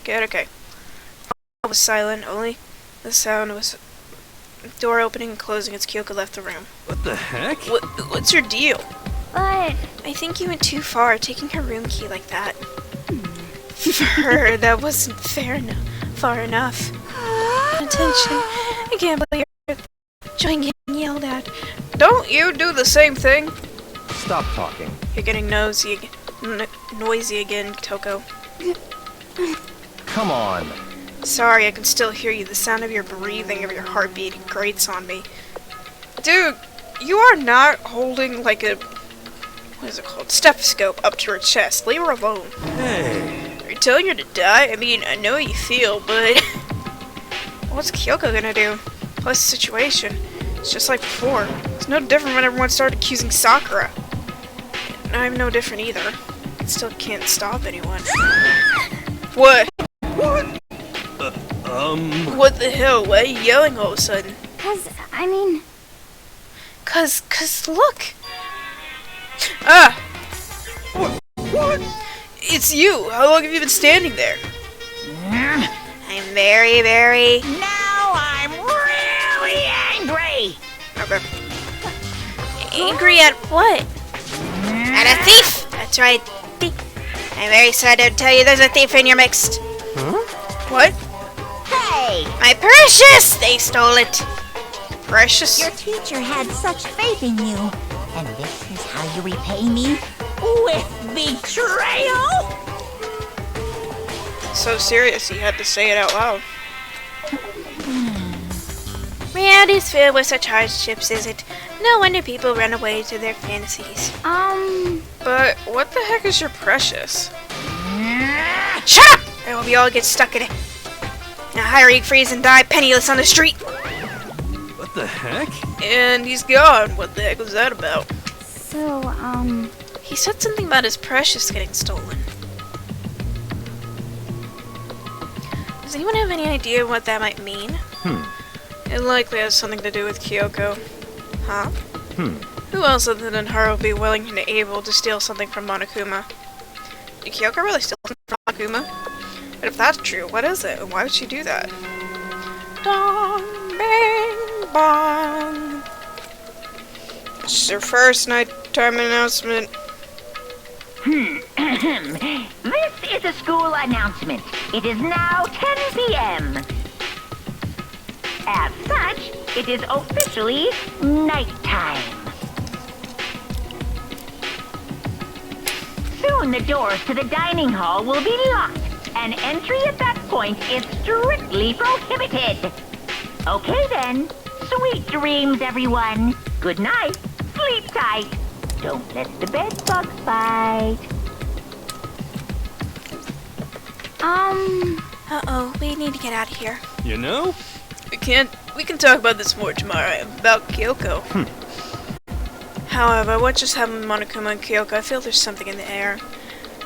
Good, okay. I was silent, only the sound was door opening and closing as Kyoko left the room. What the heck? What's your deal? But I think you went too far, taking her room key like that. For her, that wasn't far enough. Attention, I can't believe you're getting yelled at. Don't you do the same thing? Stop talking. You're getting noisy again, Toko. Come on. Sorry, I can still hear you. The sound of your breathing, of your heartbeat grates on me. Dude, you are not holding like a, what is it called, stethoscope up to her chest. Leave her alone. Hey. Are you telling her to die? I mean, I know how you feel, but what's Kyoko gonna do? Plus the situation. It's just like before. It's no different when everyone started accusing Sakura. And I'm no different either. I still can't stop anyone. What? What? What the hell? Why are you yelling all of a sudden? Cause look! Ah! What? It's you! How long have you been standing there? I'm very... now I'm really angry. Okay. Angry at what? At a thief! That's right, thief. I'm very sad to tell you there's a thief in your midst. Huh? What? Hey! My precious! They stole it. Precious? Your teacher had such faith in you. And this is how you repay me? With betrayal? So serious he had to say it out loud. Reality's filled with such hardships, is it? No wonder people run away to their fantasies. But what the heck is your precious? Shut up! I hope you all get stuck in it. Now hire freeze and die penniless on the street. What the heck? And he's gone. What the heck was that about? So, He said something about his precious getting stolen. Does anyone have any idea what that might mean? It likely has something to do with Kyoko. Huh? Who else other than her will be willing and able to steal something from Monokuma? Did Kyoko really steal something from Monokuma? But if that's true, what is it? And why would she do that? Dong, bang, bong. This is her first nighttime announcement. This is a school announcement. It is now 10 p.m. As such, it is officially nighttime. Soon the doors to the dining hall will be locked, and entry at that point is strictly prohibited. Okay then. Sweet dreams, everyone. Good night. Sleep tight. Don't let the bed bugs bite. Uh-oh, we need to get out of here. You know? We can talk about this more tomorrow, about Kyoko. However, what just happened with Monokuma and Kyoko, I feel there's something in the air.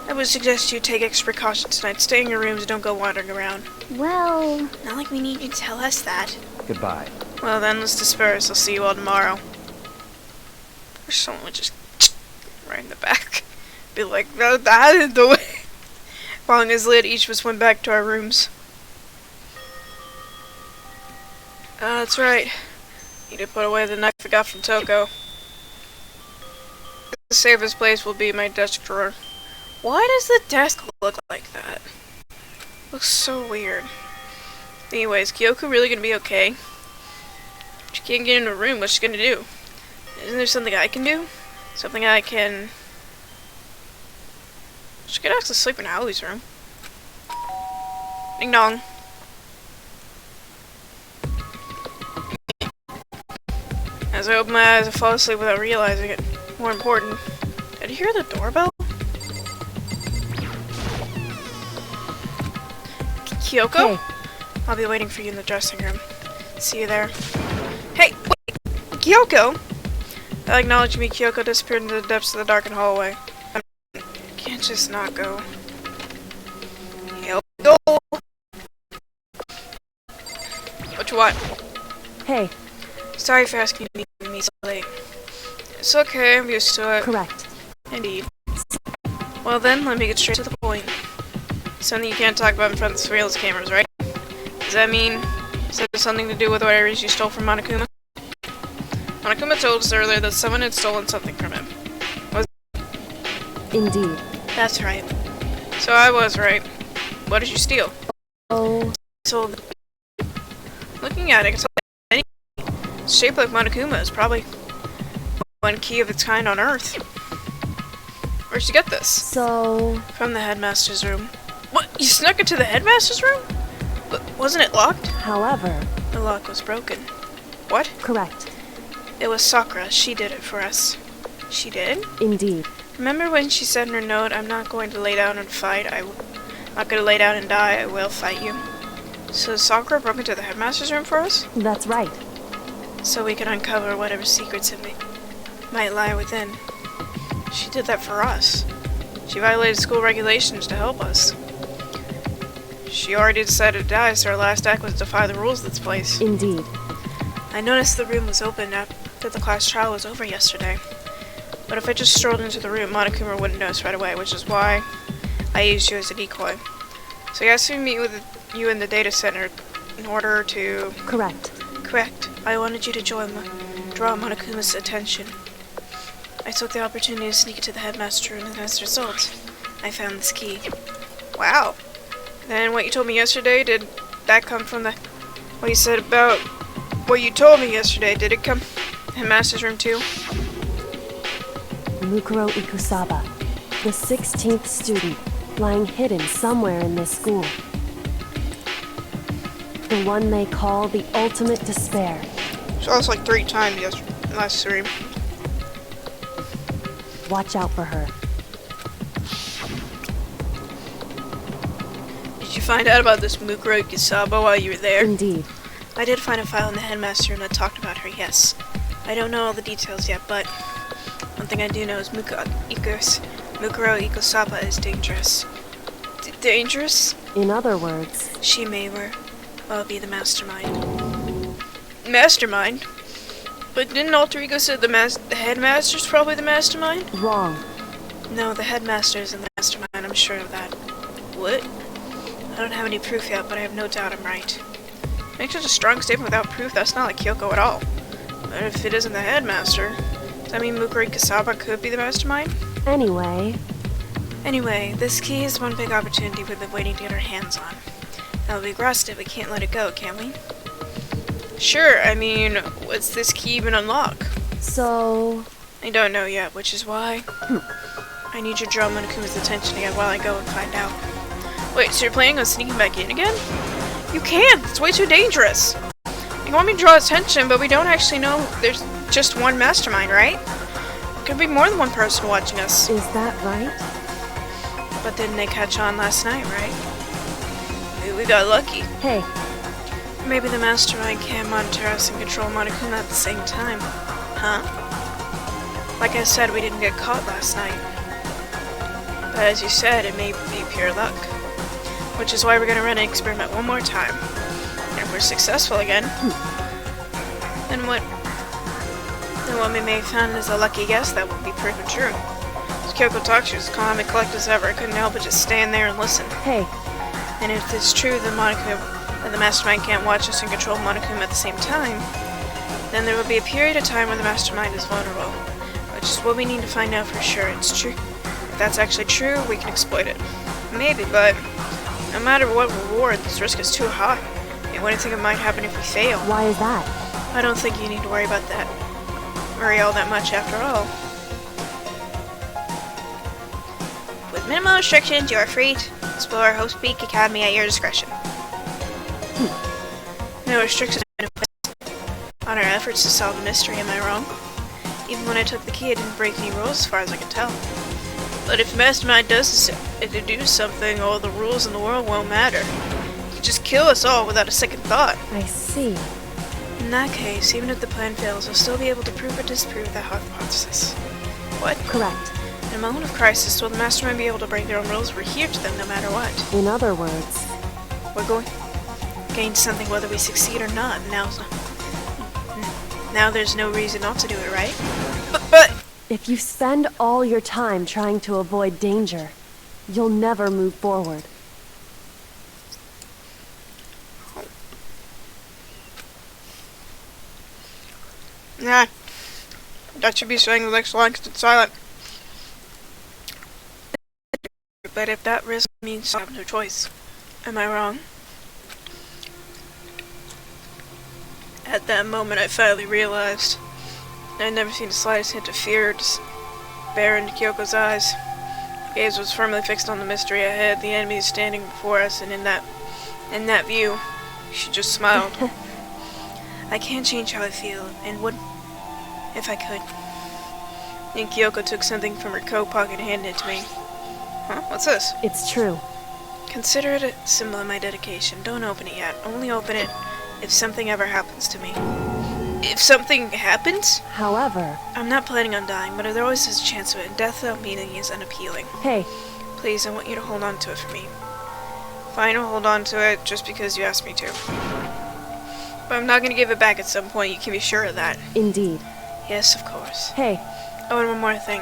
I would suggest you take extra precautions tonight. Stay in your rooms, don't go wandering around. well, Not like we need you to tell us that. Goodbye. Well then, let's disperse. I'll see you all tomorrow. Or someone would just right in the back. Be like, no, that is the way. Following his lead, each of us went back to our rooms. That's right. Need to put away the knife I got from Toko. The safest place will be my desk drawer. Why does the desk look like that? Looks so weird. Anyways, Kyoko really gonna be okay? She can't get in her room, what's she gonna do? Isn't there something I can do? Something I can... She could actually sleep in Aoi's room. Ding dong. As I open my eyes, I fall asleep without realizing it. More important, did you hear the doorbell? Kyoko? Hey. I'll be waiting for you in the dressing room. See you there. Hey, wait! Kyoko! Without acknowledging me, Kyoko disappeared into the depths of the darkened hallway. I can't just not go. Kyoko! What you want? hey, Sorry for asking you to meet me so late. It's okay, I'm used to it. correct. Indeed. Well then, let me get straight to the point. Something you can't talk about in front of the surveillance cameras, right? Does that mean is it something to do with what areas you stole from Monokuma? Monokuma told us earlier that someone had stolen something from him. Indeed. That's right. So I was right. What did you steal? Oh, So, looking at it, it's shaped like Monokuma. It's probably one key of its kind on Earth. Where'd you get this? so... From the headmaster's room. What? You snuck into the headmaster's room? But wasn't it locked? However, The lock was broken. What? correct. It was Sakura. She did it for us. She did? Indeed. Remember when she said in her note, I'm not going to lay down and fight. I'm not going to lay down and die. I will fight you. So Sakura broke into the headmaster's room for us? That's right. So we can uncover whatever secrets it might lie within. She did that for us. She violated school regulations to help us. She already decided to die, so her last act was to defy the rules of this place. Indeed. I noticed the room was open after the class trial was over yesterday. But if I just strolled into the room, Monokuma wouldn't notice right away, which is why I used you as a decoy. So you asked me to meet with you in the data center in order to... Correct. Correct. I wanted you to draw Monokuma's attention. I took the opportunity to sneak into the headmaster room, and as a result, I found this key. Wow. Then what you told me yesterday, did that come from the... What you said about... What you told me yesterday, did it come from the headmaster's room too? Mukuro Ikusaba, the 16th student, lying hidden somewhere in this school. The one they call the ultimate despair. Saw us like 3 times last stream. Watch out for her. Did you find out about this Mukuro Ikusaba while you were there? Indeed. I did find a file in the headmaster room that talked about her, yes. I don't know all the details yet, but one thing I do know is Mukuro Ikusaba is dangerous. Dangerous? In other words, She may well be the mastermind. Mastermind? But didn't Alter Ego say the headmaster's probably the mastermind? wrong. No, the headmaster isn't the mastermind, I'm sure of that. What? I don't have any proof yet, but I have no doubt I'm right. Make such a strong statement without proof, that's not like Kyoko at all. But if it isn't the headmaster, does that mean Mukuro Ikusaba could be the mastermind? Anyway, This key is one big opportunity we've been waiting to get our hands on. Now we grasped it, we can't let it go, can we? Sure, I mean, what's this key even unlock? so... I don't know yet, which is why I need you to draw Monokuma's attention again while I go and find out. Wait, so you're planning on sneaking back in again? You can't! It's way too dangerous! You want me to draw attention, but we don't actually know there's just one mastermind, right? There could be more than one person watching us. Is that right? But didn't they catch on last night, right? We got lucky. Hey, Maybe the mastermind can monitor us and control Monokuma at the same time. Huh? Like I said, we didn't get caught last night. But as you said, it may be pure luck. Which is why we're gonna run an experiment one more time. And if we're successful again, then what we may have found is a lucky guess that will be proven true. As Kyoko talks, she was calm and collected as ever. I couldn't help but just stand there and listen. hey, And if it's true that the mastermind can't watch us and control Monokuma at the same time, then there will be a period of time where the mastermind is vulnerable, which is what we need to find out for sure. It's true. If that's actually true, we can exploit it. Maybe, but no matter what reward, this risk is too high. And what do you think it might happen if we fail? why is that? I don't think you need to worry about that. Worry all that much after all. With minimal restrictions, you are free to explore Host Peak Academy at your discretion. No restrictions have been in place on our efforts to solve the mystery, am I wrong? Even when I took the key, I didn't break any rules as far as I can tell. But if Mastermind does to do something, all the rules in the world won't matter. He'll just kill us all without a second thought. I see. In that case, even if the plan fails, we'll still be able to prove or disprove the hypothesis. What? Correct. In a moment of crisis, will the Mastermind be able to break their own rules? We're here to them no matter what. In other words, We're going to gain something whether we succeed or not. Now there's no reason not to do it, right? But if you spend all your time trying to avoid danger, you'll never move forward. Nah. That should be saying the next line 'cause it's silent. But if that risk means I have no choice, am I wrong? At that moment, I finally realized I'd never seen the slightest hint of fear or despair in Kyoko's eyes. Her gaze was firmly fixed on the mystery ahead, the enemy standing before us, and in that view, she just smiled. I can't change how I feel, and would if I could. And Kyoko took something from her coat pocket and handed it to me. Huh? What's this? It's true. Consider it a symbol of my dedication. Don't open it yet. Only open it if something ever happens to me. If something happens? However... I'm not planning on dying, but there always is a chance of it, and death without meaning is unappealing. Hey, Please, I want you to hold on to it for me. Fine, I'll hold on to it just because you asked me to. But I'm not going to give it back at some point, you can be sure of that. indeed. Yes, of course. Hey, Oh, and one more thing.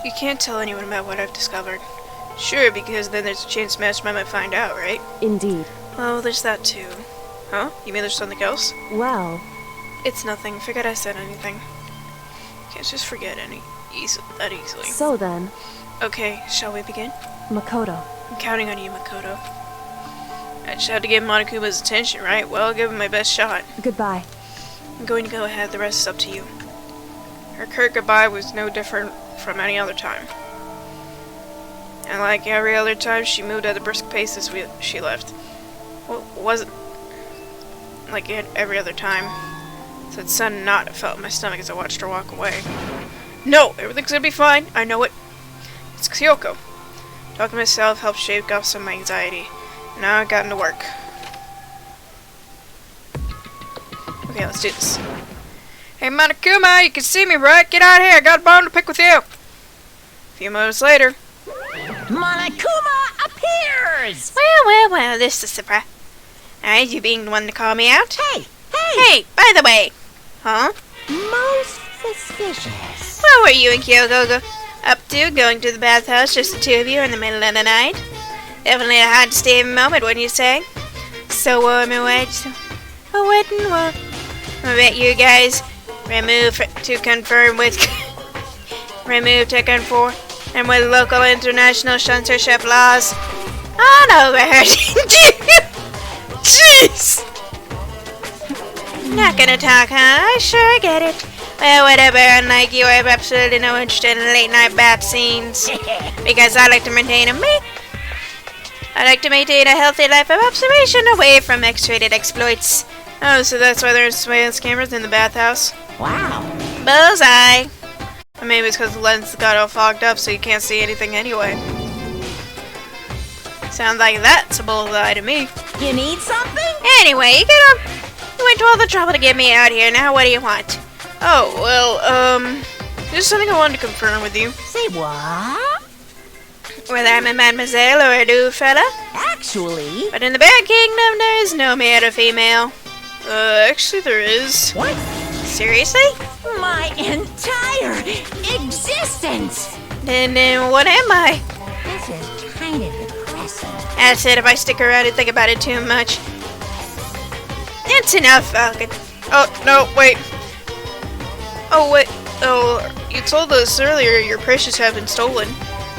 You can't tell anyone about what I've discovered. Sure, because then there's a chance Mastermind might find out, right? indeed. Well, there's that too. Huh? You mean there's something else? Well, It's nothing. Forget I said anything. Can't just forget that easily. so then, Okay, shall we begin? Makoto. I'm counting on you, Makoto. I just had to give Monokuma's attention, right? Well, I'll give him my best shot. Goodbye. I'm going to go ahead. The rest is up to you. Her curt goodbye was no different from any other time. And like every other time, she moved at a brisk pace as she left. Well, wasn't like every other time. So it sudden knot felt in my stomach as I watched her walk away. No, everything's gonna be fine. I know it. It's Kyoko. Talking to myself helped shake off some of my anxiety. Now I got into work. Okay, let's do this. Hey, Monokuma, you can see me, right? Get out here. I got a bone to pick with you. A few moments later. Monokuma appears! Well, this is a surprise. Alright, you being the one to call me out? Hey! Hey, by the way. Huh? Most suspicious. What were you and Kyoko up to, going to the bathhouse, just the two of you in the middle of the night? Definitely a hard to stay moment, wouldn't you say? So warm and wet, so wet and warm. I bet you guys remove to confirm with and with local international censorship laws. On over. Jeez! Not gonna talk, huh? I sure get it. Well, whatever, unlike you, I have absolutely no interest in late night bath scenes. Because I like to maintain a healthy life of observation away from X-rated exploits. Oh, so that's why there's surveillance cameras in the bathhouse? Wow. Bullseye! Or maybe it's because the lens got all fogged up so you can't see anything anyway. Sounds like that's a bullseye to me. You need something? Anyway, you went to all the trouble to get me out here. Now what do you want? Oh, well, there's something I wanted to confirm with you. Say what? Whether I'm a mademoiselle or a dude fella. Actually... But in the Bear Kingdom, there is no male or female. Actually there is. What? Seriously? My entire existence! Then what am I? This is kind of depressing. That's it, if I stick around and think about it too much. It's enough, Falcon. Oh, no, wait. Oh, wait. Oh, you told us earlier your precious have been stolen.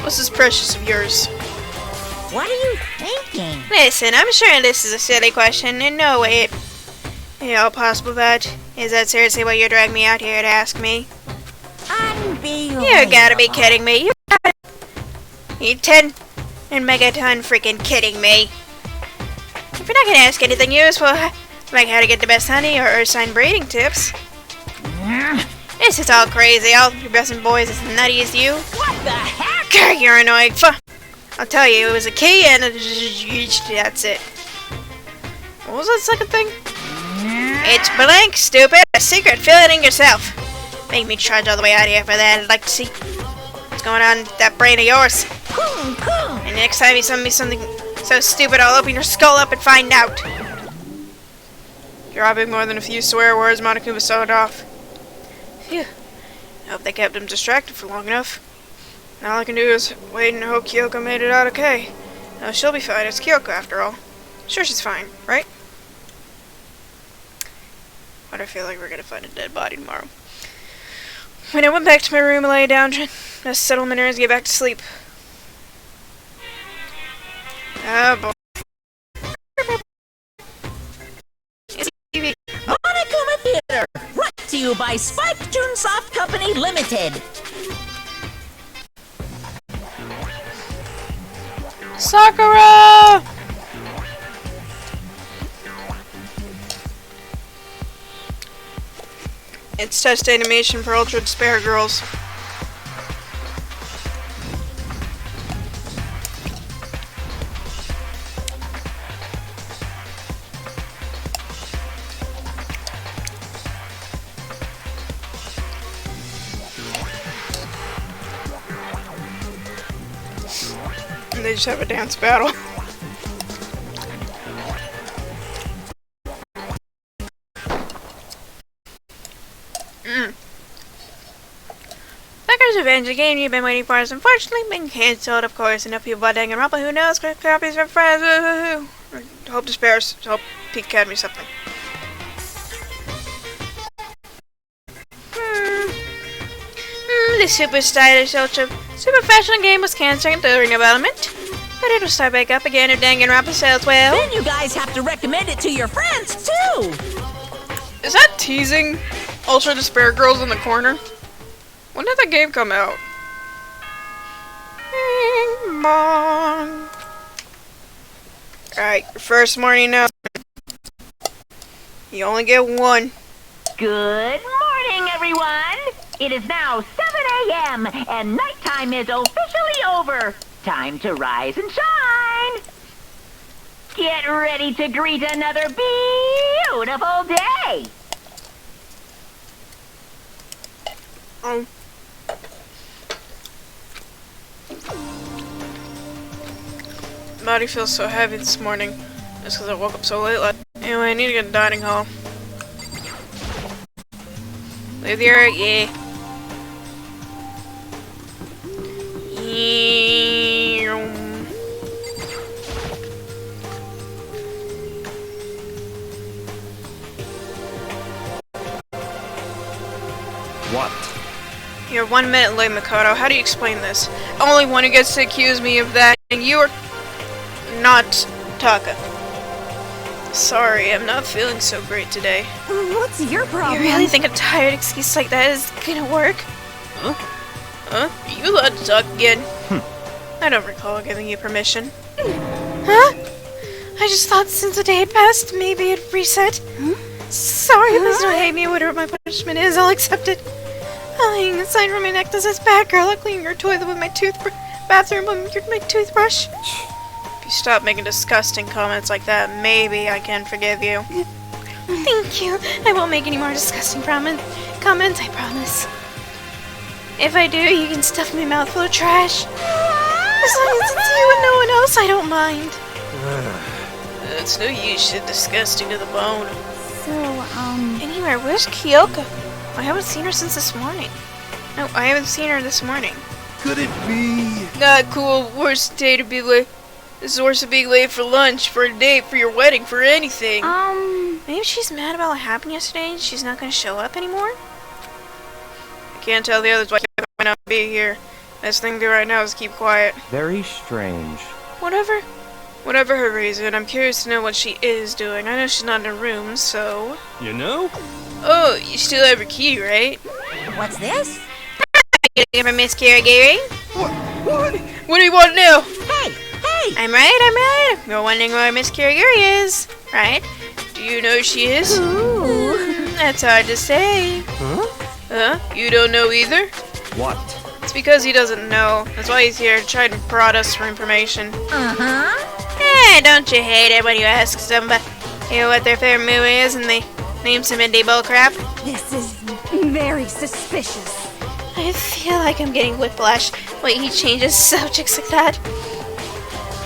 What's this precious of yours? What are you thinking? Listen, I'm sure this is a silly question, and no way all possible that. Is that seriously what you dragged me out here to ask me? Unbelievable. You gotta be kidding me. You 10 and megaton freaking kidding me. If you're not gonna ask anything useful, like how to get the best honey or sign breeding tips. This is all crazy. All your best boys as nutty as you. What the heck? Grr, you're annoying. I'll tell you, it was a key and that's it. What was that second thing? It's blank, stupid. A secret. Fill it in yourself. Make me trudge all the way out here for that. I'd like to see what's going on with that brain of yours. And next time you send me something so stupid, I'll open your skull up and find out. Dropping more than a few swear words, Monokuma sawed off. Phew. I hope they kept him distracted for long enough. Now all I can do is wait and hope Kyoko made it out okay. No, she'll be fine. It's Kyoko after all. Sure, she's fine, right? Why do I feel like we're gonna find a dead body tomorrow? When I went back to my room and lay down, to settle my nerves and get back to sleep. Oh boy. Monokuma Theater, brought to you by Spike Chunsoft Company Limited. Sakura! It's test animation for Ultra Despair Girls. And they just have a dance battle. Becker's Revenge, a game you've been waiting for, has unfortunately been cancelled, of course. Enough people bought Danganronpa, who knows? Copies for friends, Hope Despairs, Hope Peak Academy, something. The super stylish, super fashion game was cancelled during development, but it'll start back up again if Danganronpa sells well. Then you guys have to recommend it to your friends, too. Is that teasing Ultra Despair Girls in the corner? When did that game come out? Bing bong. Alright, your first morning now. You only get one. Good morning, everyone! It is now 7 a.m. and nighttime is officially over. Time to rise and shine! Get ready to greet another beautiful day! Body feels so heavy this morning. Just because I woke up so late last night. Anyway, I need to get to the dining hall. Leave the area, yeah. What? You're 1 minute late, Makoto. How do you explain this? Only one who gets to accuse me of that, and you're not Taka. Sorry, I'm not feeling so great today. What's your problem? You really think a tired excuse like that is gonna work? Huh? Huh? Are you allowed to talk again? I don't recall giving you permission. Huh? I just thought since the day had passed, maybe it'd reset. Sorry, please don't hate me. Whatever my punishment is, I'll accept it. Lying aside from my neck does this bad girl. I'll clean your toilet with my bathroom with my toothbrush. If you stop making disgusting comments like that, maybe I can forgive you. Thank you. I won't make any more disgusting comments, I promise. If I do, you can stuff my mouth full of trash. As long as it's you and no one else, I don't mind. It's no use, shit disgusting to the bone. So, Anyway, where's Kyoko? I haven't seen her since this morning. No, I haven't seen her this morning. Could it be? Not cool. Worst day to be late. This is worse than being late for lunch, for a date, for your wedding, for anything. Maybe she's mad about what happened yesterday and she's not going to show up anymore? I can't tell the others why she might not be here. Best thing to do right now is keep quiet. Very strange. Whatever her reason, I'm curious to know what she is doing. I know she's not in her room, so... You know? Oh, you still have her key, right? what's this? You looking for Miss Kirigiri? What? What do you want now? Hey! I'm right. You're wondering where Miss Kirigiri is, right? Do you know who she is? That's hard to say. Huh? You don't know either? What? It's because he doesn't know. That's why he's here to try to prod us for information. Don't you hate it when you ask somebody what their favorite movie is and they name some indie bullcrap? This is very suspicious. I feel like I'm getting whiplash when he changes subjects like that.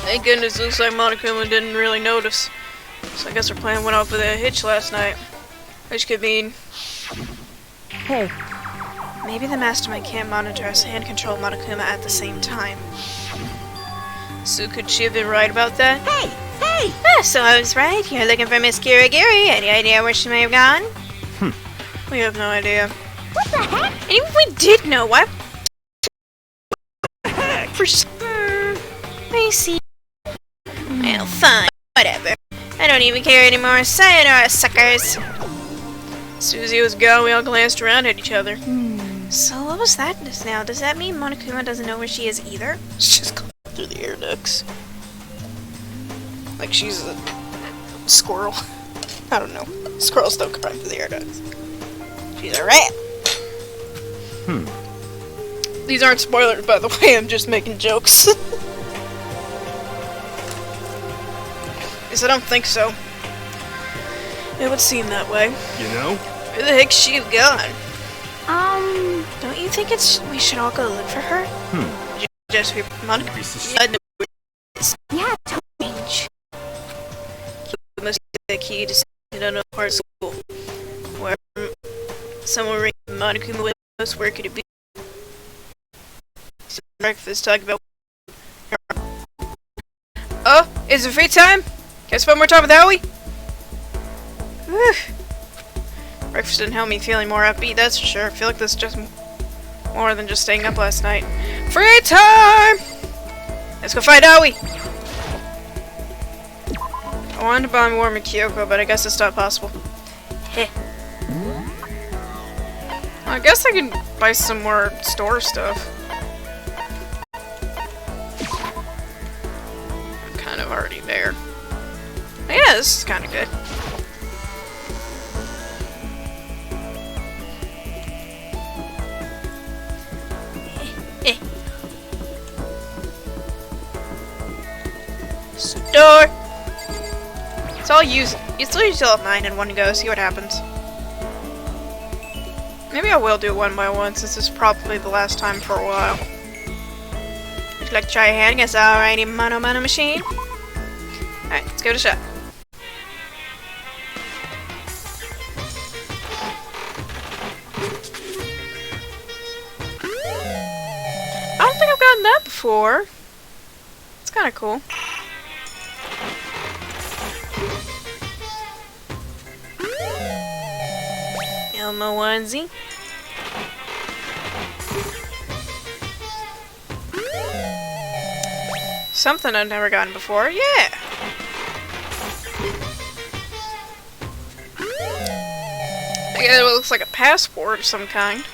Thank goodness, looks like Monokuma didn't really notice. So I guess our plan went off with a hitch last night. Which could mean... Hey, maybe the Mastermind can't monitor us and control Monokuma at the same time. So could she have been right about that? Hey! So I was right. You're looking for Miss Kirigiri. Any idea where she may have gone? We have no idea. What the heck? And even if we did know, why? For I see. Well, fine. Whatever. I don't even care anymore. Sayonara, suckers. Susie was gone. We all glanced around at each other. So what was that just now? Does that mean Monokuma doesn't know where she is either? She's just going through the air ducts. Like she's a squirrel. I don't know. Squirrels don't cry through the air ducts. She's a rat. These aren't spoilers, by the way. I'm just making jokes. Yes, I don't think so. It would seem that way. You know? Where the heck's she gone? Don't you think we should all go look for her? Just be Monokuma. Yeah, totally. Must be the key to another part of school. Where someone ring Monokuma with us, where could it be? Breakfast, talk about. Oh, is it free time? Can I spend more time with Howie? Whew. Breakfast didn't help me feeling more upbeat, that's for sure. I feel like this is just more than just staying up last night. Free time! Let's go find Howie! I wanted to buy more with Kyoko, but I guess it's not possible. Heh. I guess I can buy some more store stuff. I'm kind of already there. Yeah, this is kind of good. Store! So I'll use all of 9 in one go, see what happens. Maybe I will do it one by one, since this is probably the last time for a while. Would you like to try your hand against the alrighty Mono machine? Alright, let's give it a shot. I don't think I've gotten that before. It's kinda cool. Elmo onesie. Something I've never gotten before. Yeah. I guess it looks like a passport of some kind.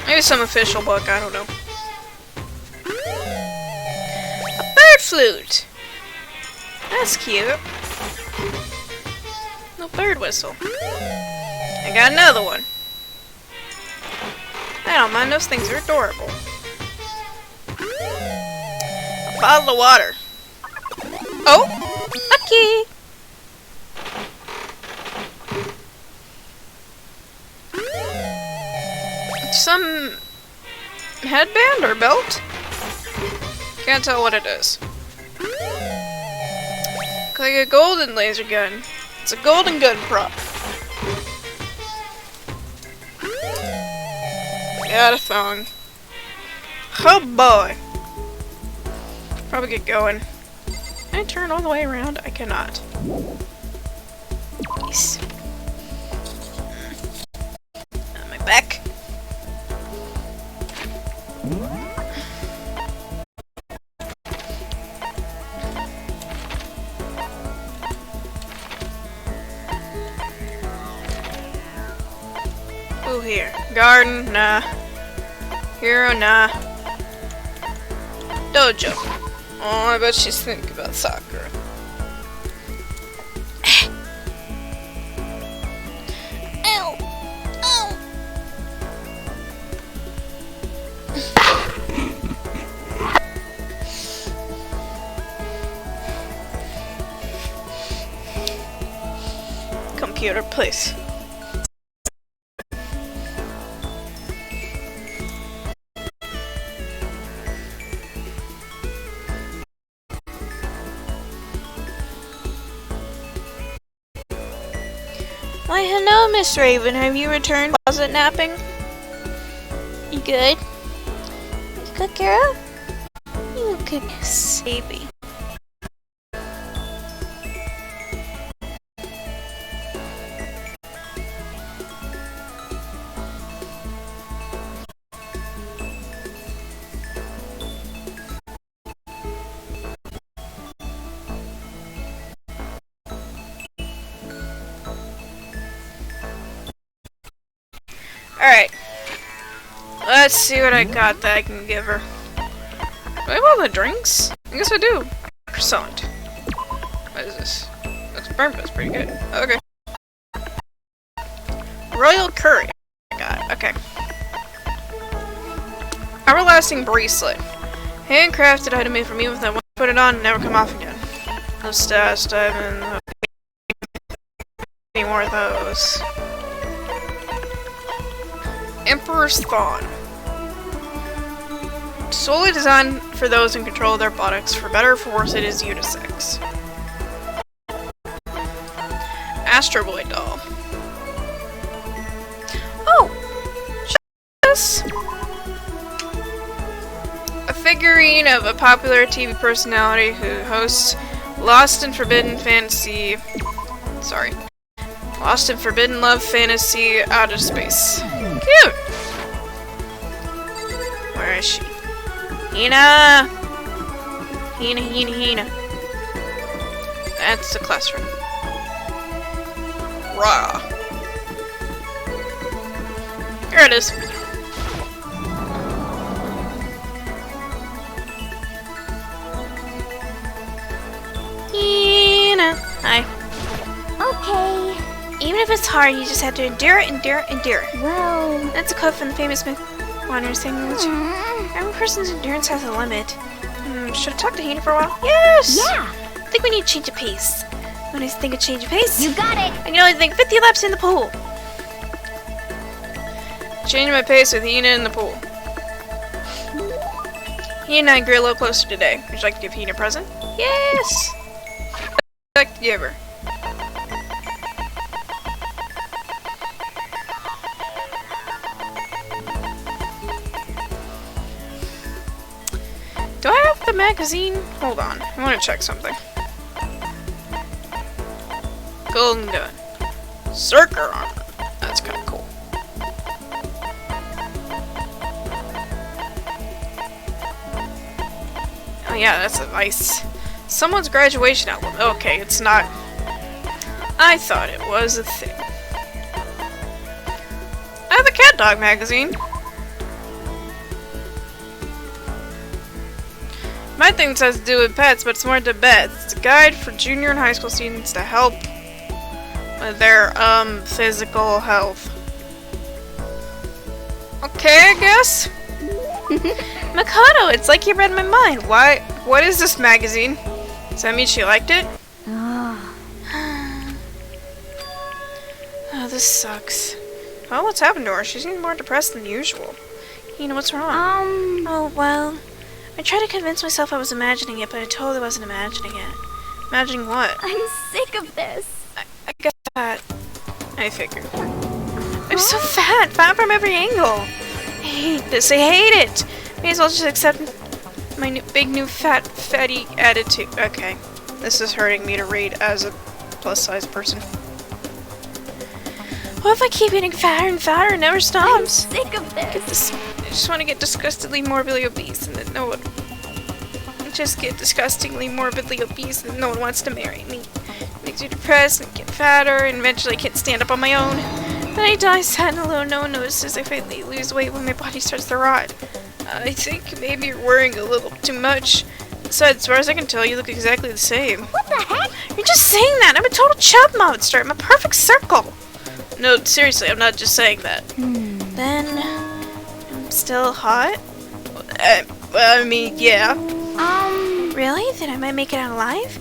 Maybe some official book, I don't know. A bird flute! That's cute. No bird whistle. I got another one. I don't mind, those things are adorable. A bottle of water. Oh! A key! Some headband or belt? Can't tell what it is. Looks like a golden laser gun. It's a golden gun prop. Got a thong. Oh boy. Probably get going. Can I turn all the way around? I cannot. Nice. On my back. Ooh, here. Garden, nah. Hero, nah. Dojo. Oh, I bet she's thinking about Sakura. Ow! Ow! Computer, please. Why, hello, Miss Raven. Have you returned? Was it napping? You good? You good, girl? You good, baby. Alright. Let's see what I got that I can give her. Do I have all the drinks? I guess I do. Croissant. What is this? Looks burnt, but it's pretty good. Okay. Royal curry. I got. Okay. Everlasting bracelet. Handcrafted item made from you that once put it on and never come off again. No stash diamond. Any more of those. Emperor's Thawne. Solely designed for those in control of their bodies. For better or for worse, it is unisex. Astro Boy doll. Oh! This! A figurine of a popular TV personality who hosts Lost and Forbidden Fantasy. Sorry. Lost and Forbidden Love Fantasy Outer Space. Cute! Where is she? Hina! Hina. That's the classroom. Rah! Here it is. Hina! Hi. Okay. Even if it's hard, you just have to endure it. Well, That's a quote from the famous Wonder sandwich. Every person's endurance has a limit. Should I talk to Hina for a while? Yes! yeah. I think we need to change of pace. When I think of change of pace, You got it. I can only think 50 laps in the pool. Changing my pace with Hina in the pool. Hina and I grew a little closer today. Would you like to give Hina a present? Yes! I'd like to give her. Do I have the magazine? Hold on. I want to check something. Golden gun. Circle armor. That's kind of cool. Oh yeah, that's a nice... Someone's graduation album. Okay, it's not... I thought it was a thing. I have a cat dog magazine. My thing has to do with pets, but it's more to pets. It's a guide for junior and high school students to help with their, physical health. Okay, I guess? Makoto, it's like you read my mind. What is this magazine? Does that mean she liked it? Oh. Oh, this sucks. Well, what's happened to her? She seems more depressed than usual. You know, what's wrong? Oh, well... I tried to convince myself I was imagining it, but I totally wasn't imagining it. Imagining what? I'm sick of this. I got that. I figured. I'm so fat from every angle. I hate this. I hate it. May as well just accept my big new fatty attitude. Okay, this is hurting me to read as a plus-size person. What if I keep getting fatter and fatter and never I'm stops? sick of this. I just want to get disgustingly morbidly obese and then no one... Just get disgustingly morbidly obese and no one wants to marry me. It makes me depressed and get fatter and eventually I can't stand up on my own. Then I die sad and alone. No one notices I finally lose weight when my body starts to rot. I think maybe you're worrying a little too much. Besides, as far as I can tell, you look exactly the same. What the heck? You're just saying that! I'm a total chub monster! I'm a perfect circle! No, seriously, I'm not just saying that. Then... I'm still hot? Well, I mean, yeah. Really? Then I might make it out alive?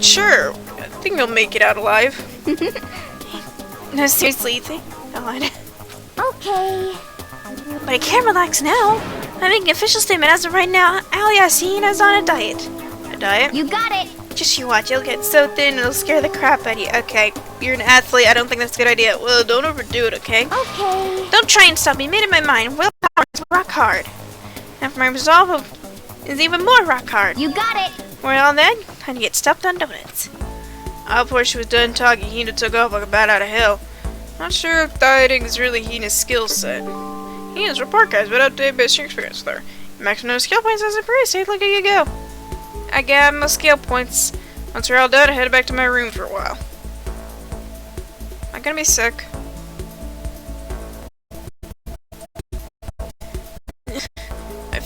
Sure. I think I'll make it out alive. No, seriously, you think? God. Okay. But I can't relax now. I'm making an official statement as of right now. Al Yasin is on a diet. A diet? You got it. Just you watch. You'll get so thin it'll scare the crap out of you. Okay, you're an athlete. I don't think that's a good idea. Well, don't overdo it, okay? Okay. Don't try and stop me. Made in my mind. Willpower is rock hard. And for my resolve is even more rock hard. You got it. Well then, time to get stuffed on donuts. Before she was done talking, Hina took off like a bat out of hell. Not sure if dieting is really Hina's skill set. Hina's report card's been updated based on your experience with her. Maximum skill points as a priest. Hey, look at you go. I got my skill points. Once we're all done, I head back to my room for a while. Am I gonna be sick?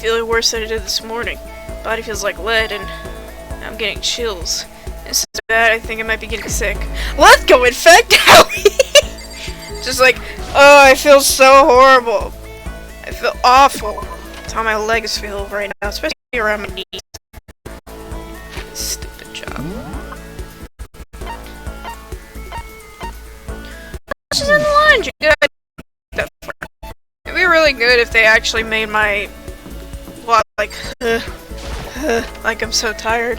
feeling worse than I did this morning. Body feels like lead and I'm getting chills. This is bad, I think I might be getting sick. Let's go infect Howie! Just like, oh, I feel so horrible. I feel awful. That's how my legs feel right now, especially around my knees. Stupid job. She's in the laundry. Good. It'd be really good if they actually made my plot like I'm so tired.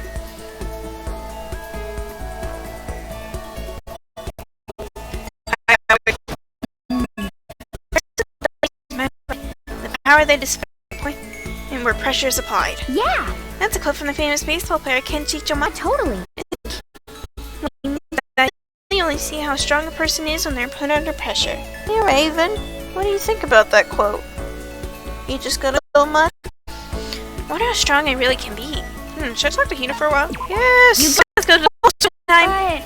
The power they display and where pressure is applied. Yeah, That's a quote from the famous baseball player Kenji Yamada. totally. You only see how strong a person is when they're put under pressure. Hey Raven, what do you think about that quote? You just got a little much? I wonder how strong I really can be. Should I talk to Hina for a while? Yes! Let's go to the time!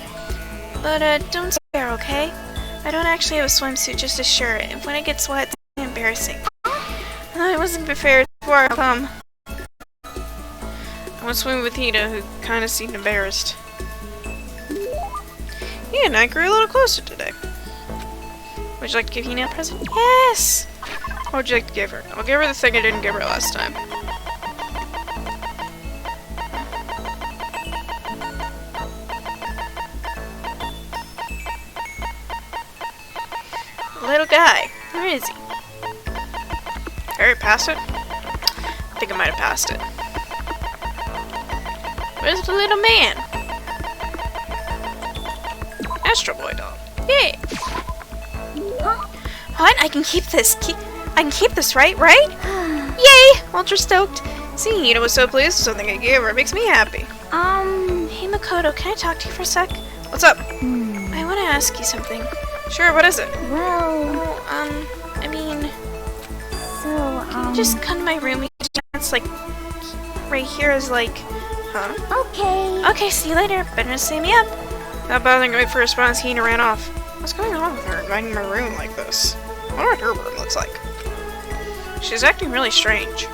But don't scare, okay? I don't actually have a swimsuit, just a shirt. And when it gets wet, it's embarrassing. I wasn't prepared before I come. I went swimming with Hina, who kinda seemed embarrassed. Yeah, and I grew a little closer today. Would you like to give Hina a present? Yes! What would you like to give her? I'll give her the thing I didn't give her last time. Little guy. Where is he? Did I already pass it? I think I might have passed it. Where's the little man? Astro Boy doll. Yay! What? I can keep this. I can keep this, right? Yay! Ultra stoked. Seeing Hina was so pleased with something I gave her makes me happy. Hey Makoto, can I talk to you for a sec? What's up? I want to ask you something. Sure, what is it? Well, I mean, so, can you just come to my room? It's like, right here is like, huh? okay. Okay, see you later. Better stay me up. Not bothering to wait for a response, Hina ran off. What's going on with her inviting my room like this? I wonder what her room looks like. She's acting really strange.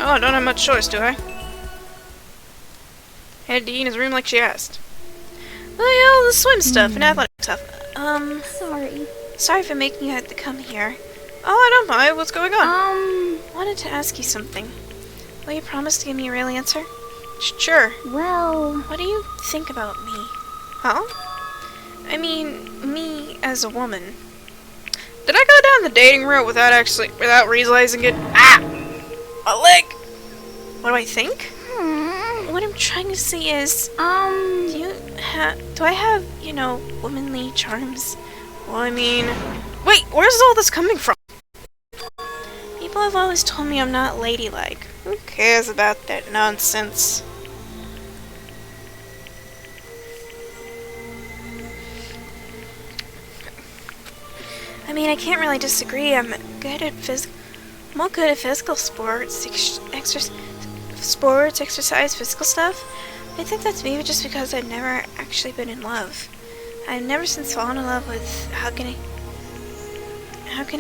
Oh, I don't have much choice, do I? Head to Hina's room like she asked. Oh yeah, all the swim stuff and athletic stuff. Sorry for making you have to come here. Oh, I don't mind. What's going on? Wanted to ask you something. Will you promise to give me a real answer? Sure. Well, What do you think about me? Huh? I mean, me as a woman. Did I go down the dating route without realizing it? Ah! My leg! What do I think? What I'm trying to say is, do I have, womanly charms? Well, I mean, wait, where's all this coming from? People have always told me I'm not ladylike. Who cares about that nonsense? I mean, I can't really disagree. I'm good at physical sports, exercise, physical stuff. I think that's maybe just because I've never actually been in love. I've never since fallen in love with, how can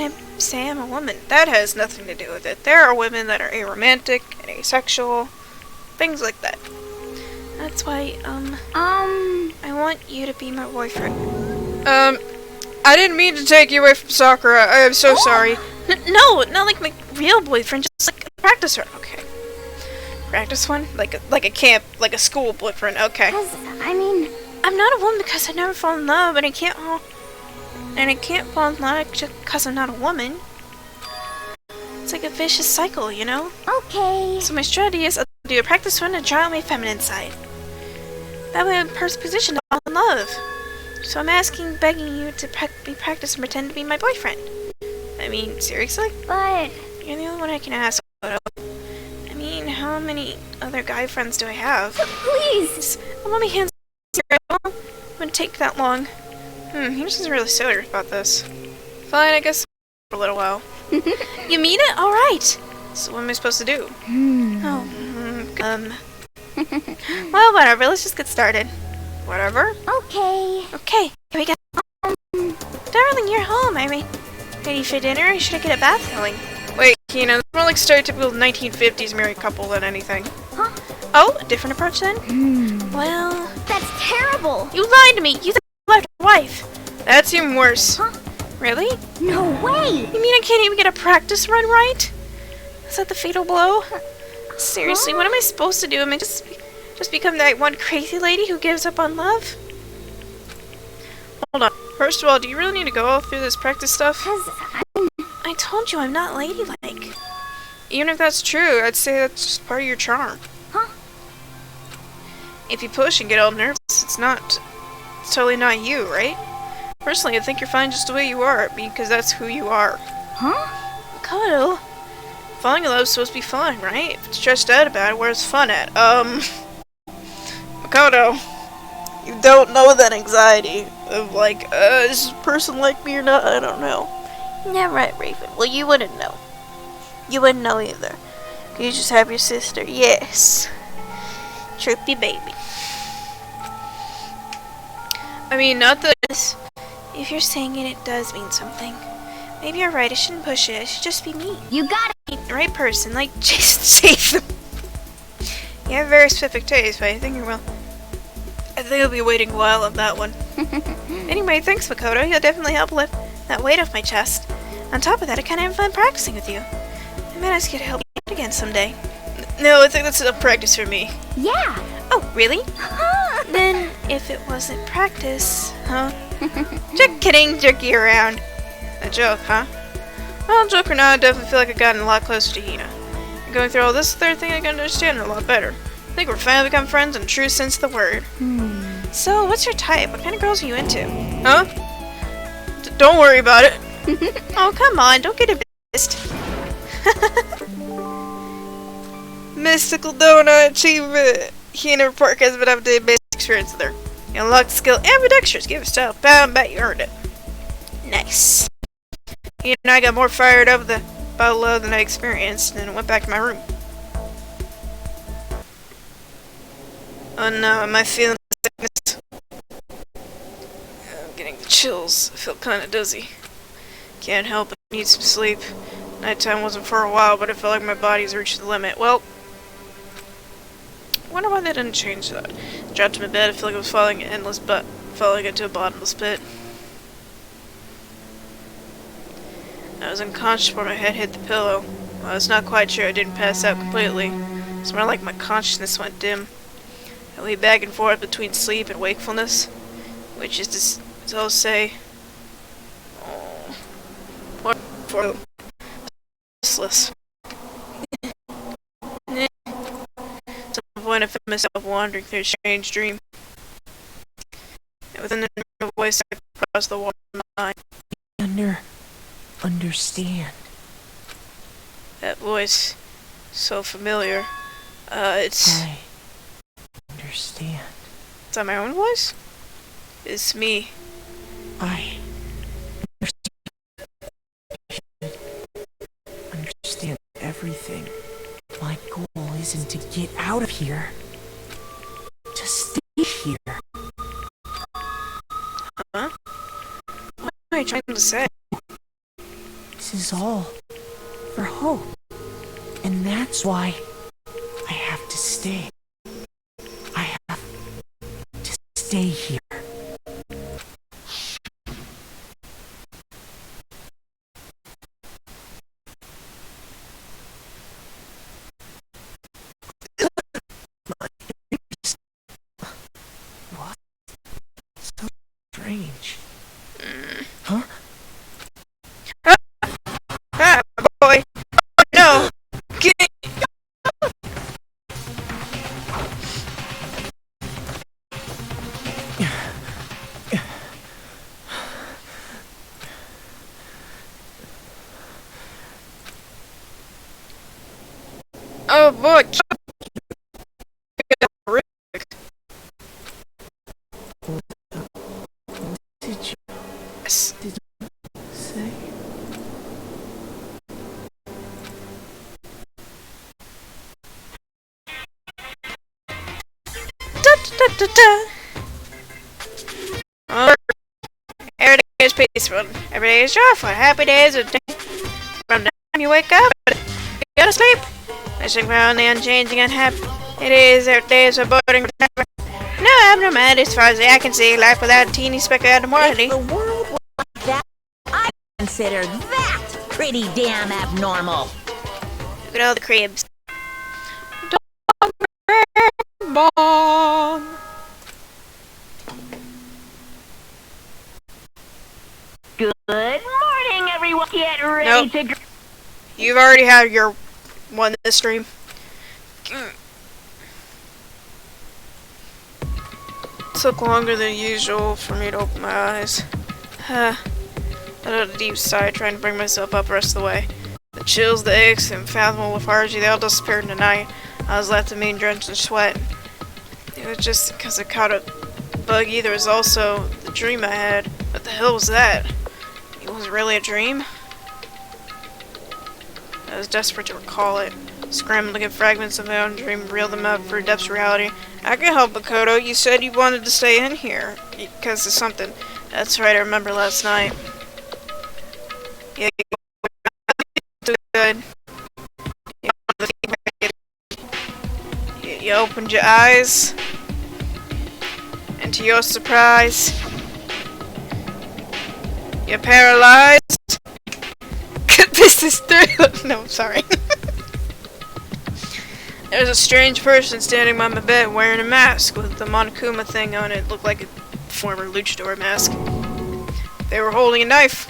I say I'm a woman? That has nothing to do with it. There are women that are aromantic and asexual, things like that. That's why, I want you to be my boyfriend. I didn't mean to take you away from Sakura. I am so sorry. No, not like my real boyfriend, just like a practice one. Okay. Practice one? Like a camp, like a school boyfriend. Okay. I'm not a woman because I never fall in love, and I can't fall in love just because I'm not a woman. It's like a vicious cycle, you know? okay. So my strategy is I'll do a practice one and try out my feminine side. That way I'm in first position to fall in love. So I'm begging you to practice and pretend to be my boyfriend. I mean, seriously? But, You're the only one I can ask. I mean, how many other guy friends do I have? please. I want my hands. It wouldn't take that long. He just isn't really serious about this. Fine, I guess for a little while. You mean it? All right. So what am I supposed to do? Well, whatever. Let's just get started. Whatever. Okay. Okay. Here we go. Darling, you're home. Ready for dinner, or should I get a bath going? Wait, Hina. It's more like stereotypical 1950s married couple than anything. Huh? Oh, a different approach then? Well, That's terrible. you lied to me. You thought I left your wife. That's even worse. Huh? Really? No way. You mean I can't even get a practice run right? Is that the fatal blow? Seriously, what am I supposed to do? Am I just become that one crazy lady who gives up on love? Hold on. First of all, do you really need to go all through this practice stuff? I told you I'm not ladylike. Even if that's true, I'd say that's just part of your charm. Huh? If you push and get all nervous, it's totally not you, right? Personally, I think you're fine just the way you are, because that's who you are. Huh? Makoto, falling in love is supposed to be fun, right? If it's stressed out about it, where's fun at? Makoto, you don't know that anxiety of like, is this person like me or not? I don't know. Yeah, right, Raven. Well, you wouldn't know. You wouldn't know either. You just have your sister. Yes. Trippy baby. I mean, not that if you're saying it, it does mean something. Maybe you're right, I shouldn't push it. I should just be me. You got it. The right person, like Jason Statham. You have very specific taste, but I think I'll be waiting a while on that one. Anyway, thanks, Makoto. You'll definitely help lift that weight off my chest. On top of that, I kind of have fun practicing with you. I might ask you to help me out again someday. No, I think that's enough practice for me. Yeah. Oh, really? Then, if it wasn't practice, huh? Just kidding, joking around. A joke, huh? Well, joke or not, I definitely feel like I've gotten a lot closer to Hina. And going through all this third thing, I can understand her a lot better. I think we're finally become friends in the true sense of the word. So, what's your type? What kind of girls are you into? Huh? Don't worry about it. Oh, come on, don't get embarrassed. Mystical Donut Achievement. Hina Park has been up to basic experience with her. You unlocked skill ambidextrous. Give it style. Bound, bet you earned it. Nice. Hina and I got more fired up about love than I experienced, and went back to my room. Oh no, am I feeling sickness? I'm getting the chills. I feel kind of dizzy. Can't help it. Need some sleep. Nighttime wasn't for a while, but I felt like my body's reached the limit. Well, I wonder why they didn't change that. Dropped in my bed, I feel like I was falling into a bottomless pit. I was unconscious before my head hit the pillow. Well, I was not quite sure I didn't pass out completely. It's more like my consciousness went dim. I lay back and forth between sleep and wakefulness, which is to say, poor restless. At some point I found myself wandering through a strange dream. And within the voice across the wall of my mind. Understand. That voice, so familiar. It's... I understand. Is that my own voice? It's me. I understand everything. My goal isn't to get out of here. To stay here. Huh? What am I trying to say? This is all for hope. And that's why I have to stay. I have to stay here. What? So strange. Huh? Ah, boy! Oh, no! Get Oh boy! Did you Yes. say? Da, da, da, da. Oh, every day is peaceful. Every day is joyful. Happy days are from the time you wake up to sleep. Wishing for only unchanging and happy. It is their days of boarding forever. No abnormality as far as the eye can see. Life without a teeny speck of abnormality. If the world were like that, I consider that pretty damn abnormal. Look at all the cribs. Bomb. Good morning, everyone. Get ready to... You've already had your one this stream. Took longer than usual for me to open my eyes. I had a deep sigh trying to bring myself up the rest of the way. The chills, the aches, and unfathomable lethargy, they all disappeared in the night. I was left to me drenched in sweat. It was just because I caught a buggy. There was also the dream I had. What the hell was that? It wasn't really a dream? I was desperate to recall it. Scrambled to get fragments of my own dream, reel them out for depths of reality. I can help, Makoto. You said you wanted to stay in here because of something. That's right, I remember last night. Yeah, you good. You opened your eyes, and to your surprise, you're paralyzed. This is through. No, sorry. There was a strange person standing by my bed wearing a mask with the Monokuma thing on it. Looked like a former luchador mask. They were holding a knife.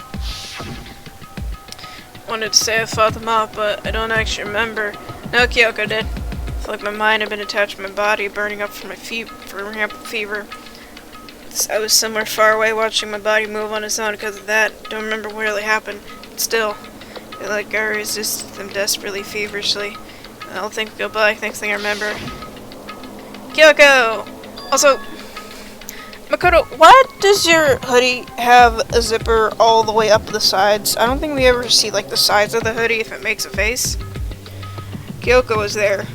Wanted to say I fought them off, but I don't actually remember. No, Kyoko did. I feel like my mind had been attached to my body, burning up from my fever. I was somewhere far away watching my body move on its own because of that. Don't remember what really happened. But still, I feel like I resisted them desperately, feverishly. I'll think go by. Next thing I remember. Kyoko! Also, Makoto, why does your hoodie have a zipper all the way up the sides? I don't think we ever see like the sides of the hoodie if it makes a face. Kyoko was there,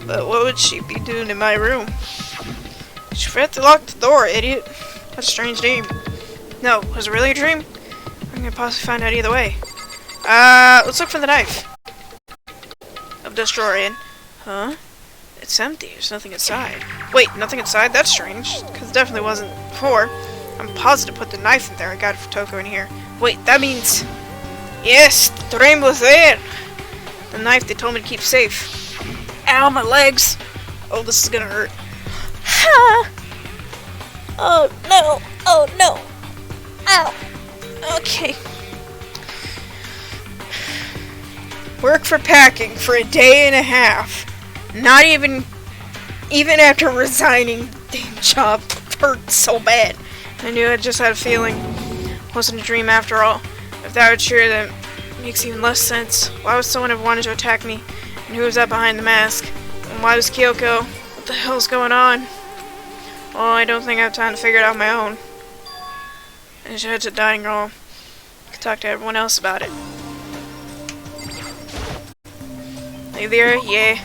but what would she be doing in my room? She forgot to lock the door, idiot. What a strange dream. No, was it really a dream? I'm gonna possibly find out either way. Let's look for the knife. Of Destroying. Huh? It's empty. There's nothing inside. Wait, nothing inside? That's strange. Because it definitely wasn't before. I'm positive to put the knife in there. I got it for Toko in here. Wait, that means... Yes! The rainbow's there! The knife they told me to keep safe. Ow, my legs! Oh, this is gonna hurt. Ha! Oh, no! Oh, no! Ow! Okay. Work for packing for a day and a half. Not even after resigning, the damn job hurt so bad. I knew I just had a feeling. It wasn't a dream after all. If that were true, then it makes even less sense. Why would someone have wanted to attack me? And who was that behind the mask? And why was Kyoko? What the hell's going on? Well, I don't think I have time to figure it out on my own. I should head to the dining hall. I could talk to everyone else about it. Are you there? Yeah.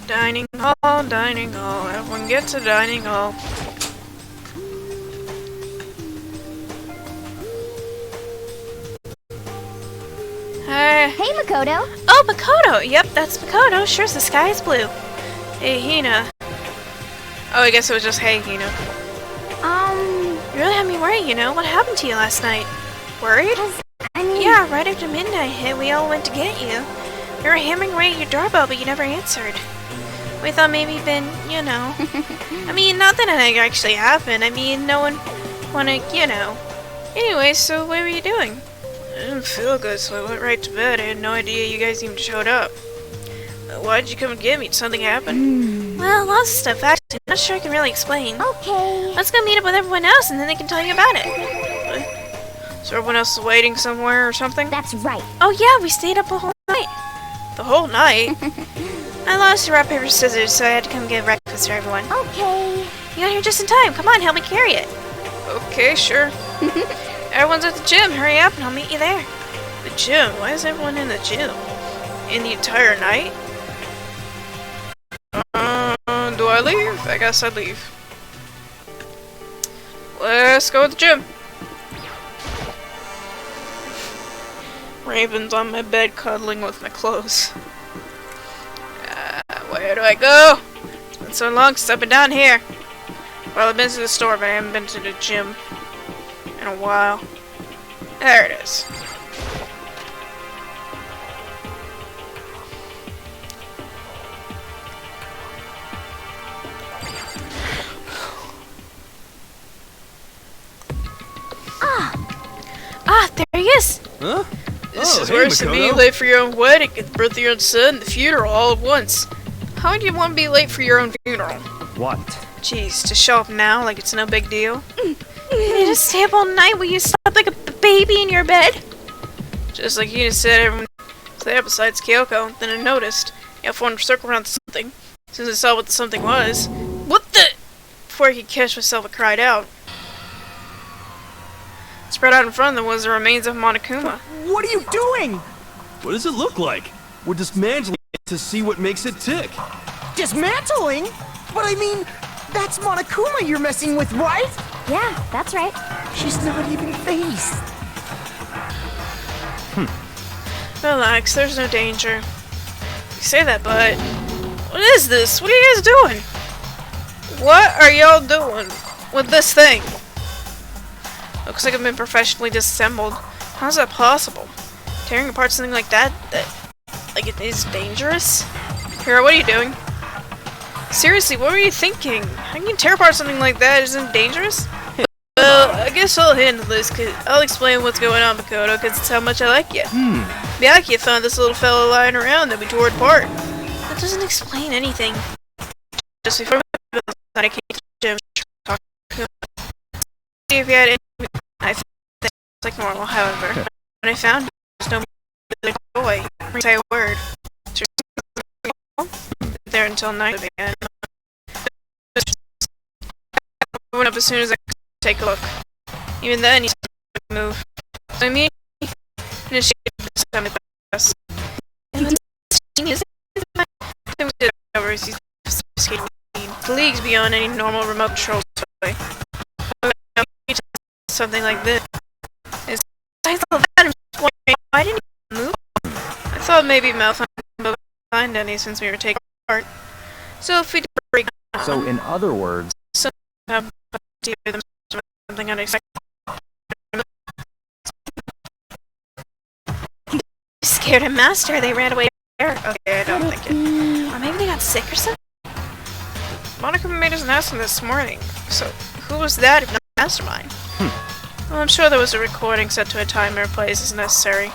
Dining hall, dining hall. Everyone get to dining hall. Hi. Hey, Makoto. Oh, Makoto! Yep, that's Makoto. Sure, the sky is blue. Hey, Hina. Oh, I guess it was just hey, Hina. You You really had me worried, you know? What happened to you last night? Worried? I mean... Yeah, right after midnight hit, we all went to get you. We were hammering away at your doorbell, but you never answered. We thought maybe you'd been, you know... I mean, not that anything actually happened. I mean, no one wanted, you know... Anyway, so what were you doing? I didn't feel good, so I went right to bed. I had no idea you guys even showed up. Why'd you come and get me? Did something happen? Well, lots of stuff, actually. I'm not sure I can really explain. Okay. Let's go meet up with everyone else, and then they can tell you about it. So everyone else is waiting somewhere or something? That's right. Oh yeah, we stayed up the whole night. The whole night? I lost to rock, paper, scissors, so I had to come get breakfast for everyone. Okay. You got here just in time. Come on, help me carry it. Okay, sure. Everyone's at the gym. Hurry up and I'll meet you there. The gym? Why is everyone in the gym? In the entire night? Do I leave? I guess I leave. Let's go to the gym. Raven's on my bed cuddling with my clothes. Where do I go? It's been so long since I've been down here. Well, I've been to the store, but I haven't been to the gym in a while. There it is. Ah, there he is! Huh? This is hey, worse than being Makoto. late for your own wedding, the birth of your own son, the funeral all at once. How would you want to be late for your own funeral? What? Jeez, to show up now like it's no big deal. You need to stay up all night while you slept like a baby in your bed? Just like you just said, everyone was there besides Kyoko. Then I noticed you formed a circle around something. Since I saw what the something was. What the? Before I could catch myself, I cried out. Spread out in front of them was the remains of Monokuma. What are you doing? What does it look like? We're dismantling it to see what makes it tick. Dismantling? But I mean, that's Monokuma you're messing with, right? Yeah, that's right. She's not even phased. Relax, there's no danger. You say that, but... What is this? What are you guys doing? What are y'all doing with this thing? Looks like I've been professionally disassembled. How's that possible? Tearing apart something like that, like it is dangerous? Hero, what are you doing? Seriously, what were you thinking? How can you tear apart something like that? Isn't it dangerous? Well, I guess I'll handle this, cause I'll explain what's going on, Makoto, cause it's how much I like you. Miyaki found this little fellow lying around that we tore apart. That doesn't explain anything. Just before I came to the gym, see if you had any. I think it's like normal, however. When I found there's no more boy, say a word. There until night began. I went up as soon as I could take a look. Even then, he didn't move. So me, initiated this time with us. And then genius. Then we did it over as he's skating leagues beyond any normal remote control toy. Something like this. Besides all that, I'm just wondering why didn't he move? I thought maybe Malphite would find any since we were taking part. So if we did break down, So, in other words, something unexpected. Scared of Master, they ran away. Okay, I don't think it. Or maybe they got sick or something? Monica made us an announcement this morning. So, who was that if not Mastermind? Well, I'm sure there was a recording set to a time or place as necessary.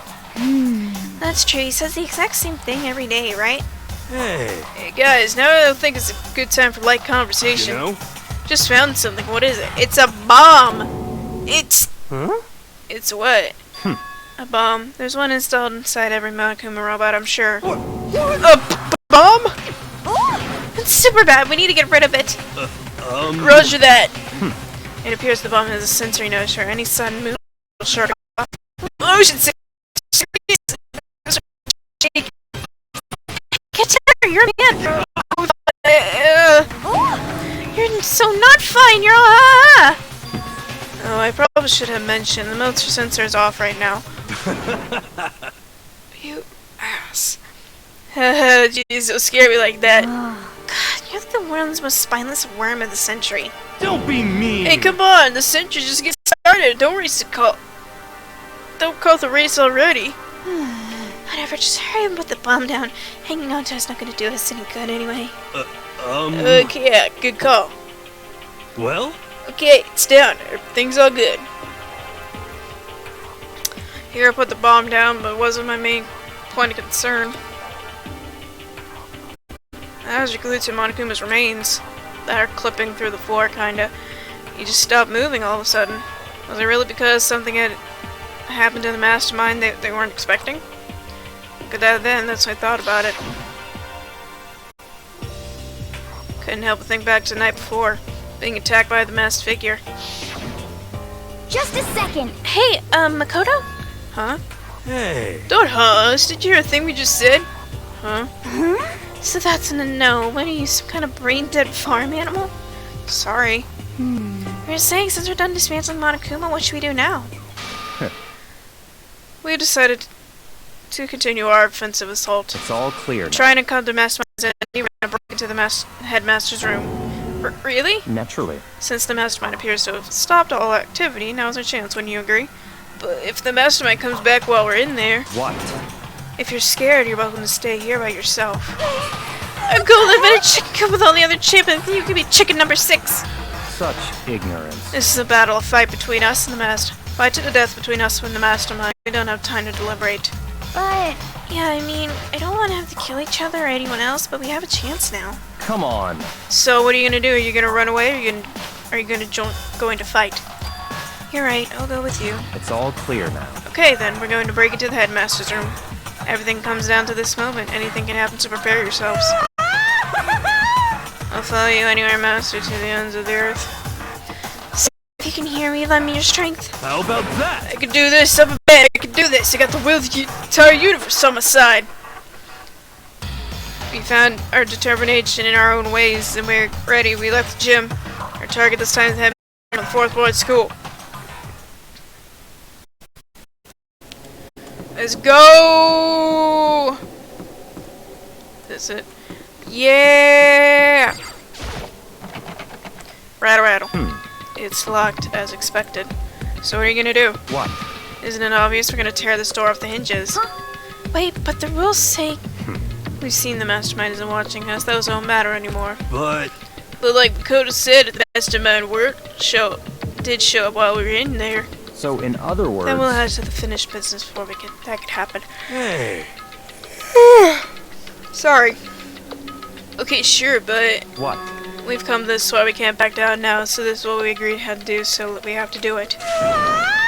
That's true, he says the exact same thing every day, right? Hey, Hey guys, now I don't think it's a good time for light conversation. you know? Just found something, what is it? It's a bomb! It's... Huh? It's what? A bomb. There's one installed inside every Monokuma robot, I'm sure. What? A bomb? It's super bad, we need to get rid of it. Roger that. It appears the bomb has a sensory notion. Any sudden movement will short off. Motion you're a man. You're so not fine. You're Oh, I probably should have mentioned the motor sensor is off right now. You ass. Jeez, don't scare me like that. God, you're the world's most spineless worm of the century. Don't be mean. Hey, come on, the century just gets started. Don't race the call. Don't call the race already. Whatever, just hurry and put the bomb down. Hanging on to it's not gonna do us any good anyway. Okay, yeah, good call. Well? Okay, it's down. Everything's all good. Here, I put the bomb down, but it wasn't my main point of concern. I was glued to Monokuma's remains that are clipping through the floor, kinda. He just stopped moving all of a sudden. Was it really because something had happened to the mastermind they weren't expecting? Look at that then, that's what I thought about it. Couldn't help but think back to the night before, being attacked by the masked figure. Just a second. Hey, Makoto? Huh? Hey. Don't huh us. Did you hear a thing we just said? Huh? So that's a no. What are you, some kind of brain-dead farm animal? Sorry. We're saying since we're done dismantling Monokuma, what should we do now? We decided to continue our offensive assault. It's all clear now. Trying to come to Mastermind's end, we're gonna break into the headmaster's room. Really? Naturally. Since the Mastermind appears to have stopped all activity, now's our chance, wouldn't you agree? But if the Mastermind comes back while we're in there... What? If you're scared, you're welcome to stay here by yourself. A golden minute chicken coop with all the other chickens, you could be chicken number 6. Such ignorance. This is a battle, a fight between us and the Master. Fight to the death between us and the Mastermind. We don't have time to deliberate. But Yeah, I mean, I don't want to have to kill each other or anyone else, but we have a chance now. Come on. So what are you gonna do? Are you gonna run away, or are you gonna go into fight? You're right, I'll go with you. It's all clear now. Okay then, we're going to break into the headmaster's room. Everything comes down to this moment. Anything can happen, so prepare yourselves. I'll follow you anywhere, Master, to the ends of the earth. So if you can hear me, lend me your strength. How about that? I can do this, I'm a man, I can do this. I got the will of the entire universe on my side. We found our determination in our own ways, and we're ready. We left the gym. Our target this time is the head of the 4th Ward School. Let's go! That's it. Yeah! Rattle, rattle. It's locked as expected. So what are you gonna do? What? Isn't it obvious we're gonna tear this door off the hinges? Wait, but the rules say... We've seen the Mastermind isn't watching us. Those don't matter anymore. But like Dakota said, the Mastermind did show up while we were in there. So in other words... Then we'll head to the finished business before that could happen. hey, Sorry. Okay, sure, but What? we've come this far. We can't back down now, so this is what we agreed how to do, so we have to do it.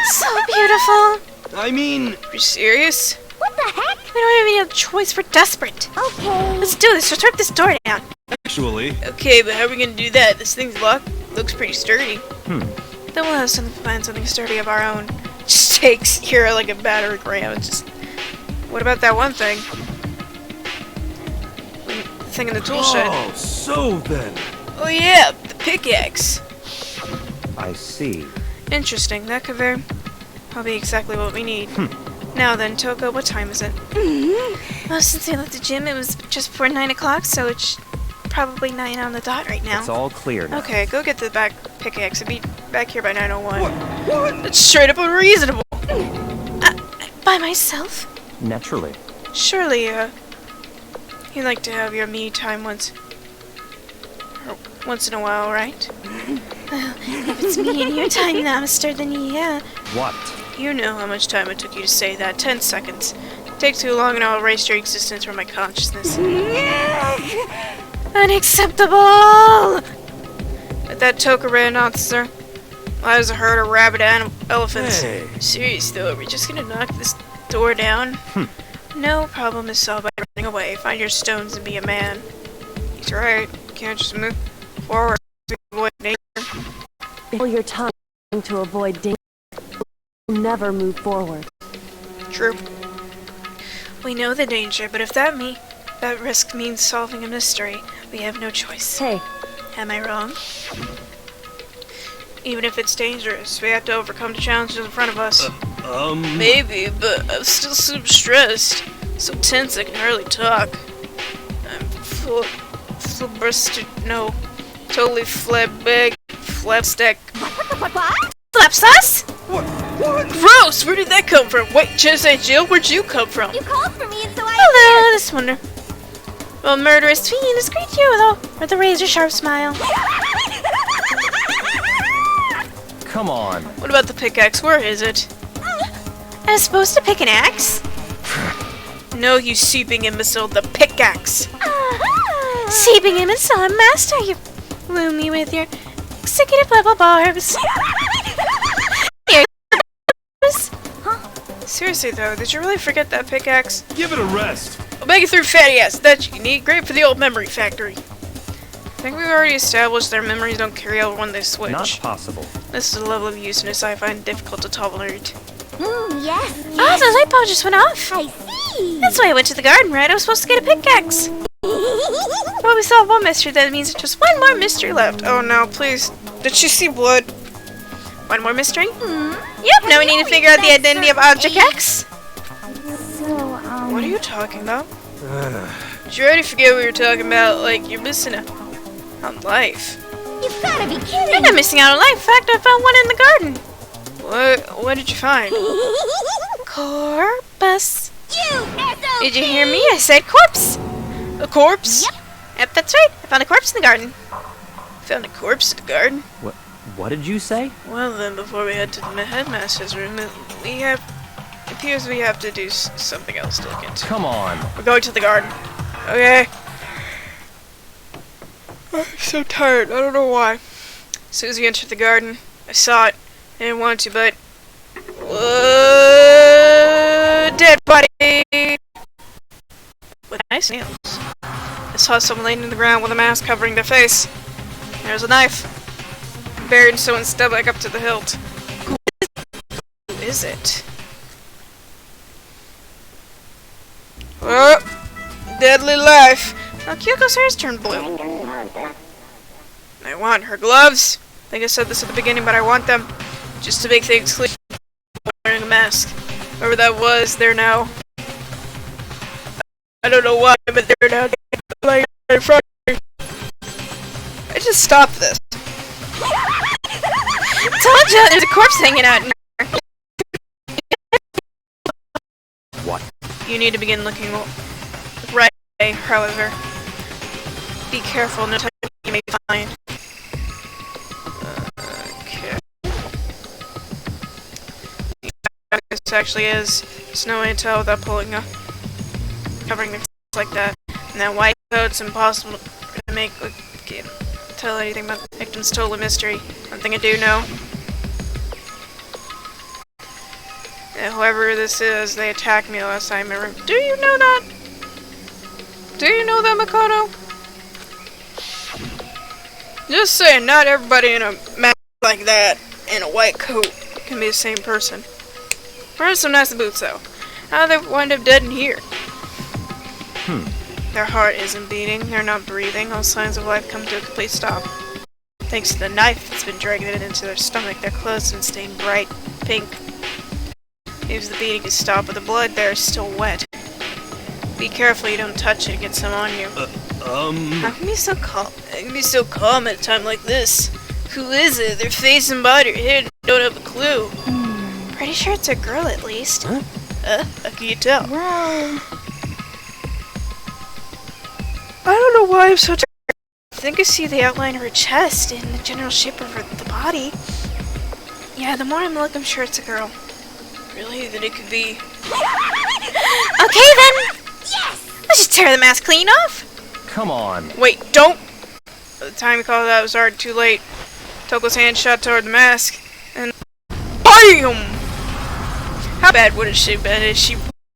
So beautiful! I mean, Are you serious? what the heck? We don't have any other choice. We're desperate. Okay. Let's do this. Let's rip this door down. actually, Okay, but how are we gonna do that? This thing's locked. Looks pretty sturdy. Hmm. Then we'll have to find something sturdy of our own. Just takes here like a battering ram. It's just... What about that one thing? The thing in the tool shed. oh, so then, Oh yeah, the pickaxe. I see. Interesting. That could very well be exactly what we need. Now then, Toko, what time is it? Well, since we left the gym, it was just before 9 o'clock, so it's probably 9 on the dot right now. It's all clear now. Okay, go get the back pickaxe. I'll be back here by 9:01. what? That's straight up unreasonable. By myself? Naturally. Surely, you like to have your me time once in a while, right? Well, if it's me and your time, Master, then yeah. What? You know how much time it took you to say that. 10 seconds. Take too long and I'll erase your existence from my consciousness. Unacceptable! But that Tokaran officer lies a herd of rabid elephants. Hey. Serious though, we're just gonna knock this door down. No problem is solved by running away. Find your stones and be a man. He's right. You can't just move forward to avoid danger. All your time to avoid danger, you'll never move forward. True. We know the danger, but if that risk means solving a mystery, we have no choice. Hey, Am I wrong? Even if it's dangerous, we have to overcome the challenges in front of us. Maybe, but I'm still super stressed. So tense I can hardly talk. I'm totally flapstack. What? Flapsauce? What? Gross! Where did that come from? Wait, Jose Jill, where'd you come from? You called for me and so I... Hello, this wonder. Well, murderous fiends, greet you though, with a razor-sharp smile. Come on. What about the pickaxe? Where is it? I was supposed to pick an axe? No, you seeping imbecile, the pickaxe! Seeping imbecile, master, you woo me with your executive level barbs. Seriously though, did you really forget that pickaxe? Give it a rest. Omega 3 fatty acid, that's unique, great for the old memory factory. I think we've already established their memories don't carry over when they switch. Not possible. This is a level of useness I find difficult to tolerate. Yes. Oh, the light bulb just went off! I see. That's why I went to the garden, right? I was supposed to get a pickaxe! Well, we solved one mystery, that means there's just one more mystery left. Oh no, please. Did she see blood? One more mystery? Yep, now we need to figure out the identity of Object X. So, you talking about? Did you already forget what we were talking about? Like, you're missing out on life. You've gotta be kidding! You're not missing out on life. In fact, I found one in the garden. What did you find? Corpus. Did you hear me? I said corpse. A corpse? Yep, that's right. I found a corpse in the garden. Found a corpse in the garden? What did you say? Well then, before we head to the headmaster's room, it appears we have to do something else to look into. Come on. We're going to the garden. Okay. I'm so tired. I don't know why. As soon as we entered the garden, I saw it. I didn't want to, but... dead body! With nice nails. I saw someone laying on the ground with a mask covering their face. There's a knife. Buried in someone's stomach up to the hilt. Who is it? Oh! Deadly life! Now Kyoko's hair's turned blue. I want her gloves. I think I said this at the beginning, but I want them. Just to make things clear. Wearing a mask. Whoever that was, they're now... I don't know why, but they're now like in front of me. I just stopped this. Told you, there's a corpse hanging out in there. What? You need to begin looking right away, however. Be careful, no time you may find. Okay. This actually is. There's no way to tell without pulling up. Covering the face like that. And that white coat's impossible to make tell anything about the victim's total mystery. One thing I do know. Whoever this is, they attacked me last time. Do you know that? Do you know that, Makoto? Just saying, not everybody in a mask like that and a white coat can be the same person. Where's some nice boots, though? How did they wind up dead in here? Their heart isn't beating, they're not breathing, all signs of life come to a complete stop. Thanks to the knife that's been dragging it into their stomach, their clothes have been stained bright pink. Leaves the beating to stop, but the blood there is still wet. Be careful you don't touch it and get some on you. How can you be so calm? How can you be so calm at a time like this? Who is it? Their face and body are hidden. Don't have a clue. Pretty sure it's a girl at least. Huh? How can you tell? Well, I don't know why I'm so tired. I think I see the outline of her chest and the general shape of the body. Yeah, the more I'm looking, I'm sure it's a girl. Really? Then it could be... Okay then! Yes! Let's just tear the mask clean off! Come on. Wait, don't! By the time we called it out, it was already too late. Toko's hand shot toward the mask, and... BAM! How bad would it have been if she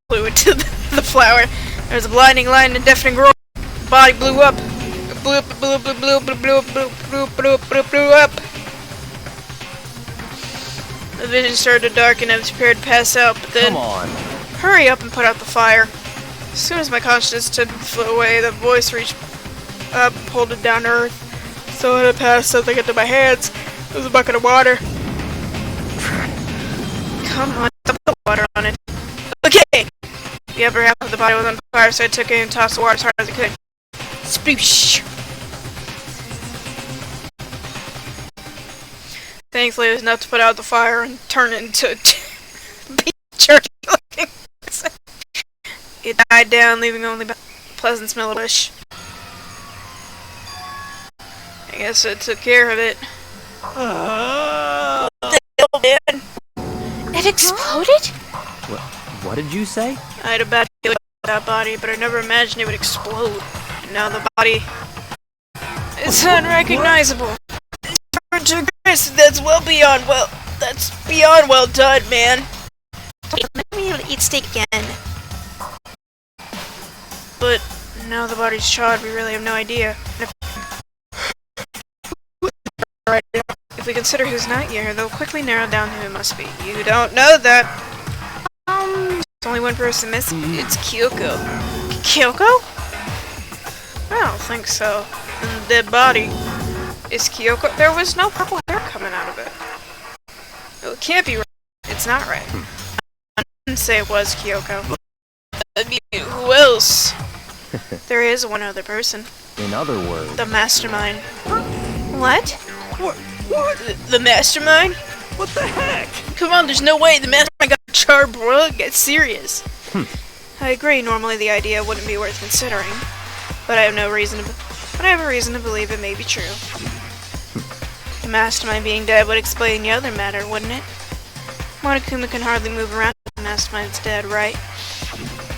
flew into the flower? There was a blinding light and a deafening roar. The body blew up. It blew up, blew up, blew up, blew up, blew up, blew up, blew up, blew up, blew up. The vision started to darken and I was prepared to pass out, but then... Come on. Hurry up and put out the fire. As soon as my consciousness flew away, the voice reached up and pulled it down to earth. So when I passed something into my hands, it was a bucket of water. Come on, put the water on it. Okay! The upper half of the body was on fire, so I took it and tossed the water as hard as I could. Sploosh! Thankfully, it was enough to put out the fire and turn it into a church looking. It died down, leaving only a pleasant smell of bush. I guess it took care of it. What the hell, man? It exploded? What did you say? I had a bad feeling about that body, but I never imagined it would explode. And now the body is unrecognizable. That's beyond well done, man. I'm never be able to eat steak again. But now the body's charred, we really have no idea. If we consider who's not here, they'll quickly narrow down who it must be. You don't know that. There's only one person missing. It's Kyoko. Kyoko? I don't think so. And the dead body is Kyoko. There was no purple hair coming out of it. It can't be right. It's not right. I didn't say it was Kyoko. Who Who else? There is one other person. In other words, The mastermind. What? What? The mastermind? What the heck? Come on, there's no way the mastermind got charred, bro. Get serious. I agree, normally the idea wouldn't be worth considering. But I have a reason to believe it may be true. The mastermind being dead would explain the other matter, wouldn't it? Monokuma can hardly move around if the mastermind's dead, right?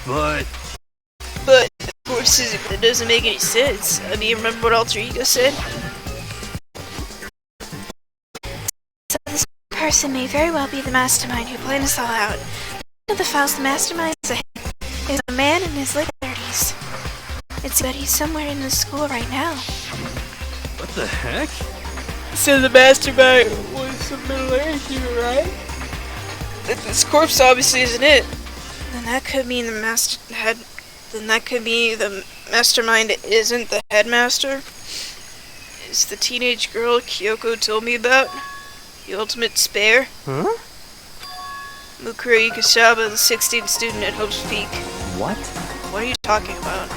But Of course, it doesn't make any sense. I mean, remember what Alter Ego said? So this person may very well be the mastermind who planned us all out. One of the files the mastermind is a man in his late 30s. It's that he's somewhere in the school right now. what the heck? So the mastermind was some middle-aged dude, right? This corpse obviously isn't it. Then that could mean the mastermind isn't the headmaster. Is the teenage girl Kyoko told me about the ultimate spare? huh? Mukuro Ikusaba, the 16th student at Hope's Peak. What? What are you talking about?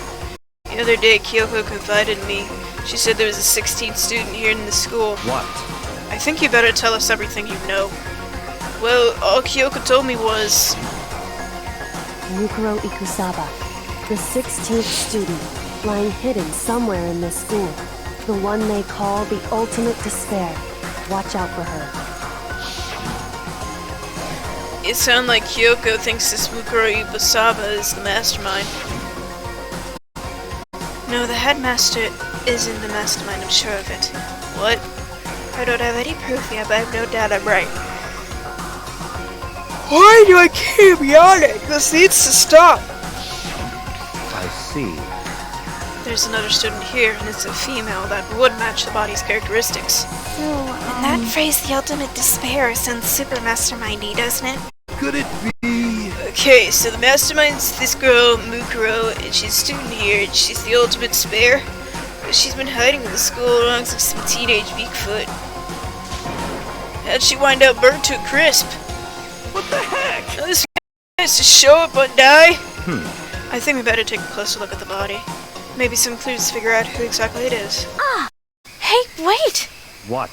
The other day, Kyoko confided in me. She said there was a 16th student here in the school. What? I think you better tell us everything you know. Well, all Kyoko told me was... Mukuro Ikusaba, the 16th student, lying hidden somewhere in this school. The one they call the ultimate despair. Watch out for her. It sounds like Kyoko thinks this Mukuro Ikusaba is the mastermind. No, the headmaster isn't the mastermind, I'm sure of it. What? I don't have any proof yet, but I have no doubt I'm right. Why do I keep yawning? This needs to stop! I see. There's another student here, and it's a female that would match the body's characteristics. And that phrase, the ultimate despair, sounds super mastermindy, doesn't it? Could it be? Okay, so the mastermind's this girl, Mukuro, and she's a student here, and she's the ultimate spare. But she's been hiding in the school alongside some teenage Bigfoot. How'd she wind up burnt to a crisp? What the heck? Now this has to show up and die? I think we better take a closer look at the body. Maybe some clues to figure out who exactly it is. Hey, wait! What?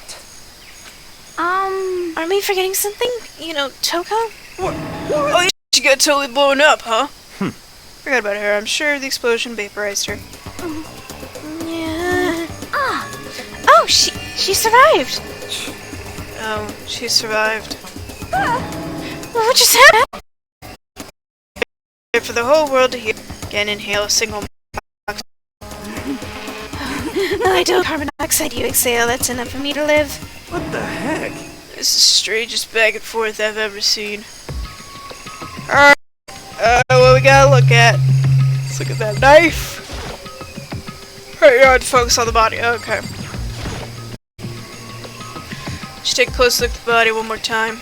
Are we forgetting something? You know, Toko? What? Oh, yeah, she got totally blown up, huh? Forgot about her. I'm sure the explosion vaporized her. Yeah. Oh, she survived. Oh, she survived. What just happened? For the whole world to hear. Again, inhale a single. I don't carbon dioxide you exhale. That's enough for me to live. What the heck? This is the strangest back and forth I've ever seen. Alright, what we gotta look at? Let's look at that knife. Alright, you have to focus on the body. Okay. Just take a close look at the body one more time.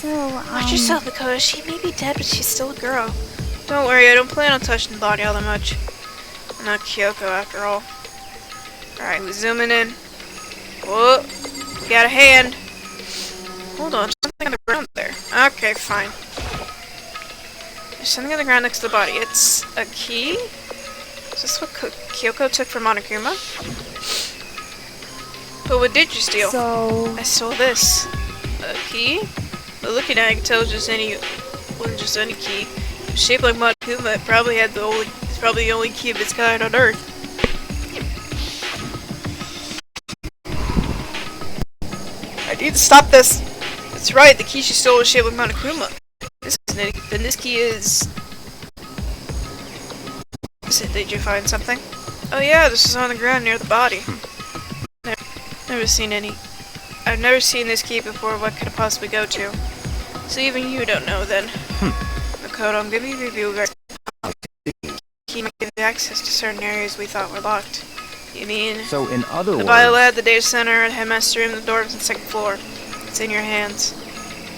Watch yourself, Makoto. She may be dead, but she's still a girl. Don't worry, I don't plan on touching the body all that much. I'm not Kyoko, after all. Alright, we're zooming in. Whoa, got a hand. Hold on, something on the ground there. Okay, fine. There's something on the ground next to the body. It's a key? Is this what Kyoko took from Monokuma? But what did you steal? So, I stole this. A key? But looking at it, I can tell it wasn't just any key. It was shaped like Monokuma. It's probably the only key of its kind on Earth. I need to stop this. That's right, the key she stole was shaped like Monokuma. Then this key is... Did you find something? Oh yeah, this is on the ground near the body. Never seen any. I've never seen this key before. What could it possibly go to? So even you don't know then. Makoto, I'm giving you a review of our key might give access to certain areas we thought were locked. You mean So in other the words, biolab, the data center, the headmaster room, the dorms, and the second floor. It's in your hands.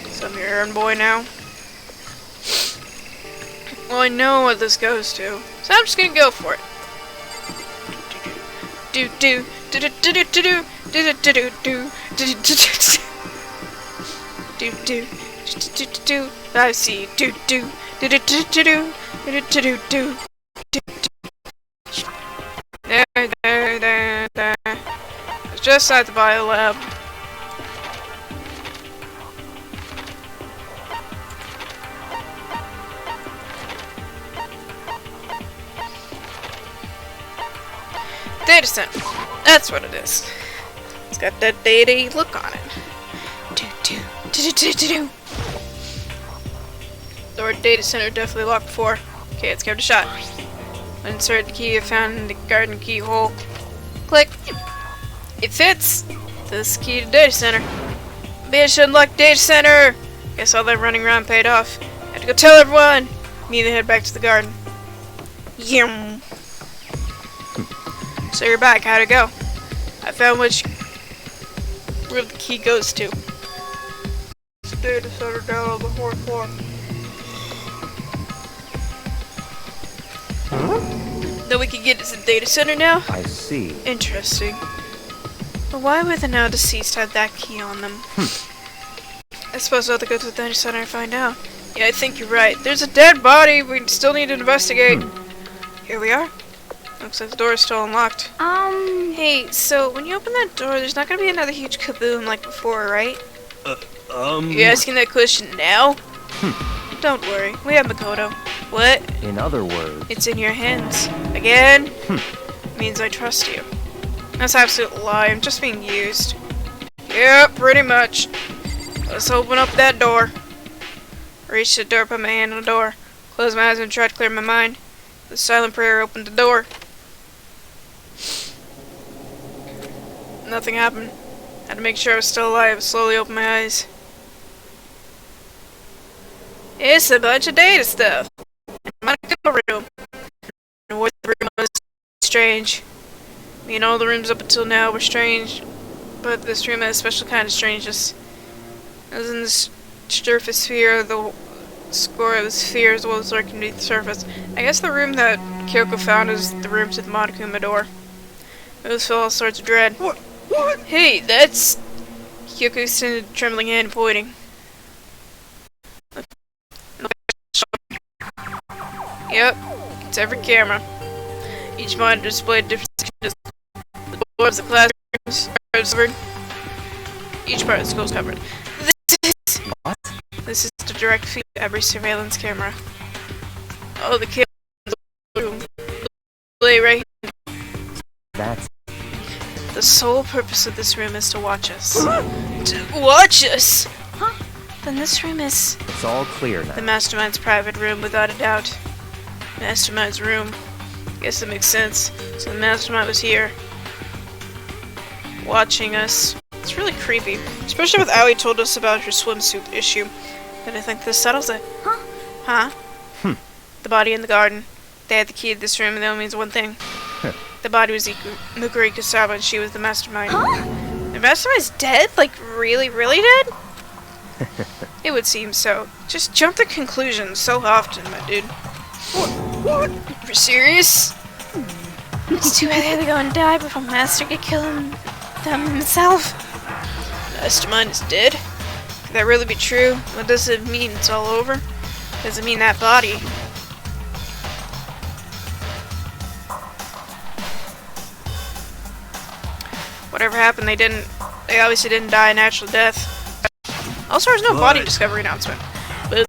So I'm your errand boy now. Well, I know what this goes to, so I'm just gonna go for it. Do do do do do do do do do do do do do do do do. I see. Do do do do do do do do do do. there. It's just at the bio lab. Data center. That's what it is. It's got that data look on it. Do. Door data center definitely locked before. Okay, let's give it a shot. Insert the key I found in the garden keyhole. Click. It fits. This key to data center. Mission unlocked data center. Guess all that running around paid off. Had to go tell everyone. Need to head back to the garden. Yum. So you're back. How'd it go? I found which room the key goes to. It's data center down on the 4th floor. Then we can get to the data center now? I see. Interesting. But why would the now deceased have that key on them? I suppose I'll have to go to the data center and find out. Yeah, I think you're right. There's a dead body we still need to investigate. Here we are. Looks like the door is still unlocked. Hey, so when you open that door, there's not gonna be another huge kaboom like before, right? You asking that question now? Don't worry, we have Makoto. What? In other words, It's in your hands. Again? Means I trust you. That's an absolute lie. I'm just being used. Yeah, pretty much. Let's open up that door. Reach the door, put my hand on the door. Close my eyes and try to clear my mind. The silent prayer opened the door. Nothing happened. Had to make sure I was still alive. Slowly opened my eyes. It's a bunch of data stuff. My room. And what the room was strange. I mean, all the rooms up until now were strange, but this room had a special kind of strangeness. It was in this surface sphere, the score of the sphere as well as lurking beneath the surface. I guess the room that Kyoko found is the room to the Monokuma door. It was full of all sorts of dread. What? Hey, that's... Kyoko extended a trembling hand, pointing. Yep, it's every camera. Each monitor displayed different sections. The doors, the classrooms, covered. Each part of the school is covered. This is the direct feed of every surveillance camera. Oh, the camera in the room. Display right here. that's The sole purpose of this room is to watch us. To watch us? Huh? Then this room is it's all clear now. the Mastermind's private room, without a doubt. Mastermind's room. Guess that makes sense. So the Mastermind was here, watching us. It's really creepy, especially with Aoi told us about her swimsuit issue. And I think this settles it. Huh? The body in the garden. They had the key to this room, and that only means one thing. The body was Mukuri Kusama, and she was the Mastermind. The Mastermind's dead? Like, really, really dead? It would seem so. Just jump to conclusions so often, my dude. What? You're serious? It's too bad they had to go and die before Master could kill them himself. Mastermind is dead? Could that really be true? What does it mean it's all over? Does it mean that body? Whatever happened, they obviously didn't die a natural death. Also, there's no body discovery announcement. But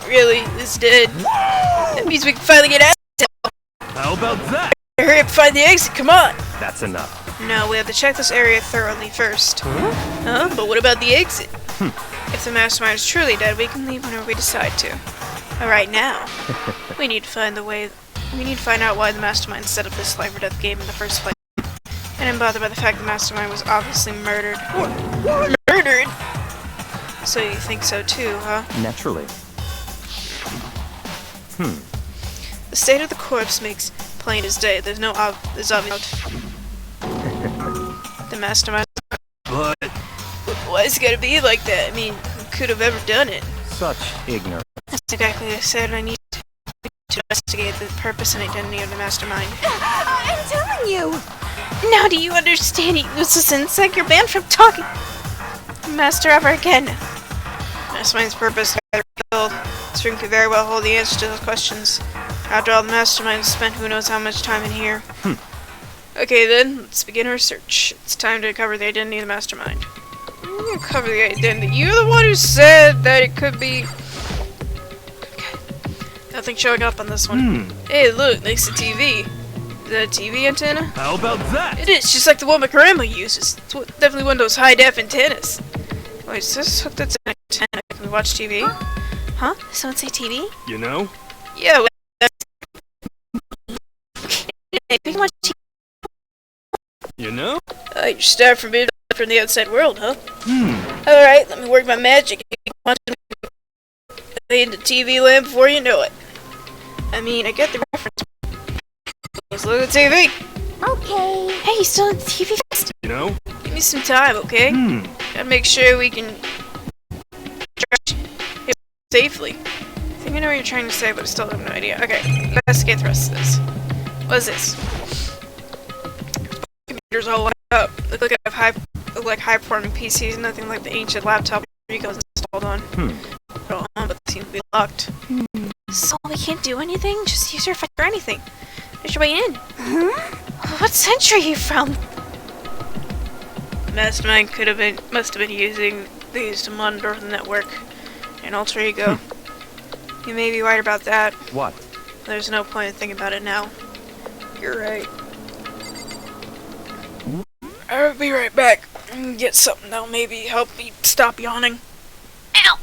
really is dead. That means we can finally get out. How about that? Hurry up and find the exit, come on! That's enough. No, we have to check this area thoroughly first. Huh? But what about the exit? If the Mastermind is truly dead, we can leave whenever we decide to. But right now, we need to find out why the Mastermind set up this life or death game in the first place. And I'm bothered by the fact the Mastermind was obviously murdered. What? Murdered? So you think so too, huh? Naturally. The state of the corpse makes plain as day. There's obvious the Mastermind. But Why is it gotta be like that? I mean, who could have ever done it? Such ignorance. That's exactly what I said. I need to investigate the purpose and identity of the Mastermind. I'm telling you! Now do you understand, you useless insect? You're banned from talking Master ever again. Mastermind's purpose is either revealed. This room could very well hold the answer to those questions. After all, the Mastermind has spent who knows how much time in here. Okay then, let's begin our search. It's time to cover the identity of the mastermind. I'm gonna cover the identity. You're the one who said that it could be... Okay. Nothing showing up on this one. Hey, look, next to TV. Is that a TV antenna? How about that? It is, just like the one my grandma uses. It's definitely one of those high-def antennas. Wait, is this hooked up to an antenna? Can we watch TV? Huh? Does someone say TV? You know? Yeah, we can watch TV. You know? You're starved from being from the outside world, huh? Alright, let me work my magic. Watch into TV land before you know it. I mean, I get the reference. Let's look at TV. Okay. Hey, you still in the TV fest? You know? Give me some time, okay? Gotta make sure we can it safely. I think I know what you're trying to say, but I still have no idea. Okay, let's get the rest of this. What is this? Computers all lined up. Look like high-performing PCs, nothing like the ancient laptop Rico's installed on. They're all on, but they seem to be locked. So we can't do anything? Just use your phone or anything. There's your way in. What century are you from? Mastermind must have been using these to monitor the network. An alter ego. You may be right about that. What? There's no point in thinking about it now. You're right. I'll be right back and get something that'll maybe help me stop yawning. Ow!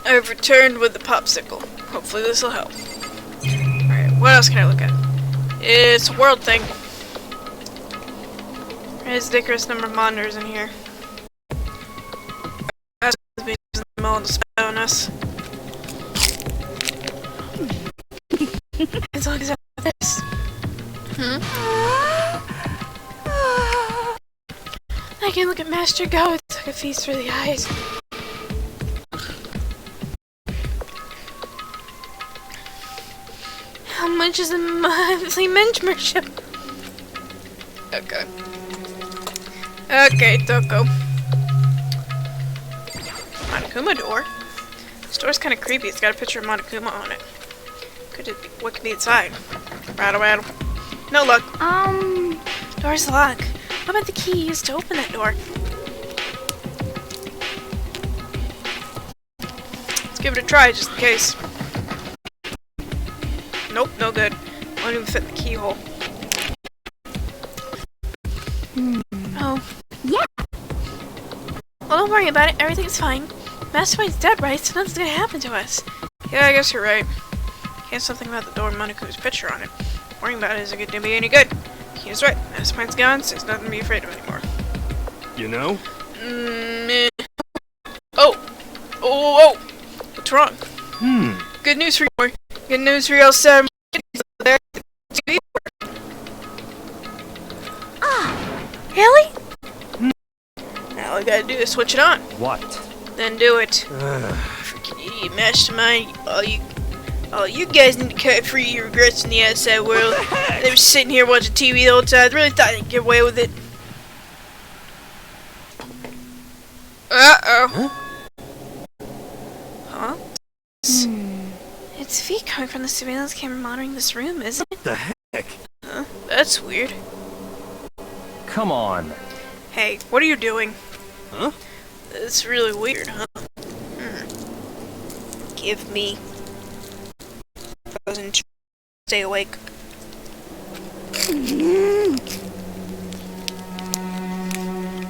I've returned with the popsicle. Hopefully this will help. Alright, what else can I look at? It's a world thing. There's a ridiculous number of monitors in here. That's being using them all to spy on us. As long as I have this. I can look at Master Go. It's like a feast for the eyes. How much is a monthly membership? Okay. Okay, Toko. Monokuma door? This door's kinda creepy. It's got a picture of Monokuma on it. Could it be? What could be inside? Rattle, rattle. No luck. Door's locked. What about the key used to open that door? Let's give it a try, just in case. Nope, no good. Won't even fit in the keyhole. Oh. Yeah. Well, don't worry about it. Everything's fine. Mastermind's dead, right? So nothing's gonna happen to us. Yeah, I guess you're right. Here's something about the door with Monokuma's picture on it. Worrying about it isn't gonna do me any good. He was right. Mastermind's gone, so there's nothing to be afraid of anymore. You know? Oh! Oh! What's wrong? Good news for you. Good news for you all, Sam. There. Really? Now all we gotta do is switch it on. What? Then do it. Freaking idiot mastermind. All you guys need to cut free your regrets in the outside world. They were sitting here watching TV the whole time. Really thought they'd get away with it. Uh-oh. Huh? It's feet coming from the surveillance camera monitoring this room, isn't it? What the heck? Huh? That's weird. Come on. Hey, what are you doing? Huh? It's really weird, huh? Give me... frozen stay awake.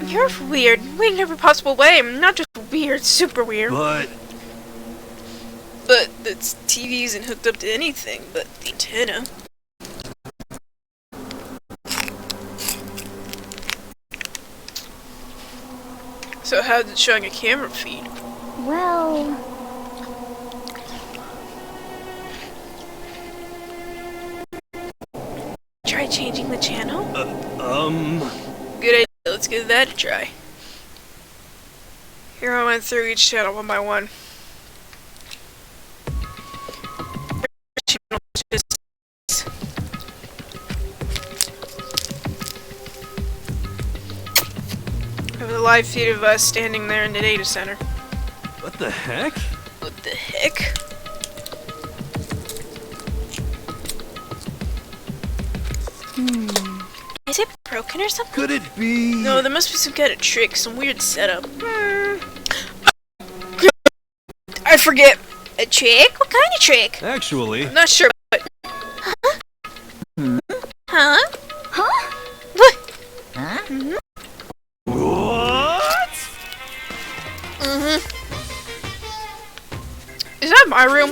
You're weird. Weird in every possible way. Not just weird, super weird. But the TV isn't hooked up to anything but the antenna. So how's it showing a camera feed? Well, Try changing the channel? Good idea. Let's give that a try. Here I went through each channel one by one. We have a live feed of us standing there in the data center. what the heck? What the heck? Is it broken or something? Could it be? No, there must be some kind of trick, some weird setup. I forget. A trick? What kind of trick? Actually, I'm not sure, but... Huh? Huh? huh? What? Huh? what? Is that my room?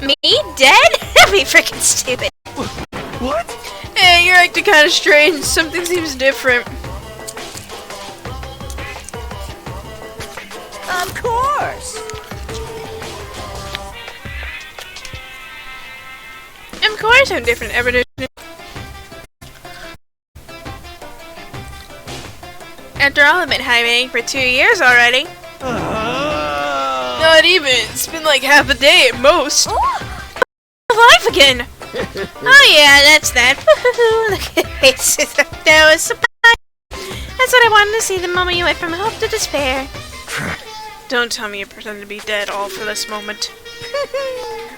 Me? Dead? That'd be freaking stupid. What? Hey, you're acting kind of strange. Something seems different. Of course. Of course I'm different, evidence. After all, I've been hibernating for 2 years already. Not even. It's been like half a day at most. Alive again! Oh yeah, that's that. Look at faces. That was surprise. That's what I wanted to see the moment you went from hope to despair. Don't tell me you pretend to be dead all for this moment.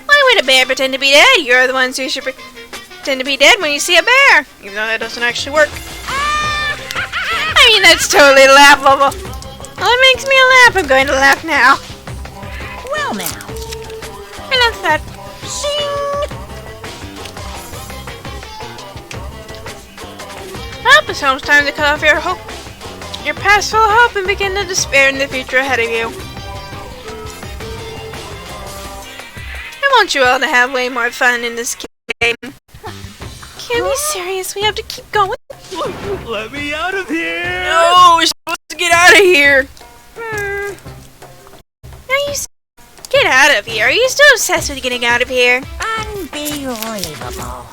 Why would a bear pretend to be dead? You're the ones who should pretend to be dead when you see a bear. Even though that doesn't actually work. I mean, that's totally laughable. Well, it makes me laugh. I'm going to laugh now. Well now. I love that. Well, it's almost time to cut off your hope. Your past full of hope and begin to despair in the future ahead of you. I want you all to have way more fun in this game. Can't be serious. We have to keep going. Let me out of here! No, we're supposed to get out of here. Now get out of here. Are you still obsessed with getting out of here? Unbelievable.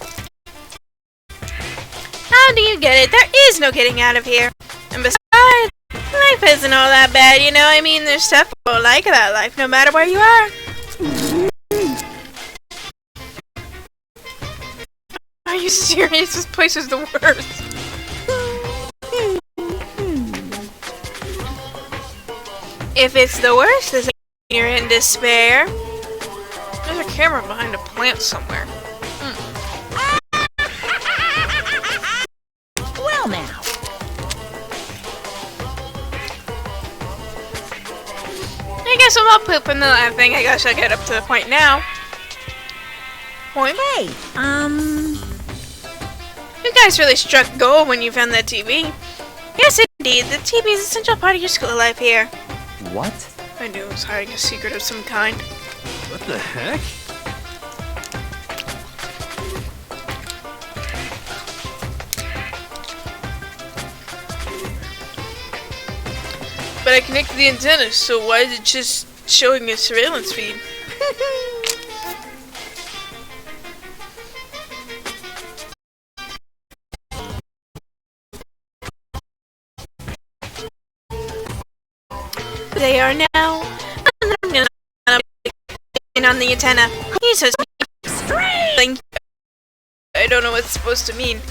How do you get it? There is no getting out of here. And besides, life isn't all that bad, you know? I mean, there's stuff people like about life, no matter where you are. Are you serious? This place is the worst. If it's the worst, does it mean you're in despair? There's a camera behind a plant somewhere. Well now. I guess I'm all pooping the I think I guess I'll get up to the point now. Point? Hey, You guys really struck gold when you found that TV. Yes, indeed. The TV is an essential part of your school life here. What? I knew it was hiding a secret of some kind. What the heck? But I connected the antenna, so why is it just showing a surveillance feed? They are now on the antenna. He's so strange. I don't know what it's supposed to mean.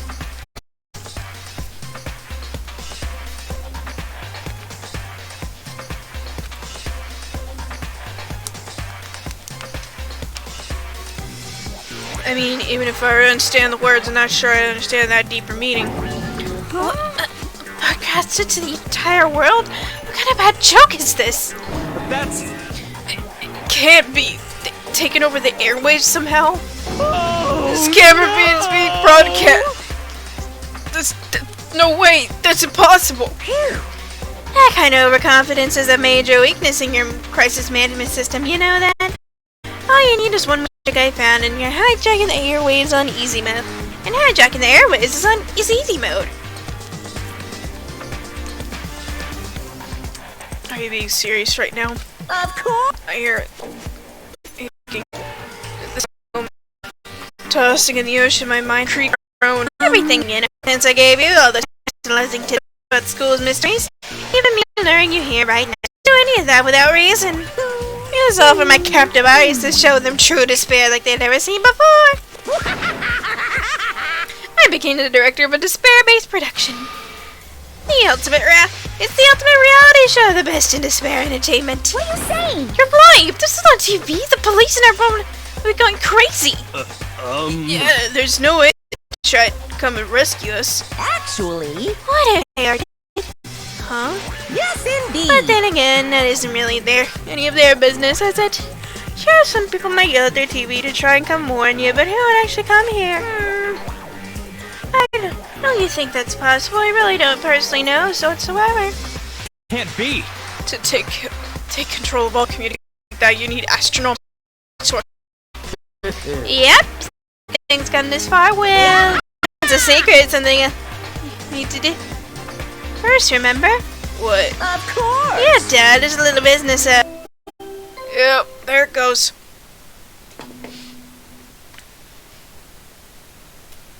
I mean, even if I understand the words, I'm not sure I understand that deeper meaning. Broadcasted to the entire world? What kind of bad joke is this? That's... It can't be taken over the airwaves somehow? This camera being broadcast. No way, that's impossible. That kind of overconfidence is a major weakness in your crisis management system, you know that? All you need is one magic I found, and you're hijacking the airwaves on easy mode. And hijacking the airwaves is on easy mode. Are you being serious right now? Of course. I hear it. Tossing in the ocean, my mind creaked around. Everything in it. Since I gave you all the tantalizing tips about school's mysteries, even me luring you here right now. Do any of that without reason. It was all for my captive eyes to show them true despair like they'd never seen before. I became the director of a despair-based production. It's the ultimate reality show, the best in despair entertainment. What are you saying? You're blind! This is on TV! The police in our phone are going crazy! Yeah, there's no way to try to come and rescue us. Actually... What if they are dead? Huh? Yes, indeed. But then again, that isn't really any of their business, is it? Sure, some people might yell at their TV to try and come warn you, but who would actually come here? I don't you think that's possible? I really don't personally know whatsoever. Can't be. To take control of all communication like that, you need astronomical source. Yep. Things come this far, well, it's a secret, something you need to do. First, remember? What? Of course. Yeah, Dad, there's a little business Yep, there it goes.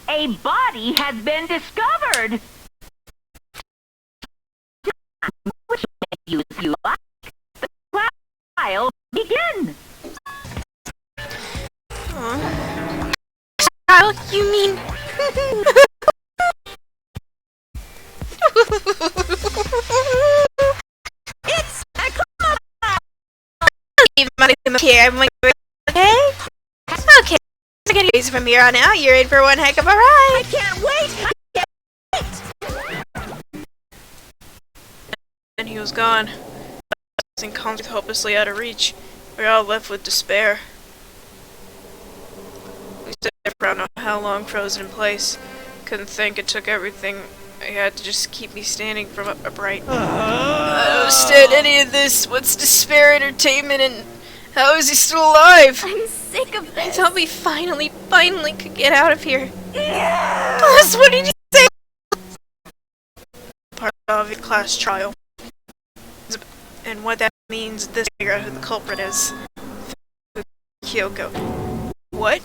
A body has been discovered. Which you like? The trial begin. Trial? You mean? It's a here. I'm like, okay? Okay. Anyways, from here on out, you're in for one heck of a ride. I can't wait. I can't wait. And he was gone. And Kong hopelessly out of reach. We're all left with despair. We stood there for I don't know how long, frozen in place. Couldn't think. It took everything I had to just keep me standing from upright. I don't understand any of this. What's despair entertainment, and how is he still alive? I'm sick of I this. thought we finally could get out of here. Plus, what did you say? Part of a class trial. And what that means, this figure out who the culprit is. Kyoko. What?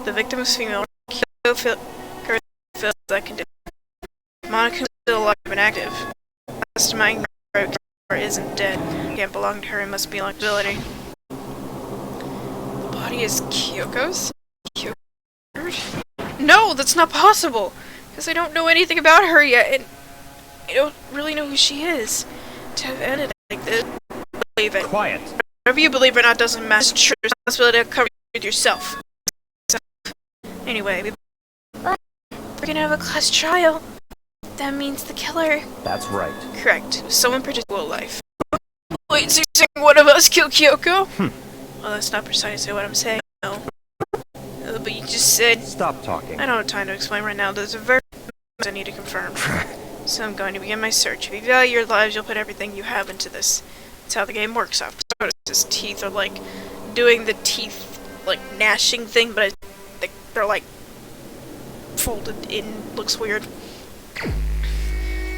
The victim is female. Kyoko feels that condition. Monica is still alive and active. Last time I isn't dead. Can't belong to her and must be on ability. The body is Kyoko's? Kyoko? No, that's not possible! Because I don't know anything about her yet, and I don't really know who she is. To have ended like this, believe it. Quiet. Whatever you believe or not doesn't matter. It's true responsibility to cover with yourself. So, anyway, we're gonna have a class trial. That means the killer. That's right. Correct. Someone predictable life. Wait, so you're saying one of us killed Kyoko? Well, that's not precisely what I'm saying, no. But you just said... Stop talking. I don't have time to explain right now. There's a very I need to confirm. So I'm going to begin my search. If you value your lives, you'll put everything you have into this. That's how the game works out. So his teeth are like doing the teeth, like, gnashing thing, but they're like folded in. Looks weird.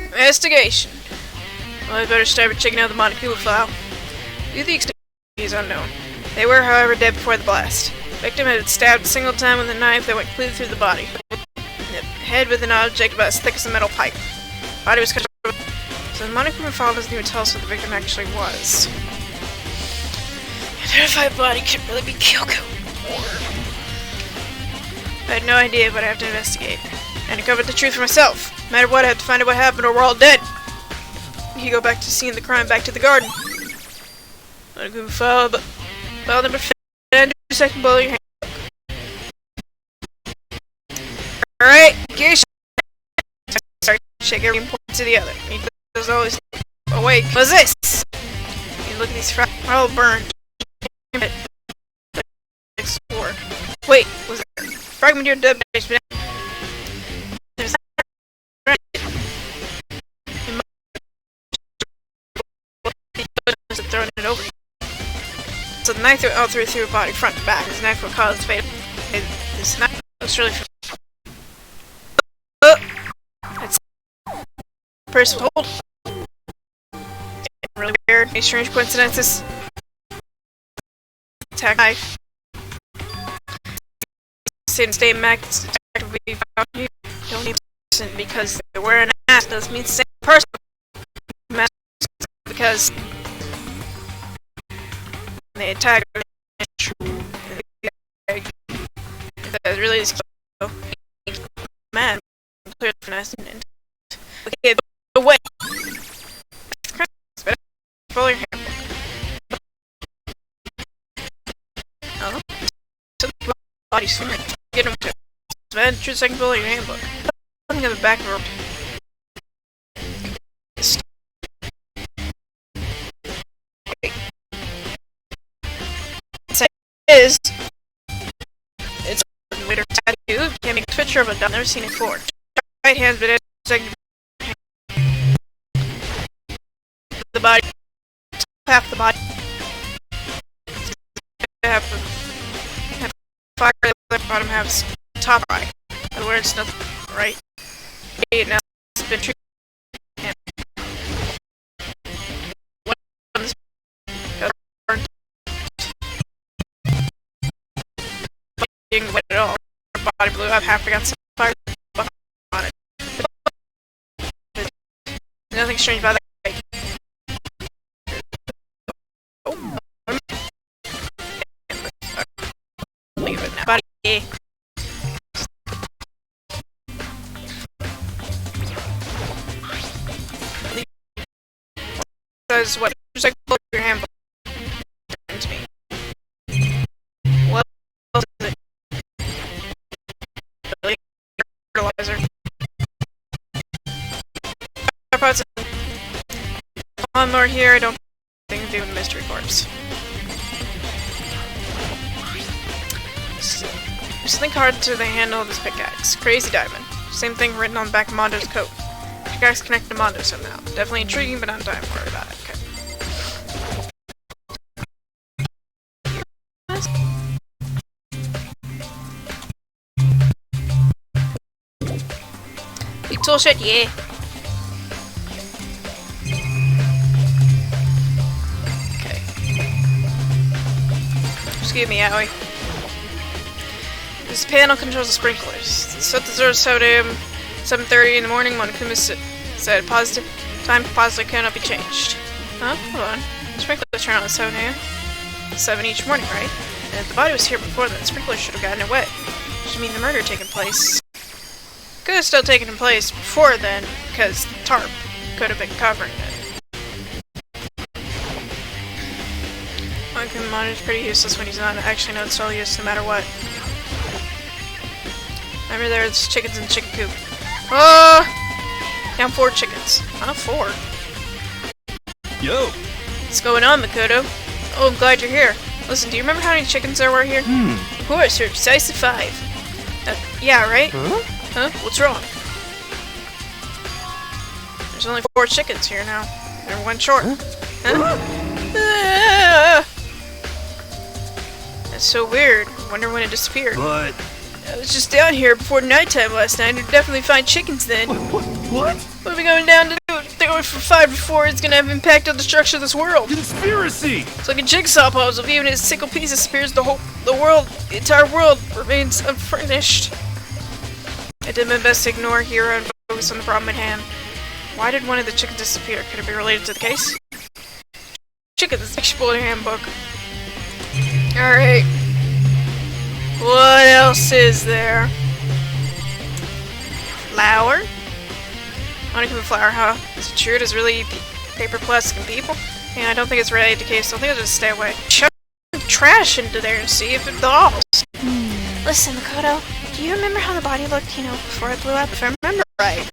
Investigation. Well, I better start by checking out the Monokuma file. Due to the extent is unknown. They were, however, dead before the blast. The victim had been stabbed a single time with a knife that went completely through the body. The head with an object about as thick as a metal pipe. Body was cut. So the Monokuma file doesn't even tell us what the victim actually was. Identified body could really be Kyoko. I had no idea, but I have to investigate. And uncover the truth for myself. No matter what, I have to find out what happened or we're all dead. You go back to seeing the crime back to the garden. Monokuma file number 5. Second below your hand. Alright, gear. Start shake every point to the other. He does always awake. What's this? You look at these fragments. All burned. Explore. Wait, was it fragment of your dead body? There's throwing it over. So the knife all through her body, front to back. This knife will cause fate. This knife looks really. It's purse hold. Really weird. Any strange coincidences? Attack knife. Same max detective we found here. Don't need person because they're wearing a mask doesn't mean the same person. Mask because they attack. That really is man. Clear finesse and okay, away. Pull your hand. Oh, so the body's fine. Get him to man. True second pull your handbook. Looking at the back of her. It's a later tattoo. Can't make a picture of it. I've never seen it before. Right hand, but second. The body. Half the body. Half the fire. The bottom half is top right. In other words, nothing right. Now it's been treated. Didn't wet at all. Her body blew up. Half got some fire on it. Nothing strange about that. Leave it now. Body. Says what? Just like pull your hand to me. What else is it? Fertilizer. One more here. I don't have anything to do with Mystery Corpse. There's something hard to the handle of this pickaxe. Crazy diamond. Same thing written on the back of Mondo's coat. Pickaxe connected to Mondo somehow. Definitely intriguing, but not time to worry about it. Okay. Big tool shit, yeah. Okay. Excuse me, Aoi. This panel controls the sprinklers. Set the 7 a.m. 7:30 in the morning. Monokuma said positive time positive cannot be changed. Huh? Hold on. The sprinklers turn on at 7 a.m. 7 each morning, right? And if the body was here before then, the sprinklers should have gotten it wet. Which means the murder taken place. Could have still taken place before then, because the tarp could have been covering it. Monokuma monitor's pretty useless when he's not actually no it's all use no matter what. Remember there's chickens in the chicken coop. Oh! Down 4 chickens. Not 4. Yo! What's going on, Makoto? Oh, I'm glad you're here. Listen, do you remember how many chickens there were here? Of course, you're precisely 5. Yeah, right? Huh? What's wrong? There's only 4 chickens here now. They're 1 short. Huh? That's so weird. Wonder when it disappeared. But I was just down here before nighttime last night. I'd definitely find chickens then. What? What are we going down to do? If they went from 5 to 4, it's gonna have impact on the structure of this world. Conspiracy! It's like a jigsaw puzzle. Even if a single piece disappears, the entire world remains unfurnished. I did my best to ignore Hero and focus on the problem at hand. Why did one of the chickens disappear? Could it be related to the case? Chickens, Exploding Handbook. Alright. What else is there? Flour? Monochrome flour, huh? Is it true? Does it really eat paper, plastic, and people? Yeah, I don't think it's related to case, so I think I'll just stay away. Chuck trash into there and see if it thaws. Listen, Makoto, do you remember how the body looked, before it blew up? If I remember right.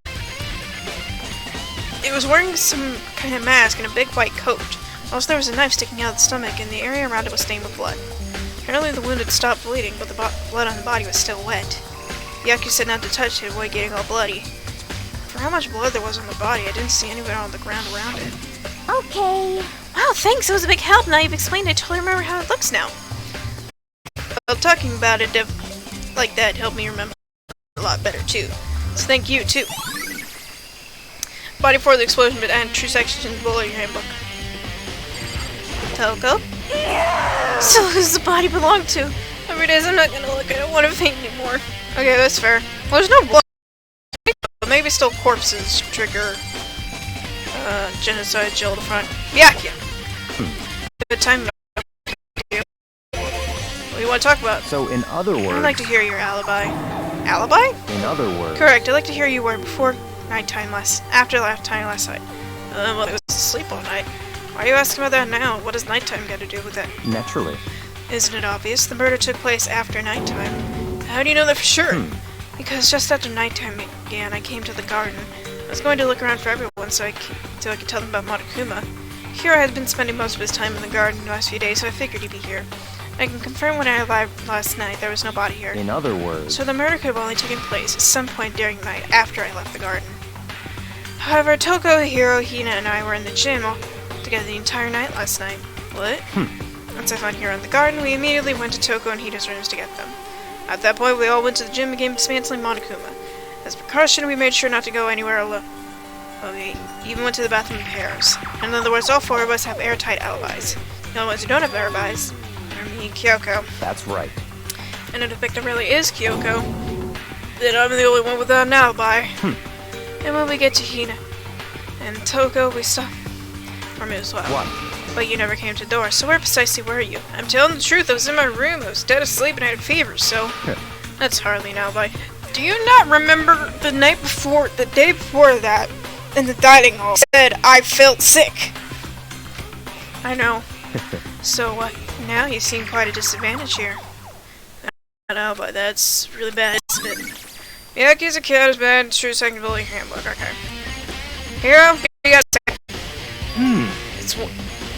It was wearing some kind of mask and a big white coat. Also, there was a knife sticking out of the stomach, and the area around it was stained with blood. Apparently, the wound had stopped bleeding, but the blood on the body was still wet. Yaku said not to touch it, avoid getting all bloody. For how much blood there was on the body, I didn't see anywhere on the ground around it. Okay. Wow, thanks, it was a big help. Now you've explained it, I totally remember how it looks now. Well, talking about it like that helped me remember a lot better, too. So thank you, too. Body before the explosion, but add true sections below your handbook. Toko? So who's the body belong to? Every day I'm not gonna look, I don't want to faint anymore. Okay, that's fair. Well, there's no blood. But maybe still corpses trigger genocide Jill to front. Byakuya! Good time. What do you want to talk about? So, in other words... I'd like to hear your alibi. Alibi? In other words... Correct, I'd like to hear you were before nighttime after nighttime last night. Well, I was asleep all night. Why are you asking about that now? What does nighttime got to do with it? Naturally. Isn't it obvious? The murder took place after nighttime. How do you know that for sure? Because just after nighttime began, I came to the garden. I was going to look around for everyone so I could tell them about Monokuma. Hiro had been spending most of his time in the garden the last few days, so I figured he'd be here. I can confirm when I arrived last night, there was no body here. In other words... So the murder could have only taken place at some point during the night after I left the garden. However, Toko, Hiro, Hina, and I were in the gym all together the entire night last night. What? Once I found Hiro in the garden, we immediately went to Toko and Hina's rooms to get them. At that point, we all went to the gym and began dismantling Monokuma. As a precaution, we made sure not to go anywhere alone. We even went to the bathroom in pairs. In other words, all 4 of us have airtight alibis. The only ones who don't have alibis are me and Kyoko. That's right. And if the victim really is Kyoko, then I'm the only one without an alibi. And when we get to Hina and Toko, we stop for me as well. What? But you never came to the door, so where precisely were you? I'm telling the truth, I was in my room, I was dead asleep and I had a fever, so... That's hardly an alibi. Do you not remember the day before that, in the dining hall, said I felt sick? I know. So, now you seem quite a disadvantage here. Not alibi, that's really bad, isn't it? Miyaki's a kid is bad, true second bullying handbook, okay. Hiro, you got a second.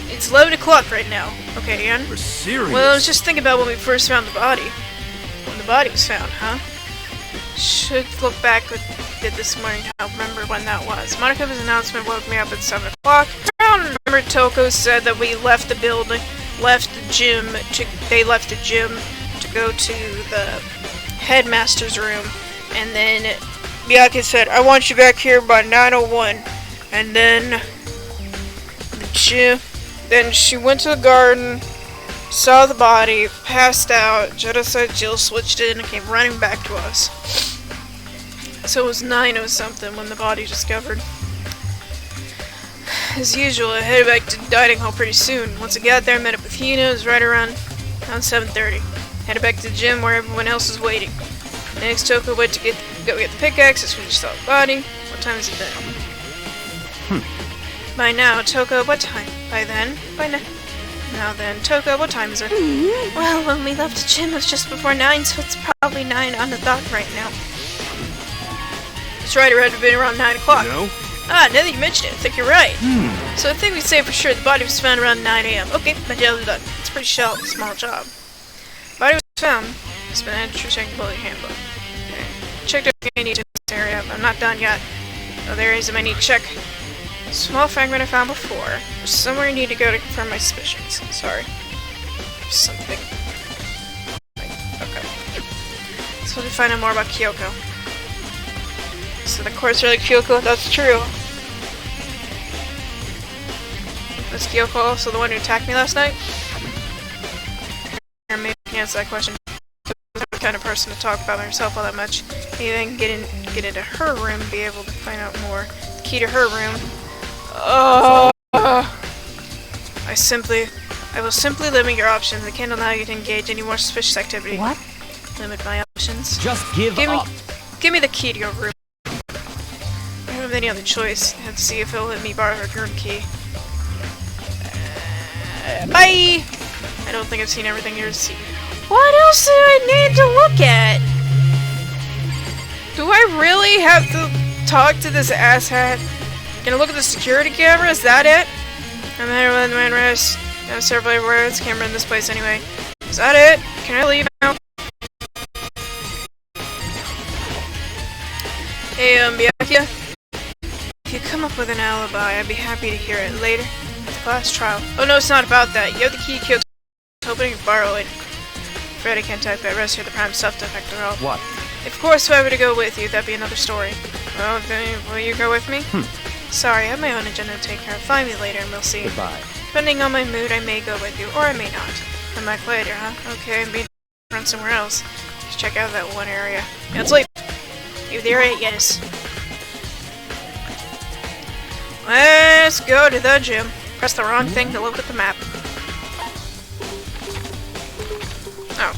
It's 11 o'clock right now. Okay, Ian? We're serious. Well, I was just thinking about when we first found the body. When the body was found, huh? Should look back what we did this morning. I don't remember when that was. Monaco's announcement woke me up at 7 o'clock. I don't remember Toko said that we left the building, they left the gym to go to the headmaster's room. And then Miyake said, I want you back here by 9:01. And then then she went to the garden, saw the body, passed out. Genocide Jill switched in and came running back to us. So it was 9:00 something when the body discovered. As usual, I headed back to the dining hall pretty soon. Once I got there, I met up with Hina. It was right around 7:30. Headed back to the gym where everyone else was waiting. Next, Toko went to go get the pickaxe as we just saw the body. What time is it now? By now, Toko, what time? By then? By now. Now then, Toko, what time is it? Well, when we left the gym, it was just before 9, so it's probably 9 on the dot right now. That's right, it had to have been around 9 o'clock. No? Ah, now that you mention it, I think you're right. So I think we say for sure the body was found around 9 a.m. Okay, my job is done. It's a pretty small job. Body was found. It's been added to check bully handbook. Okay. Checked everything I need in this area. I'm not done yet. Other areas I might need to check. Small fragment I found before. There's somewhere I need to go to confirm my suspicions. Sorry. Something. Okay. It's So we find out more about Kyoko. So the course really Kyoko, that's true. Was Kyoko also the one who attacked me last night? Or maybe I can answer that question. I'm the kind of person to talk about myself all that much. Maybe I can get into her room and be able to find out more. The key to her room. I will simply limit your options. I can't allow you to engage any more suspicious activity. What? Limit my options. Just give up. Give me the key to your room. I don't have any other choice. I have to see if it'll let me borrow her room key. Bye! I don't think I've seen everything here to see. What else do I need to look at? Do I really have to talk to this asshat? Can I look at the security camera? Is that it? I'm here with my rest. I have several everywhere. It's a camera in this place anyway. Is that it? Can I leave now? Hey, Byakuya? If you come up with an alibi, I'd be happy to hear it later at the class trial. Oh no, it's not about that. You have the key, Kyoko. I was hoping you could borrow it. Afraid I can't type that. Rest here, the prime stuff defector all. What? Of course, if I were to go with you, that'd be another story. Well, then, will you go with me? Sorry, I have my own agenda to take care of. Find me later and we'll see. Goodbye. Depending on my mood, I may go with you, or I may not. Come back later, huh? Okay, I'm being run somewhere else. Just check out that one area. Yeah, let's leave. You there yet? Yes. Let's go to the gym. Press the wrong thing to look at the map. Oh.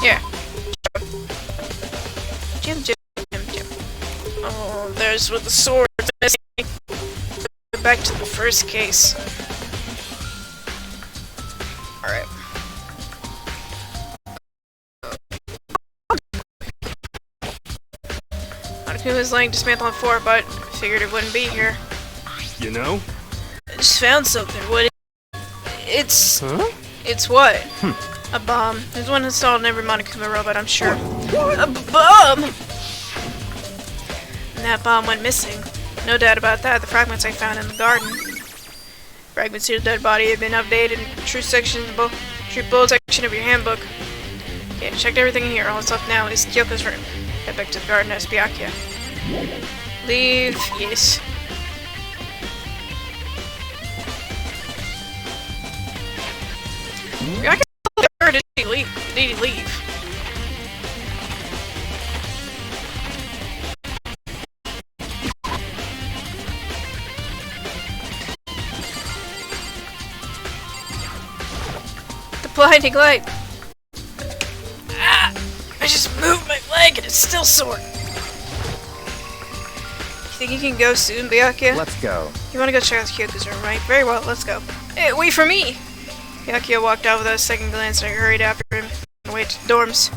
Yeah. Gym. Oh, there's with the sword missing. Back to the first case. Alright. Hanaku was laying dismantled on the floor, but figured it wouldn't be here. You know? I just found something. What? It's... Huh? It's what? A bomb. There's one installed in every Monokuma robot, I'm sure. A bomb! And that bomb went missing. No doubt about that. The fragments I found in the garden. Fragments of the dead body have been updated in the true bullet section of your handbook. Okay, checked everything in here. All that's left now is Kyoko's room. Head back to the garden as Byakuya. Leave. Yes. Byakuya, or did he leave? Did he leave? Blinding light. Ah! I just moved my leg and it's still sore. You think you can go soon, Byakuya? Let's go. You want to go check out Kyoko's room, right? Very well, let's go. Hey, wait for me! Byakuya walked out without a second glance and I hurried after him and went to the dorms.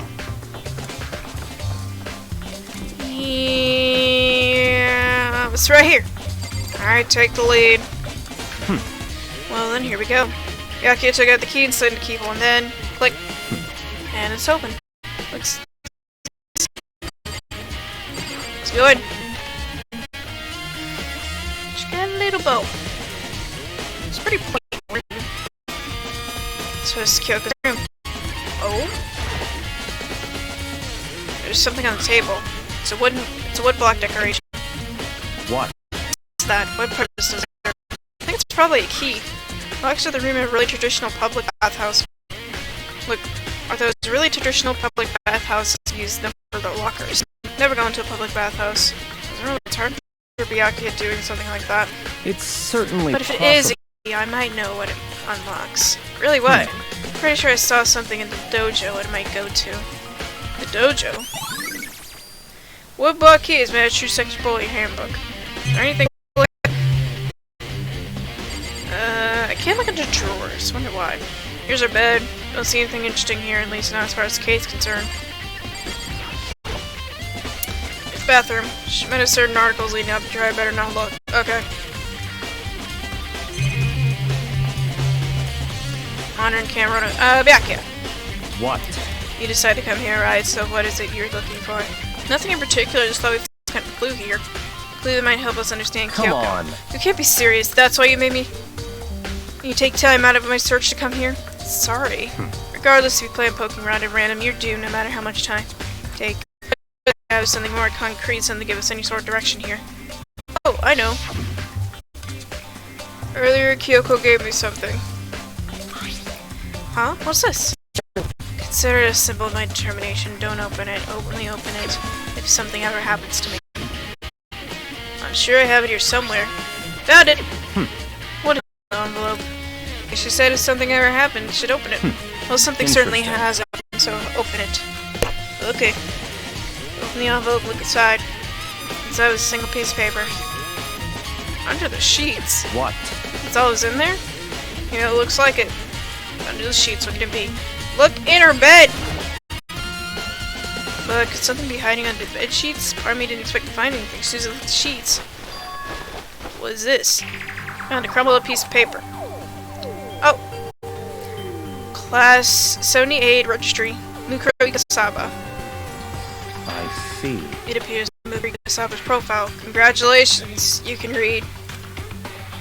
Yeah, it's right here. Alright, take the lead. Well then, here we go. Byakuya took out the key and slid in the keyhole, and then click, and it's open. Looks good. Just got a little bow. It's pretty plain. So it's Kyoko's room. Oh, there's something on the table. It's a wood block decoration. What? What's that? What purpose does it serve? I think it's probably a key. Looks like the room in a really traditional public bathhouse. Look, are those really traditional public bathhouses use them for their lockers? Never gone to a public bathhouse. It's hard for Byakuya doing something like that. It's certainly But if it is a key, I might know what it unlocks. Really what? Pretty sure I saw something in the dojo it might go to. The dojo? Wood block keys made a true sex bully handbook. Is there anything I can't look into drawers. Wonder why. Here's our bed. Don't see anything interesting here, at least not as far as the case is concerned. It's bathroom. She might have certain articles leading up to her. I better not look. Okay. Monitoring camera. Byakuya. What? You decided to come here, right? So what is it you're looking for? Nothing in particular. Just thought we found kind of a clue here. A clue that might help us understand Kyoko. Come on. You can't be serious. That's why you made me. You take time out of my search to come here? Sorry. Regardless if you plan poking around at random, you're doomed no matter how much time you take. Have something more concrete, something to give us any sort of direction here. Oh, I know. Earlier, Kyoko gave me something. Huh? What's this? Consider it a symbol of my determination. Don't open it. Only open it if something ever happens to me. I'm sure I have it here somewhere. Found it! What is the envelope? If she said if something ever happened, you should open it. Well, something certainly has opened, so open it. Okay. Open the envelope, look inside. Inside was a single piece of paper. Under the sheets. What? That's all that's in there? You know, it looks like it. Under the sheets, what could it be? Look in her bed! But could something be hiding under the bed sheets? Part of me didn't expect to find anything. Susan looked at the sheets. What is this? Found a crumpled up piece of paper. Oh! Class 78 Registry. Mukuro Ikasaba. I see. It appears Mukuro Ikasaba's profile. Congratulations, you can read.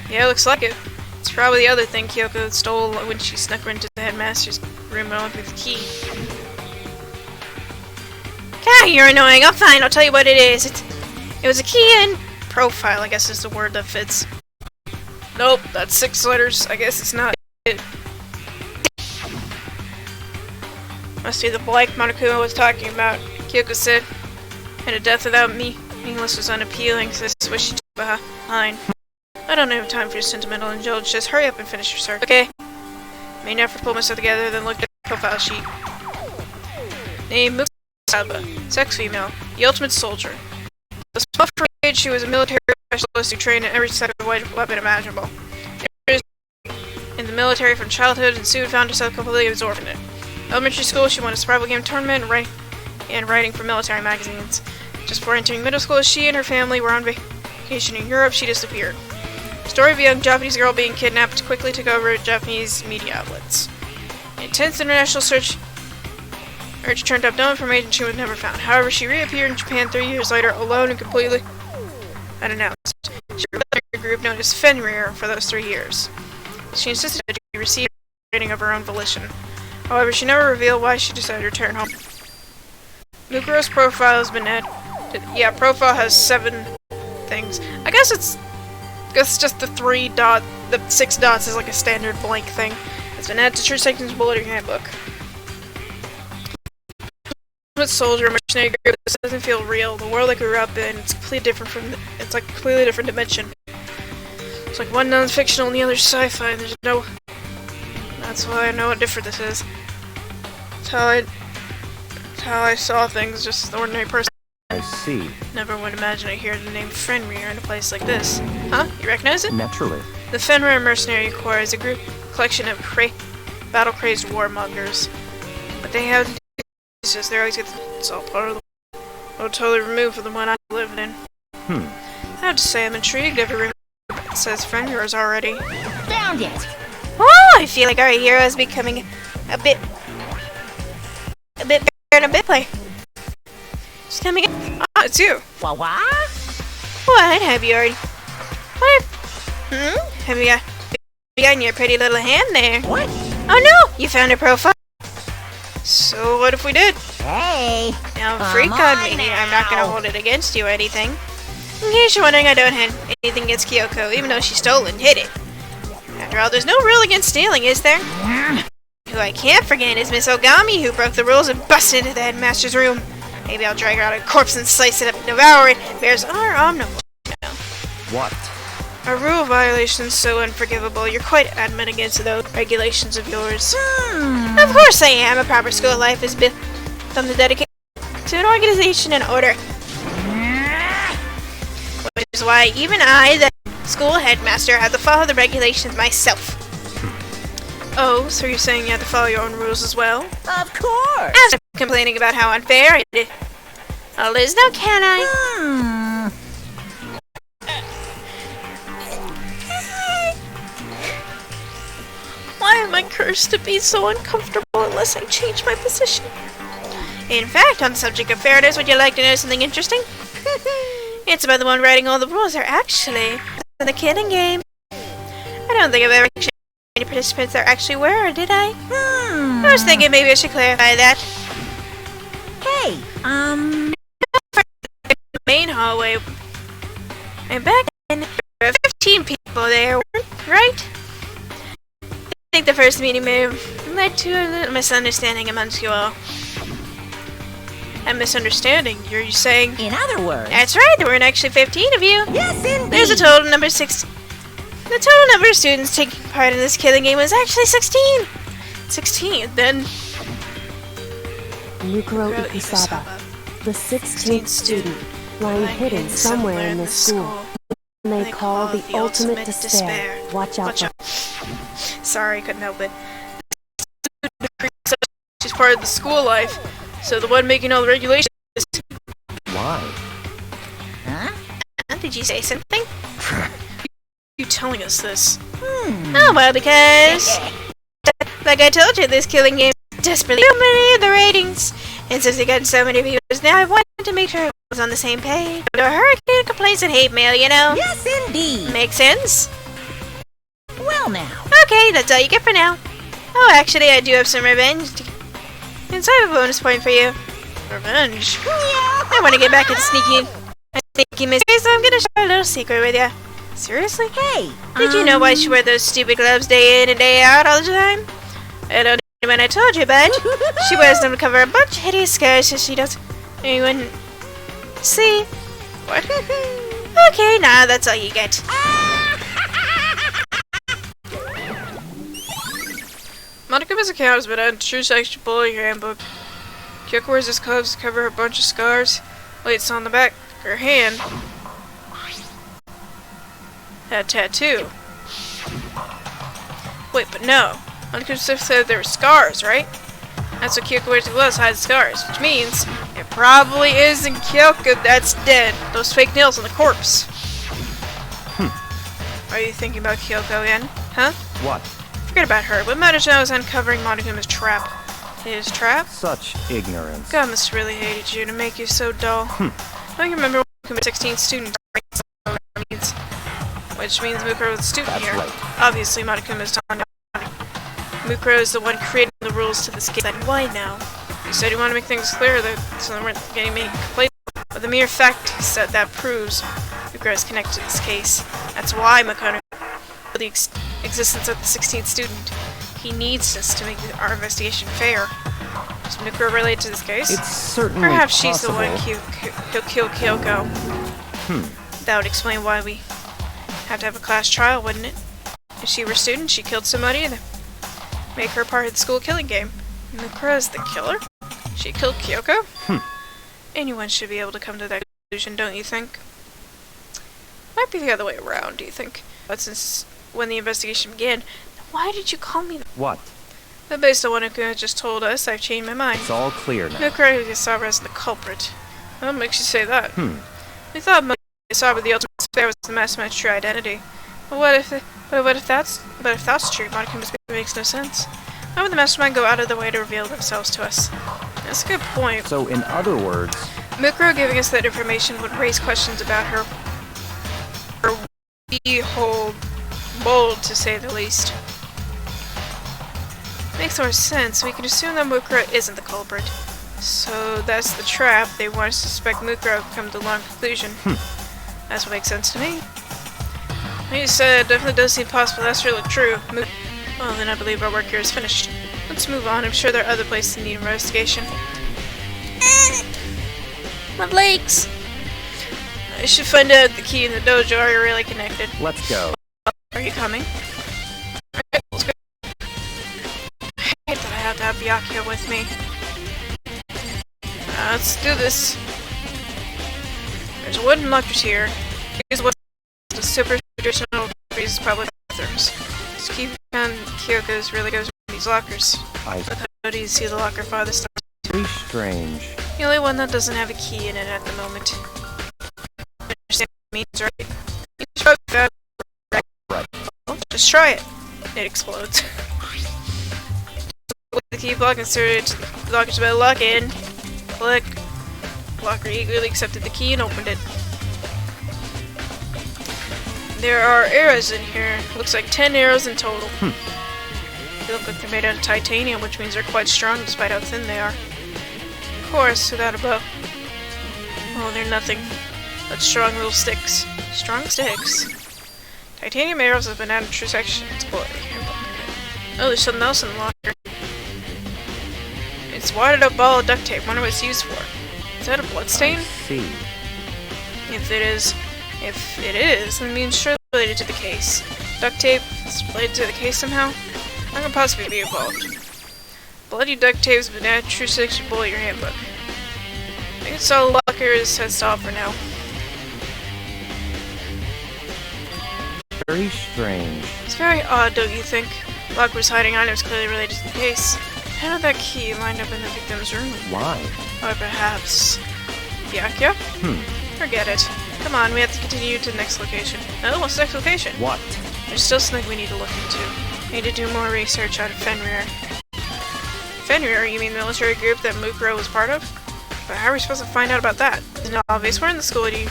Yeah, looks like it. It's probably the other thing Kyoko stole when she snuck into the headmaster's room along with the key. God, you're annoying. I'm fine. I'll tell you what it is. It was a key and profile, I guess is the word that fits. Nope, that's 6 letters. I guess it's not it. Must be the blank Monokuma was talking about. Kyoko said, and a death without me. English was unappealing, so this is what she took behind. I don't have time for your sentimental indulgence. Just hurry up and finish your search, okay? Made an effort to pull myself together, then looked at the profile sheet. Name Mukuro Ikasaba. Sex female. The ultimate soldier. The small for age, she was a military specialist who trained in every type of weapon imaginable. In the military from childhood and soon found herself completely absorbed in it. Elementary school, she won a survival game tournament and writing for military magazines. Just before entering middle school, she and her family were on vacation in Europe. She disappeared. Story of a young Japanese girl being kidnapped quickly took over Japanese media outlets. Intense international search turned up no information. She was never found. However, she reappeared in Japan 3 years later, alone and completely unannounced. She rebelled in a group known as Fenrir for those 3 years. She insisted that she receive training of her own volition. However, she never revealed why she decided to return home. Mukuro's profile has been added. Yeah, profile has 7 things. I guess it's just the 6 dots is like a standard blank thing. It's been added to True Sanction's bulletin handbook. Soldier, mercenary group, this doesn't feel real. The world I grew up in, it's completely different from. It's like a completely different dimension. It's like one non-fictional and the other sci-fi. And there's no. That's why I know what different this is. It's how I saw things. Just an ordinary person. I see. Never would imagine I'd hear the name Fenrir in a place like this. Huh? You recognize it? Naturally. The Fenrir Mercenary Corps is a collection of battle-crazed warmongers, but they have. It's just it's all part of the world totally removed from the one I lived in. I have to say I'm intrigued. Every room says Fenrir's already. Found it! Oh, I feel like our hero is becoming a bit better and a bit play. She's coming in. Oh, it's you. What? What? Have you already? What? Have you got your pretty little hand there? What? Oh no! You found her profile. So what if we did? Hey! Now, Come freak on on me. I'm not gonna now. hold it against you or anything. In case you're wondering, I don't have anything against Kyoko, even though she stole and hid it. After all, there's no rule against stealing, is there? Who I can't forget is Miss Ogami, who broke the rules and busted into the headmaster's room. Maybe I'll drag her out a corpse and slice it up and devour it. Bears are omnivore, you know. What? A rule violation is so unforgivable. You're quite adamant against those regulations of yours. Of course I am. A proper school life is built on the dedication to an organization and order. Which is why even I, the school headmaster, have to follow the regulations myself. Oh, so you're saying you have to follow your own rules as well? Of course! I'm complaining about how unfair it is. Oh, Liz, now can I? Why am I cursed to be so uncomfortable unless I change my position? In fact, on the subject of fairness, would you like to know something interesting? It's about the one writing all the rules are actually in the kidding game. I don't think I've ever actually any participants there actually were, did I? I was thinking maybe I should clarify that. Hey, Main hallway. And back then, there were 15 people there, right? I think the first meeting may have led to a little misunderstanding amongst you all. A misunderstanding, you're saying? in other words... That's right, there weren't actually 15 of you. Yes, indeed! There's a total number 6. The total number of students taking part in this killing game was actually 16. 16, then... Mukuro Ikusaba, the 16th student, lying hidden somewhere in this school. They call the ultimate despair. Watch out for her. Sorry, couldn't help it. She's part of the school life, so the one making all the regulations. Why? Huh? Did you say something? You telling us this? Oh well, because like I told you, this killing game is desperately so many of the ratings, and since it got so many viewers, now I wanted to make sure it was on the same page. There are hurricane of complaints and hate mail, you know. Yes, indeed! Makes sense. Well now. Okay, that's all you get for now. Oh, actually, I do have some revenge. And so I have a bonus point for you. Revenge? I want to get back into sneaky mystery, so I'm gonna share a little secret with you. Seriously? Hey, Did you know why she wore those stupid gloves day in and day out all the time? I don't know when I told you, but she wears them to cover a bunch of hideous scars so she doesn't... You wouldn't... See? What? Okay, nah, that's all you get. Monikuma's account has been added to True Section Bully Handbook. Kyoko wears his gloves to cover a bunch of scars. Lights on the back of her hand. Had a tattoo. Wait, but no. Monikuma said there were scars, right? That's what Kyoko wears the gloves to hide the scars, which means it probably isn't Kyoko that's dead. Those fake nails on the corpse. Are you thinking about Kyoko again? Huh? What? Forget about her. What matters now is uncovering Monikuma's trap. His trap? Such ignorance. God must really hated you to make you so dull. Don't you remember Monikuma's 16th student? Which means Mukuro is the student That's here. right. Obviously, Monikuma's telling Mukuro is the one creating the rules to this game. Then why now? You said you want to make things clear so there weren't getting many complaints. But the mere fact is that proves Mukuro is connected to this case. That's why Makoto, for the existence of the 16th student, he needs us to make our investigation fair. Is Mukuro related to this case? It's certainly Perhaps possible. she's the one who'll kill Kyoko. That would explain why we have to have a class trial, wouldn't it? If she were a student, she killed somebody and make her part of the school killing game. Mukuro's the killer? She killed Kyoko? Anyone should be able to come to that conclusion, don't you think? Might be the other way around, do you think? But since when the investigation began, why did you call me that? What? But based on what Mukuro just told us, I've changed my mind. It's all clear now. Mukuro Ikusaba is the culprit. What makes you say that? We thought Ikusaba the ultimate despair was the mastermind's true identity. But what if that's true? Monikuma's makes no sense. Why would the mastermind go out of the way to reveal themselves to us? That's a good point. So, in other words, Mukuro giving us that information would raise questions about her whole bold, to say the least. Makes more sense. We can assume that Mukuro isn't the culprit. So that's the trap. They want us to suspect Mukuro to come to the long conclusion. That's what makes sense to me. Like you said, it definitely does seem possible. That's really true. Well, then I believe our work here is finished. Let's move on. I'm sure there are other places that need investigation. My legs! I should find out the key in the dojo. Are you really connected? let's go. Are you coming? Alright, let's go. I hate that I have to have Byakuya with me. Let's do this. There's a wooden lockers here. Here's what the super traditional is probably bathrooms. Just keep on Kyoko's really goes in these lockers. How do you see the locker farthest? Very strange. The only one that doesn't have a key in it at the moment. Understand what it means, right? You try that. Right. Well, just try it. It explodes. With the key block inserted to the locker to be lock in. Click. Locker eagerly accepted the key and opened it. There are arrows in here. Looks like 10 arrows in total. They look like they're made out of titanium, which means they're quite strong despite how thin they are. Of course, without a bow. Oh, they're nothing but strong little sticks. Strong sticks. Titanium arrows have been added to sections. Boy. Oh, there's something else in the locker. It's a wadded up ball of duct tape. Wonder what it's used for. Is that a bloodstain? I see. If it is, then it means surely related to the case. Duct tape is related to the case somehow? How can possibly be involved? Bloody duct tape has been added to true section bullet your handbook. I guess all the lockers has to offer now. Very strange. It's very odd, don't you think? Locker's hiding items clearly related to the case. How did that key wind up in the victim's room? Why? Or perhaps... Byakuya? Forget it. Come on, we have to continue to the next location. Oh, what's the next location? What? There's still something we need to look into. We need to do more research on Fenrir. Fenrir? You mean the military group that Mukuro was part of? But how are we supposed to find out about that? It's not obvious. Where in the school do you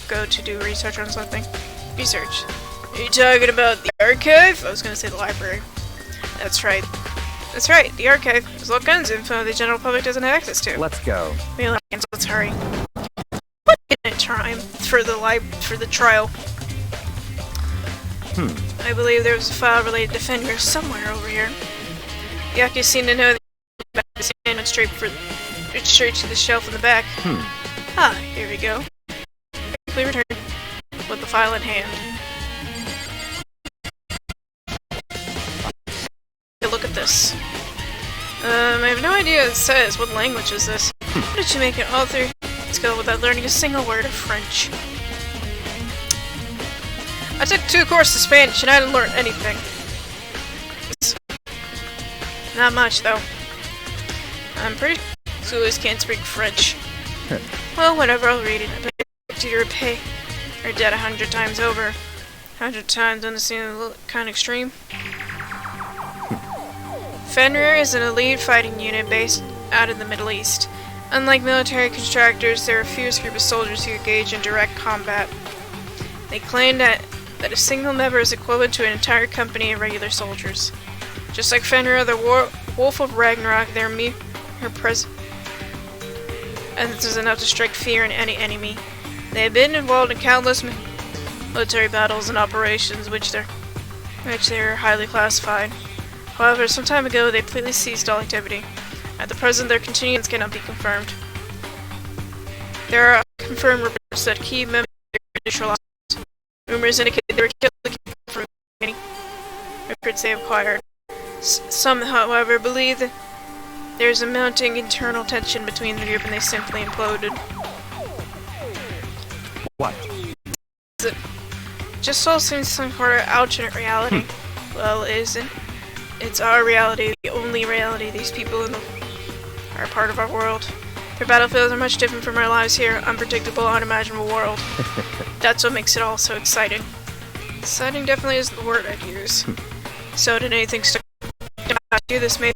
go to do research on something? Research. Are you talking about the archive? I was gonna say the library. That's right. That's right, the archive. There's all kinds of info the general public doesn't have access to. Let's go. Let's hurry. What in time for the trial? I believe there was a file related to Fenrir somewhere over here. Byakuya seemed to know that the went straight to the shelf in the back. Ah, here we go. Quickly return with the file in hand. Look at this. I have no idea what it says. What language is this? How did you make an author skill without learning a single word of French? I took 2 courses of Spanish and I didn't learn anything. Not much, though. I'm pretty sure Zulus can't speak French. Well, whatever, I'll read it. I bet you to repay our debt 100 times over. 100 times doesn't seem a little kind of extreme. Fenrir is an elite fighting unit based out of the Middle East. Unlike military contractors, they're a fierce group of soldiers who engage in direct combat. They claim that a single member is equivalent to an entire company of regular soldiers. Just like Fenrir, the Wolf of Ragnarok, their mere presence is enough to strike fear in any enemy. They have been involved in countless military battles and operations, which they're highly classified. However, some time ago, they completely ceased all activity. At the present, their continuance cannot be confirmed. There are confirmed reports that key members were neutralized. Rumors indicate they were killed from many records they have acquired. Some, however, believe that there is a mounting internal tension between the group and they simply imploded. What? It just all seems some sort of alternate reality. Well, it isn't. It's our reality, the only reality. These people are part of our world. Their battlefields are much different from our lives here. Unpredictable, unimaginable world. That's what makes it all so exciting. Exciting definitely isn't the word I'd use. So did anything stick out to this maybe?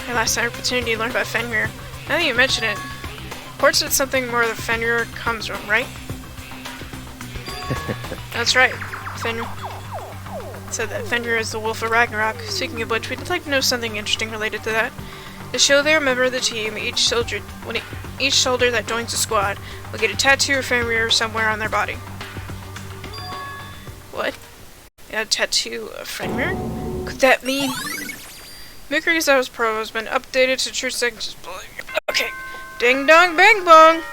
My last opportunity to learn about Fenrir. Now that you mention it, reports that something more of the Fenrir comes from, right? That's right. Fenrir said that Fenrir is the Wolf of Ragnarok. Speaking of which, we'd like to know something interesting related to that. To show they're a member of the team, each soldier that joins the squad will get a tattoo of Fenrir somewhere on their body. What? A tattoo of Fenrir? Could that mean? Mikuro's Pro has been updated to true sections. Okay. Ding dong bang bong!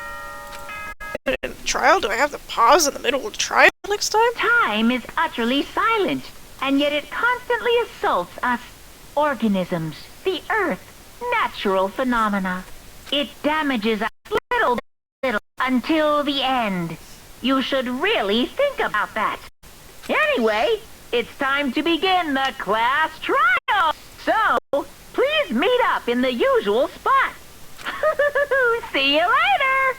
In the trial? Do I have to pause in the middle of the trial next time? Time is utterly silent, and yet it constantly assaults us organisms, the Earth, natural phenomena. It damages us little by little until the end. You should really think about that. Anyway, it's time to begin the class trial. So, please meet up in the usual spot. See you later.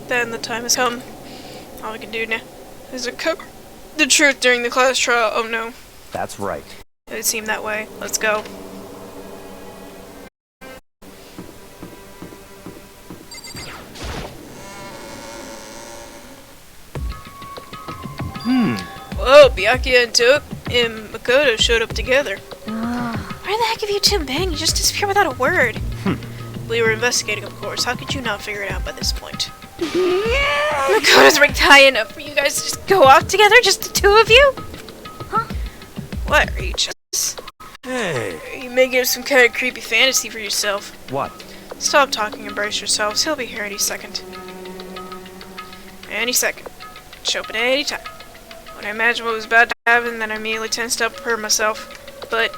Then the time has come. All we can do now is to cover the truth during the class trial. Oh no. That's right. It would seem that way. Let's go. Whoa, Byakuya and Took and Makoto showed up together. Where the heck have you two been? You just disappeared without a word. We were investigating, of course. How could you not figure it out by this point? Makoto's ranked high enough for you guys to just go off together, just the two of you? Huh? What, are you just... Hey. Are you making up some kind of creepy fantasy for yourself? What? Stop talking and brace yourselves. He'll be here any second. Any second. Show up at any time. When I imagined what was about to happen, then I immediately tensed up and prepared myself. But...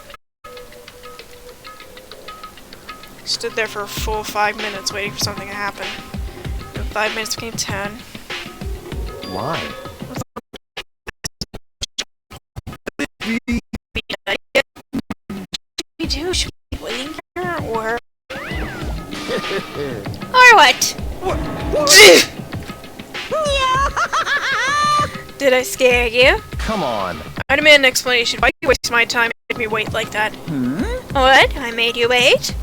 stood there for a full 5 minutes waiting for something to happen. And 5 minutes became 10. Why? We do? Should we be waiting here, or... or what? Did I scare you? Come on. I demand an explanation. Why you waste my time and make me wait like that? What? I made you wait?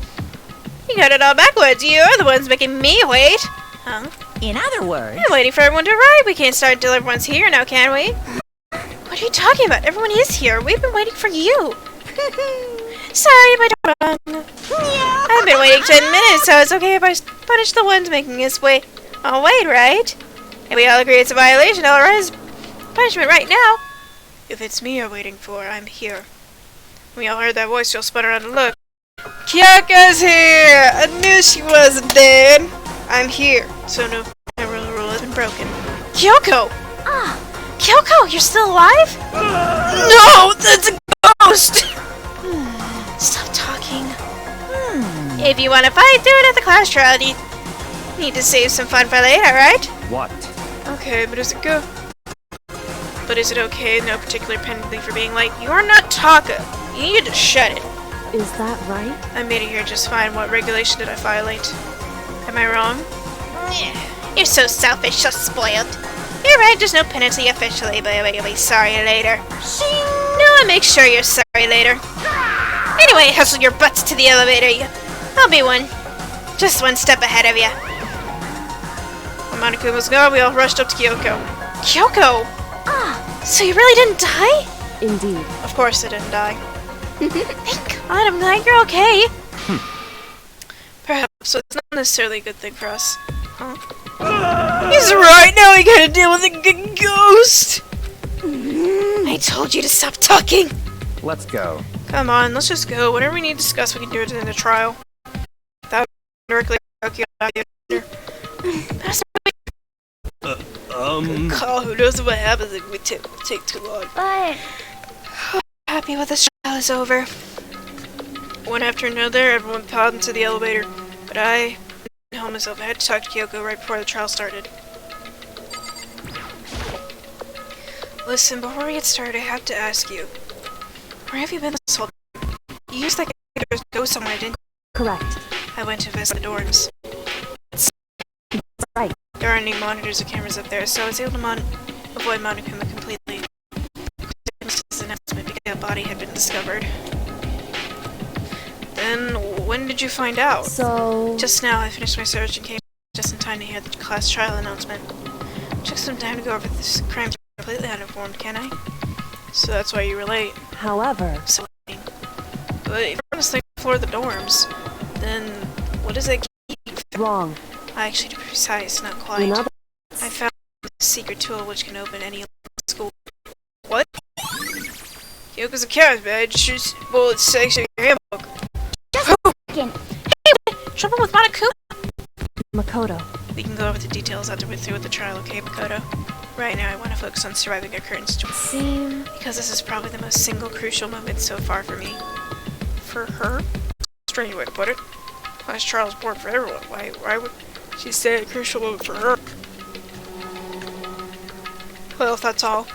You got it all backwards. You're the ones making me wait. Huh? In other words, I'm waiting for everyone to arrive. We can't start until everyone's here now, can we? What are you talking about? Everyone is here. We've been waiting for you. Sorry, my wrong. I've been waiting 10 minutes, so it's okay if I punish the ones making us wait. I'll wait, right? And we all agree it's a violation. I'll rise punishment right now. If it's me you're waiting for, I'm here. We all heard that voice. You'll spun around and look. Kyoko's here! I knew she wasn't dead. I'm here, so no rule has been broken. Kyoko! Kyoko, you're still alive? No, that's a ghost! Stop talking. If you want to fight, do it at the class trial. You need to save some fun for later, right? What? Okay, but is it good? But is it okay? No particular penalty for being late. You are not Taka. You need to shut it. Is that right? I made it here just fine. What regulation did I violate? Am I wrong? You're so selfish, so spoiled. You're right, there's no penalty officially, but you'll be sorry later. No, I'll make sure you're sorry later. Anyway, hustle your butts to the elevator. I'll be just one step ahead of you. When Monokuma was gone, we all rushed up to Kyoko. Kyoko! So you really didn't die? Indeed. Of course I didn't die. Thank God, I'm glad you're okay. Perhaps, so it's not necessarily a good thing for us. Huh? He's right, now we gotta deal with a ghost! I told you to stop talking! Let's go. Come on, let's just go. Whatever we need to discuss, we can do it in the trial. Without directly Call, who knows what happens if we take too long. But... happy with this trial is over. One after another, everyone piled into the elevator, but I couldn't help myself. I had to talk to Kyoko right before the trial started. Listen, before we get started, I have to ask you, where have you been this whole time? You used that to go somewhere, didn't you? Correct. I went to visit the dorms. Right. There aren't any monitors or cameras up there, so I was able to avoid Monokuma completely. This was an announcement because a body had been discovered. Then, when did you find out? So... Just now, I finished my search and came just in time to hear the class trial announcement. Took some time to go over this crime completely uninformed, can I? So that's why you were late. However... So late. But if you're on the second floor of the dorms, then what does it keep? Wrong. Actually, to be precise, not quite. In other... I found a secret tool which can open any school. What? Kyoko's a carrot badge. Shoots bullets section of your handbook. Hey, trouble with Monokuma? Makoto. We can go over the details after we're through with the trial, okay, Makoto? Right now, I want to focus on surviving our current situation. Because this is probably the most single crucial moment so far for me. For her? Strange way to put it. Class trial is important for everyone. Why would she say a crucial moment for her? Well, if that's all.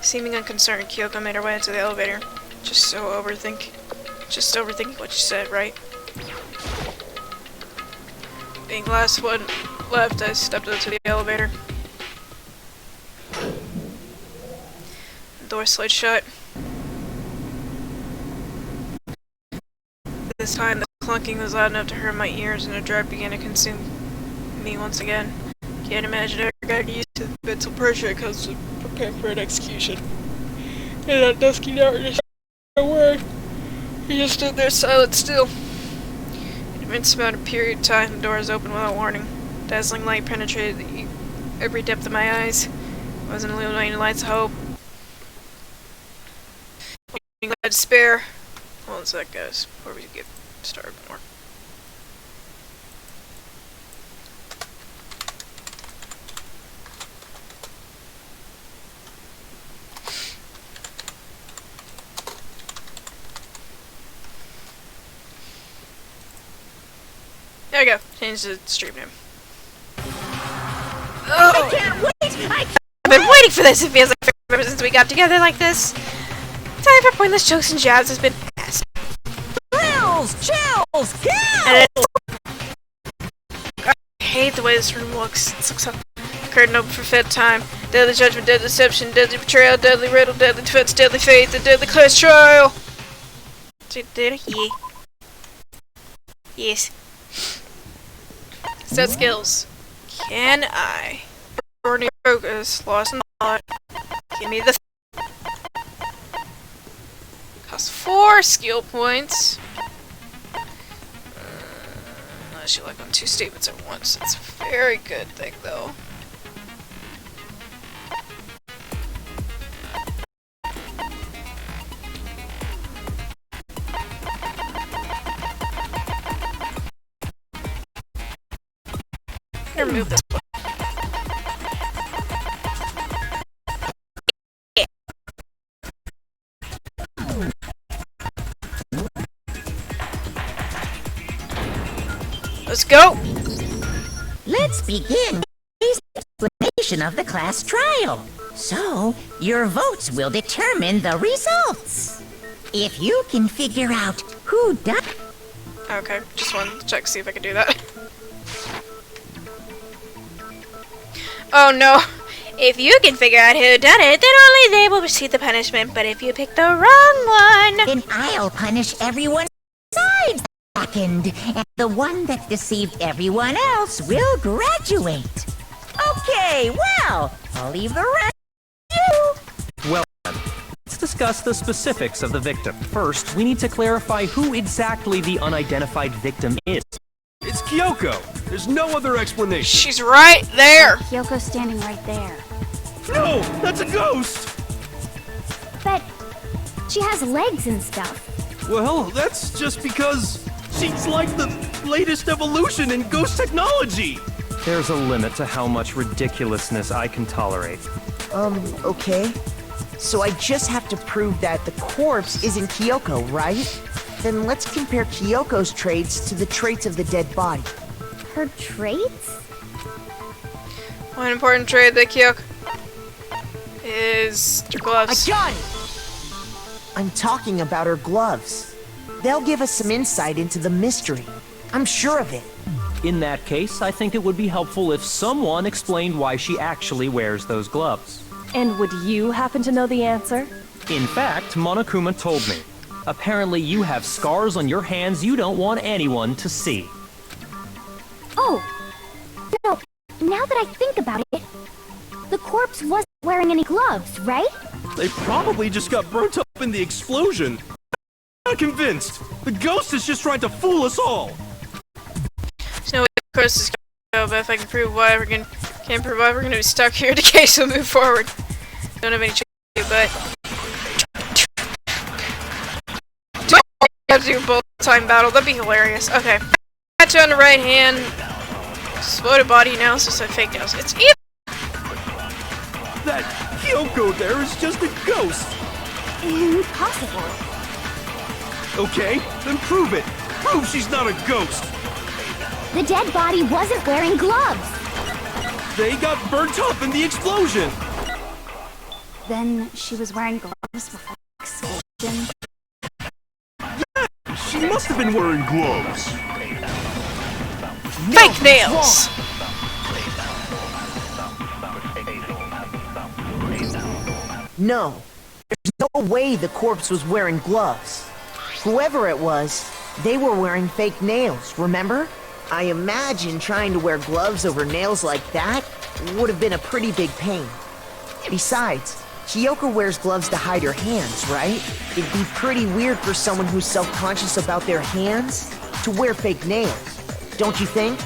Seeming unconcerned, Kyoko made her way into the elevator. Just overthinking what she said, right? Being the last one left, I stepped into the elevator. The door slid shut. This time, the clunking was loud enough to hurt my ears, and a dread began to consume me once again. Can't imagine I ever got used to the mental pressure it comes to prepare for an execution. In that dusky darkness, no word. He just stood there silent still. In an immense amount of period of time, the doors opened without warning. Dazzling light penetrated every depth of my eyes. It wasn't illuminating lights of hope. Glad despair. Well, as that goes, before we get started more. There we go. Change the stream name. Oh! I can't wait! I've been waiting for this. It feels like ever since we got together like this. Time for pointless jokes and jabs has been passed. Chills! And I hate the way this room looks. It looks like a curtain open for Fed time. Deadly judgment, deadly deception, deadly betrayal, deadly riddle, deadly defense, deadly faith, and deadly class trial. Did it? Yeah. Yes. Set skills. Can I? Burning focus, lost in thought. Give me the. Cost 4 skill points. Unless you like on 2 statements at once. That's a very good thing, though. Remove this one. Let's go! Let's begin today's explanation of the class trial. So, your votes will determine the results. If you can figure out who done... Okay, just wanted to check, see if I can do that. Oh no! If you can figure out who done it, then only they will receive the punishment, but if you pick the wrong one... Then I'll punish everyone besides the second, and the one that deceived everyone else will graduate. Okay, well, I'll leave the rest to you. Well then, let's discuss the specifics of the victim. First, we need to clarify who exactly the unidentified victim is. It's Kyoko. There's no other explanation. She's right there! Kyoko's standing right there. No, that's a ghost. But she has legs and stuff. Well, that's just because she's like the latest evolution in ghost technology. There's a limit to how much ridiculousness I can tolerate. Okay. So I just have to prove that the corpse isn't Kyoko, right? Then let's compare Kyoko's traits to the traits of the dead body. Her traits? One important trait that Kyoko is her gloves. I got it! I'm talking about her gloves. They'll give us some insight into the mystery. I'm sure of it. In that case, I think it would be helpful if someone explained why she actually wears those gloves. And would you happen to know the answer? In fact, Monokuma told me. Apparently you have scars on your hands you don't want anyone to see. Oh! No, now that I think about it, the corpse wasn't wearing any gloves, right? They probably just got burnt up in the explosion. I'm not convinced. The ghost is just trying to fool us all. There's no way the course is gonna go, but if I can prove why can't prove why we're gonna be stuck here, the case will move forward. Don't have any choice to do, but have to do both time battle. That'd be hilarious. Okay. Got you on the right hand. Exploded body analysis and fake nails. It's either. That Kyoko there is just a ghost. Impossible. Okay, then prove it. Prove she's not a ghost. The dead body wasn't wearing gloves. They got burnt up in the explosion. Then she was wearing gloves before the explosion. She must have been wearing gloves. Fake nails! No. There's no way the corpse was wearing gloves. Whoever it was, they were wearing fake nails, remember? I imagine trying to wear gloves over nails like that would have been a pretty big pain. Besides, Kyoko wears gloves to hide her hands, right? It'd be pretty weird for someone who's self-conscious about their hands to wear fake nails. Don't you think?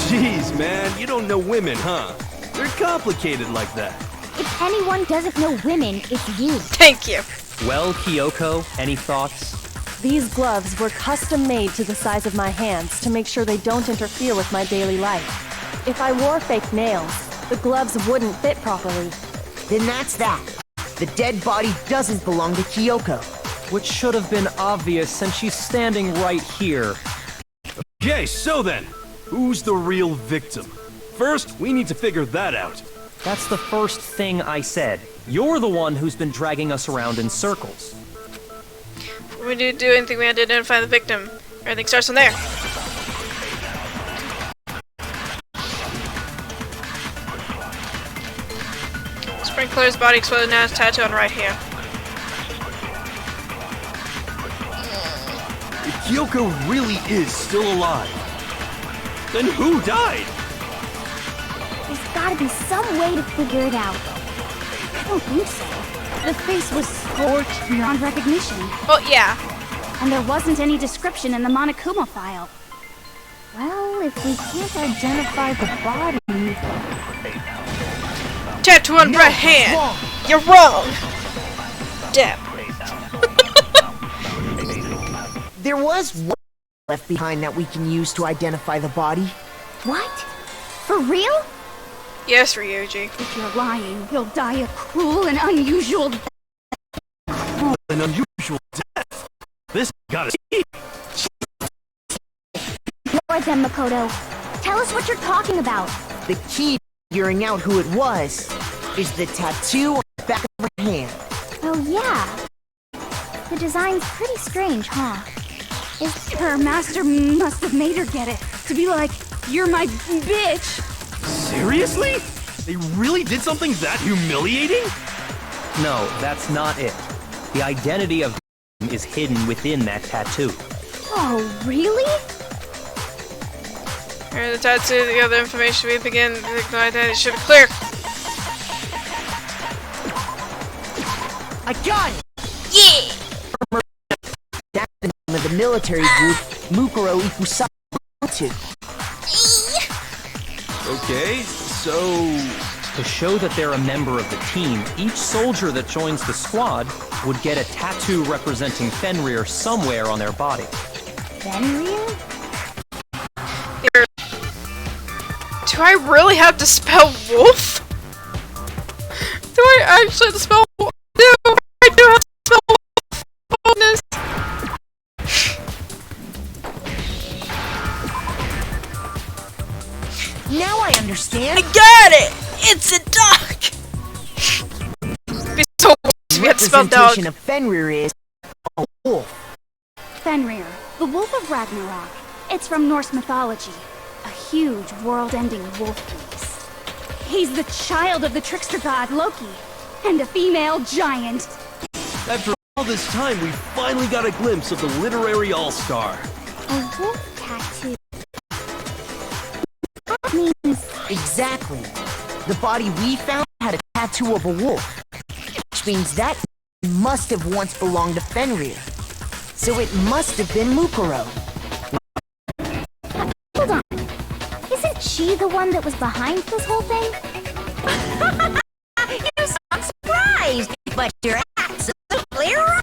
Jeez, man, you don't know women, huh? They're complicated like that. If anyone doesn't know women, it's you. Thank you. Well, Kyoko, any thoughts? These gloves were custom made to the size of my hands to make sure they don't interfere with my daily life. If I wore fake nails, the gloves wouldn't fit properly. Then that's that. The dead body doesn't belong to Kyoko. Which should have been obvious since she's standing right here. Okay, so then, who's the real victim? First, we need to figure that out. That's the first thing I said. You're the one who's been dragging us around in circles. Before we do anything, we have to identify the victim. Everything starts from there. Sprinkler's body exploded, now his tattoo on the right hand. If Kyoko really is still alive, then who died? There's gotta be some way to figure it out. I don't think so. The face was scorched beyond recognition, Well, yeah. and there wasn't any description in the Monokuma file. Well, if we can't identify the body... Tattoo on right hand. You're wrong. Deb. There was one left behind that we can use to identify the body. What? For real? Yes, Ryuji. If you're lying, you'll die a cruel and unusual death. An unusual death. This gotta see. Ignore them, Makoto. Tell us what you're talking about. The key to figuring out who it was is the tattoo on the back of her hand. Oh, yeah. The design's pretty strange, huh? Her master must have made her get it. To be like, you're my bitch. Seriously? They really did something that humiliating? No, that's not it. The identity of is hidden within that tattoo. Oh, really? Here, the tattoo, the other information we begin to ignite that it should be clear. I got it! Yeah! That's the name of the military group Mukuro Ikusaba. Okay, so... To show that they're a member of the team, each soldier that joins the squad would get a tattoo representing Fenrir somewhere on their body. Fenrir? Do I really have to spell wolf? Do I actually have to spell wolf? No, I do have to spell wolf. Goodness. Now I understand. I got it! It's a duck! It'd be so weird if you had to spell dog. Representation of Fenrir is a wolf. Fenrir, the Wolf of Ragnarok. It's from Norse mythology. A huge, world-ending wolf race. He's the child of the trickster god Loki, and a female giant. After all this time, we finally got a glimpse of the literary all-star. A wolf tattoo. That means... Exactly. The body we found had a tattoo of a wolf, which means that must have once belonged to Fenrir. So it must have been Mukuro. Hold on. Isn't she the one that was behind this whole thing? You sound surprised, but you're absolutely right.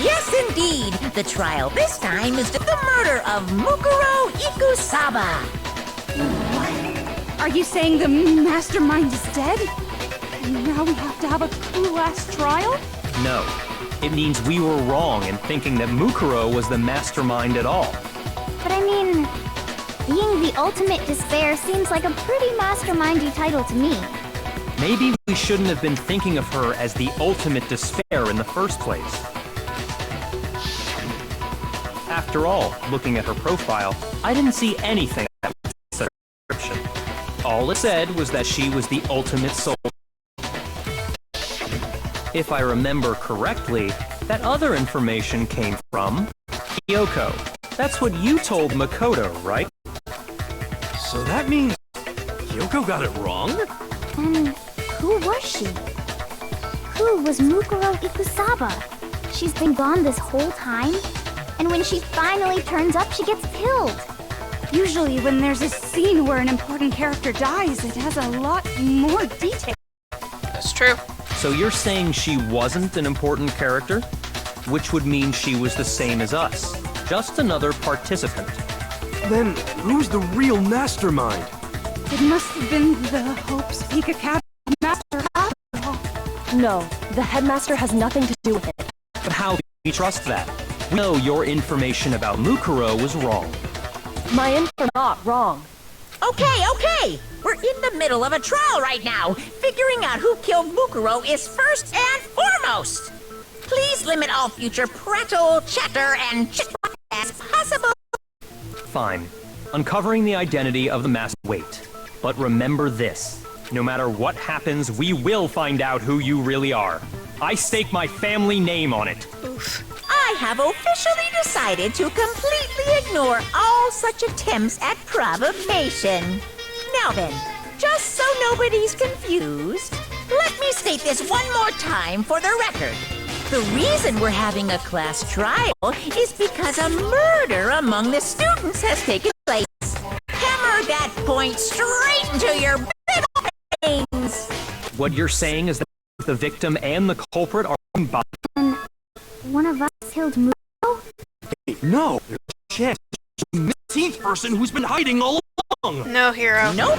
Yes, indeed. The trial this time is the murder of Mukuro Ikusaba. Are you saying the mastermind is dead? And now we have to have a cool-ass trial? No. It means we were wrong in thinking that Mukuro was the mastermind at all. But I mean, being the ultimate despair seems like a pretty mastermindy title to me. Maybe we shouldn't have been thinking of her as the ultimate despair in the first place. After all, looking at her profile, I didn't see anything that was such a description. All it said was that she was the ultimate soul. If I remember correctly, that other information came from Kyoko. That's what you told Makoto, right? So that means Kyoko got it wrong? And who was she? was Mukuro Ikusaba. She's been gone this whole time, and when she finally turns up, she gets killed. Usually when there's a scene where an important character dies, it has a lot more detail. That's true. So you're saying she wasn't an important character? Which would mean she was the same as us. Just another participant. Then who's the real mastermind? It must have been the Hope's Peak Academy master after all. No, the headmaster has nothing to do with it. But how do we trust that? We know your information about Mukuro was wrong. My info is not wrong. Okay. We're in the middle of a trial right now. Figuring out who killed Mukuro is first and foremost. Please limit all future prattle, chatter, and chit as possible. Fine. Uncovering the identity of the master. Wait. But remember this. No matter what happens, we will find out who you really are. I stake my family name on it. Oof. I have officially decided to completely ignore all such attempts at provocation. Now then, just so nobody's confused, let me state this one more time for the record. The reason we're having a class trial is because a murder among the students has taken place. Hammer that point straight into your brains. What you're saying is that the victim and the culprit are And one of us killed Mukuro? Hey, no, there's a chance the 15th person who's been hiding all along. No, Hero. Nope.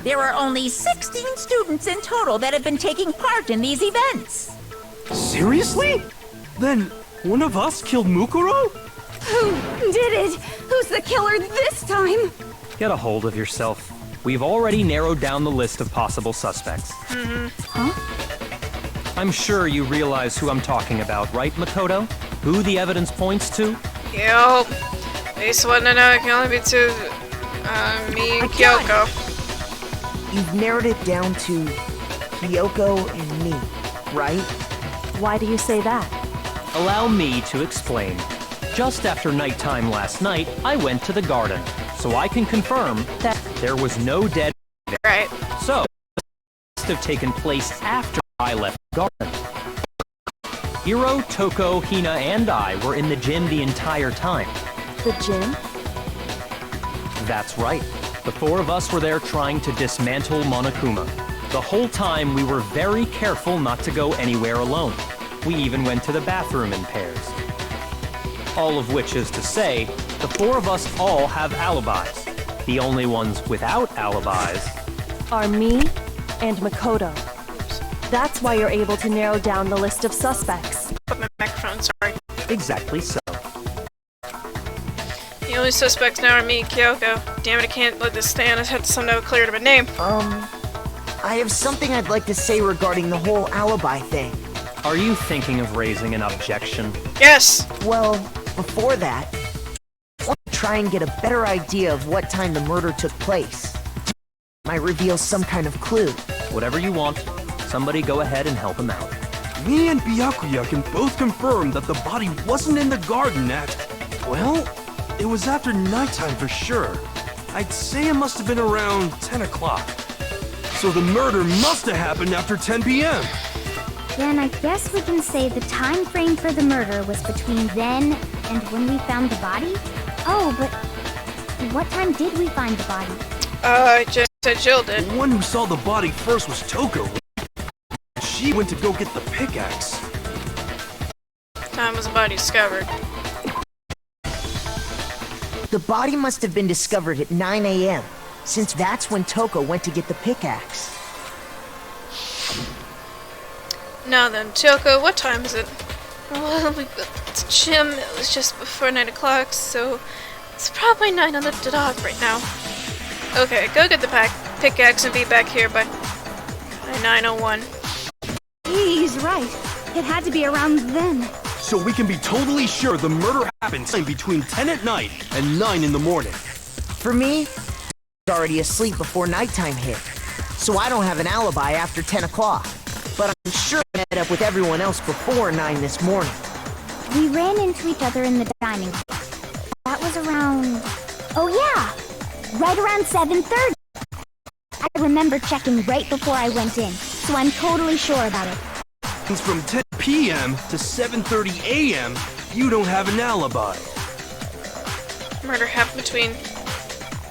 There are only 16 students in total that have been taking part in these events. Seriously? Then one of us killed Mukuro? Who did it? Who's the killer this time? Get a hold of yourself. We've already narrowed down the list of possible suspects. Huh? I'm sure you realize who I'm talking about, right, Makoto? Who the evidence points to? Yup. I just want to know it can only be two, me and Kyoko. You've narrowed it down to Kyoko and me, right? Why do you say that? Allow me to explain. Just after nighttime last night, I went to the garden, so I can confirm that there was no dead there. Right. So, it must have taken place after I left the garden. Hiro, Toko, Hina, and I were in the gym the entire time. The gym? That's right. The four of us were there trying to dismantle Monokuma. The whole time we were very careful not to go anywhere alone. We even went to the bathroom in pairs. All of which is to say, the four of us all have alibis. The only ones without alibis Are me and Makoto. That's why you're able to narrow down the list of suspects. Put my microphone, sorry. exactly so. The only suspects now are me and Kyoko. Damn it, I can't let this stand. I have to somehow clear to my name. I have something I'd like to say regarding the whole alibi thing. Are you thinking of raising an objection? Yes! Well, before that, I want to try and get a better idea of what time the murder took place. Might reveal some kind of clue. Whatever you want. Somebody go ahead and help him out. Me and Byakuya can both confirm that the body wasn't in the garden at... Well, it was after nighttime for sure. I'd say it must have been around 10 o'clock. So the murder must have happened after 10 p.m. Then I guess we can say the time frame for the murder was between then and when we found the body? Oh, but what time did we find the body? Just said Jill did. The one who saw the body first was Toko. She went to go get the pickaxe. Time was the body discovered. The body must have been discovered at 9 a.m., since that's when Toko went to get the pickaxe. Now then, Toko, what time is it? Well, we got to gym. It was just before 9 o'clock, so it's probably 9 on the dot right now. Okay, go get the pickaxe and be back here by 9:01. He's right. It had to be around then. So we can be totally sure the murder happened between 10 at night and 9 in the morning. For me, I was already asleep before nighttime hit, so I don't have an alibi after 10 o'clock. But I'm sure I met up with everyone else before 9 this morning. We ran into each other in the dining hall. That was around... Oh yeah! Right around 7:30. I remember checking right before I went in, so I'm totally sure about it. from 10 p.m. to 7:30 a.m., you don't have an alibi. Murder happened between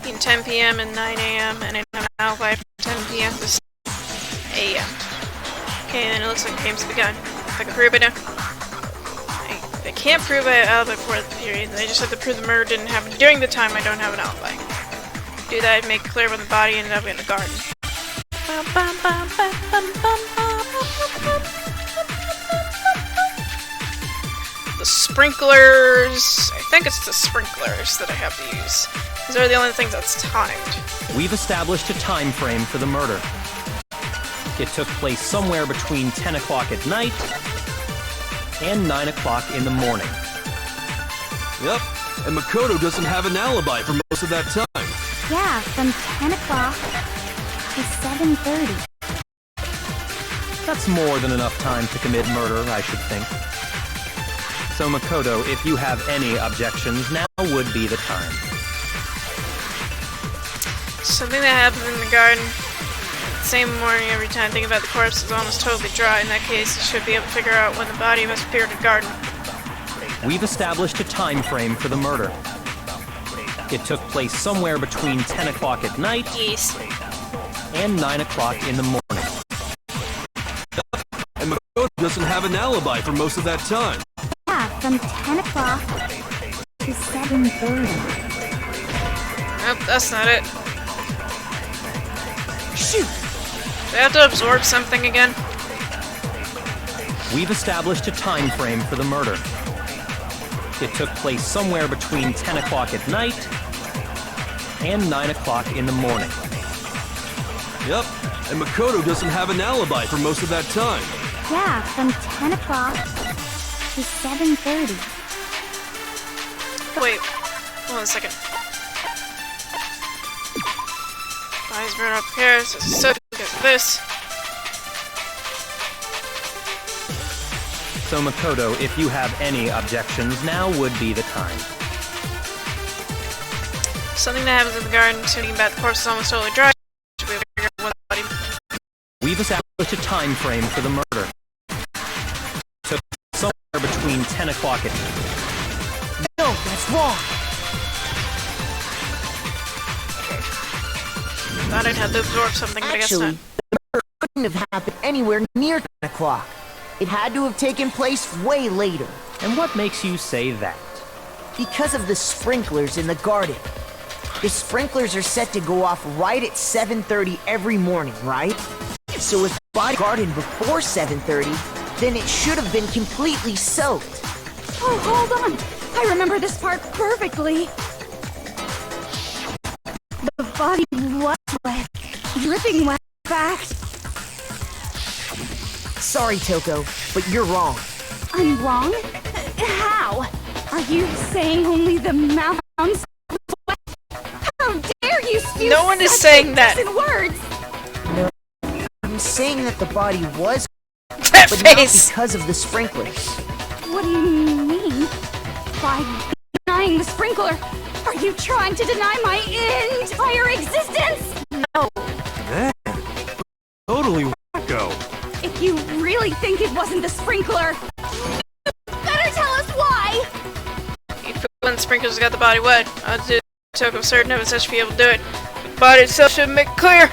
10 p.m. and 9 a.m. and I don't have an alibi from 10 p.m. to 7 a.m. Okay, then it looks like the game's begun. If I can prove it now. I can't prove I have an alibi for the period. I just have to prove the murder didn't happen during the time I don't have an alibi. Do that and make clear when the body ended up in the garden. The sprinklers. I think it's the sprinklers that I have to use. These are the only things that's timed. We've established a time frame for the murder. It took place somewhere between 10 o'clock at night and 9 o'clock in the morning. Yep, and Makoto doesn't have an alibi for most of that time. Yeah, from 10 o'clock to 7:30. That's more than enough time to commit murder, I should think. So Makoto, if you have any objections, now would be the time. Something that happens in the garden. Same morning every time. Think about the corpse is almost totally dry. In that case, you should be able to figure out when the body must appear in the garden. We've established a time frame for the murder. It took place somewhere between 10 o'clock at night Yes. and 9 o'clock in the morning. And Makoto doesn't have an alibi for most of that time. Yeah, from 10 o'clock to 7:30. Nope, that's not it. Shoot! Do I have to absorb something again? We've established a time frame for the murder. It took place somewhere between 10 o'clock at night and 9 o'clock in the morning. Yep, and Makoto doesn't have an alibi for most of that time. Yeah, from 10 o'clock to 7:30. Wait, hold on a second. Body's burned up here, so because of this. So Makoto, if you have any objections, now would be the time. Something that happens in the garden, thinking about the corpse is almost totally dry. Should be able to figure out when the body. We've established a time frame for the murder. It took somewhere between 10 o'clock at No, that's wrong. Thought I'd have to absorb something, but I guess not. Actually, the murder couldn't have happened anywhere near 10 o'clock. It had to have taken place way later. And what makes you say that? Because of the sprinklers in the garden. The sprinklers are set to go off right at 7:30 every morning, right? So if the body garden before 7:30, then it should have been completely soaked. Oh, hold on. I remember this part perfectly. The body was wet. Dripping wet, in fact. Sorry, Toko, but you're wrong. I'm wrong? How? Are you saying only the mouth sounds wet? How dare you spew No one is such saying that. innocent words? I'm saying that the body was, That but not face! because of the sprinklers. What do you mean? By denying the sprinkler, are you trying to deny my entire existence? No. Man, totally wacko. If you really think it wasn't the sprinkler, better tell us why! If when the sprinklers got the body wet, I'd do Toko certain of it, such to be able to do it. The body itself should make it clear.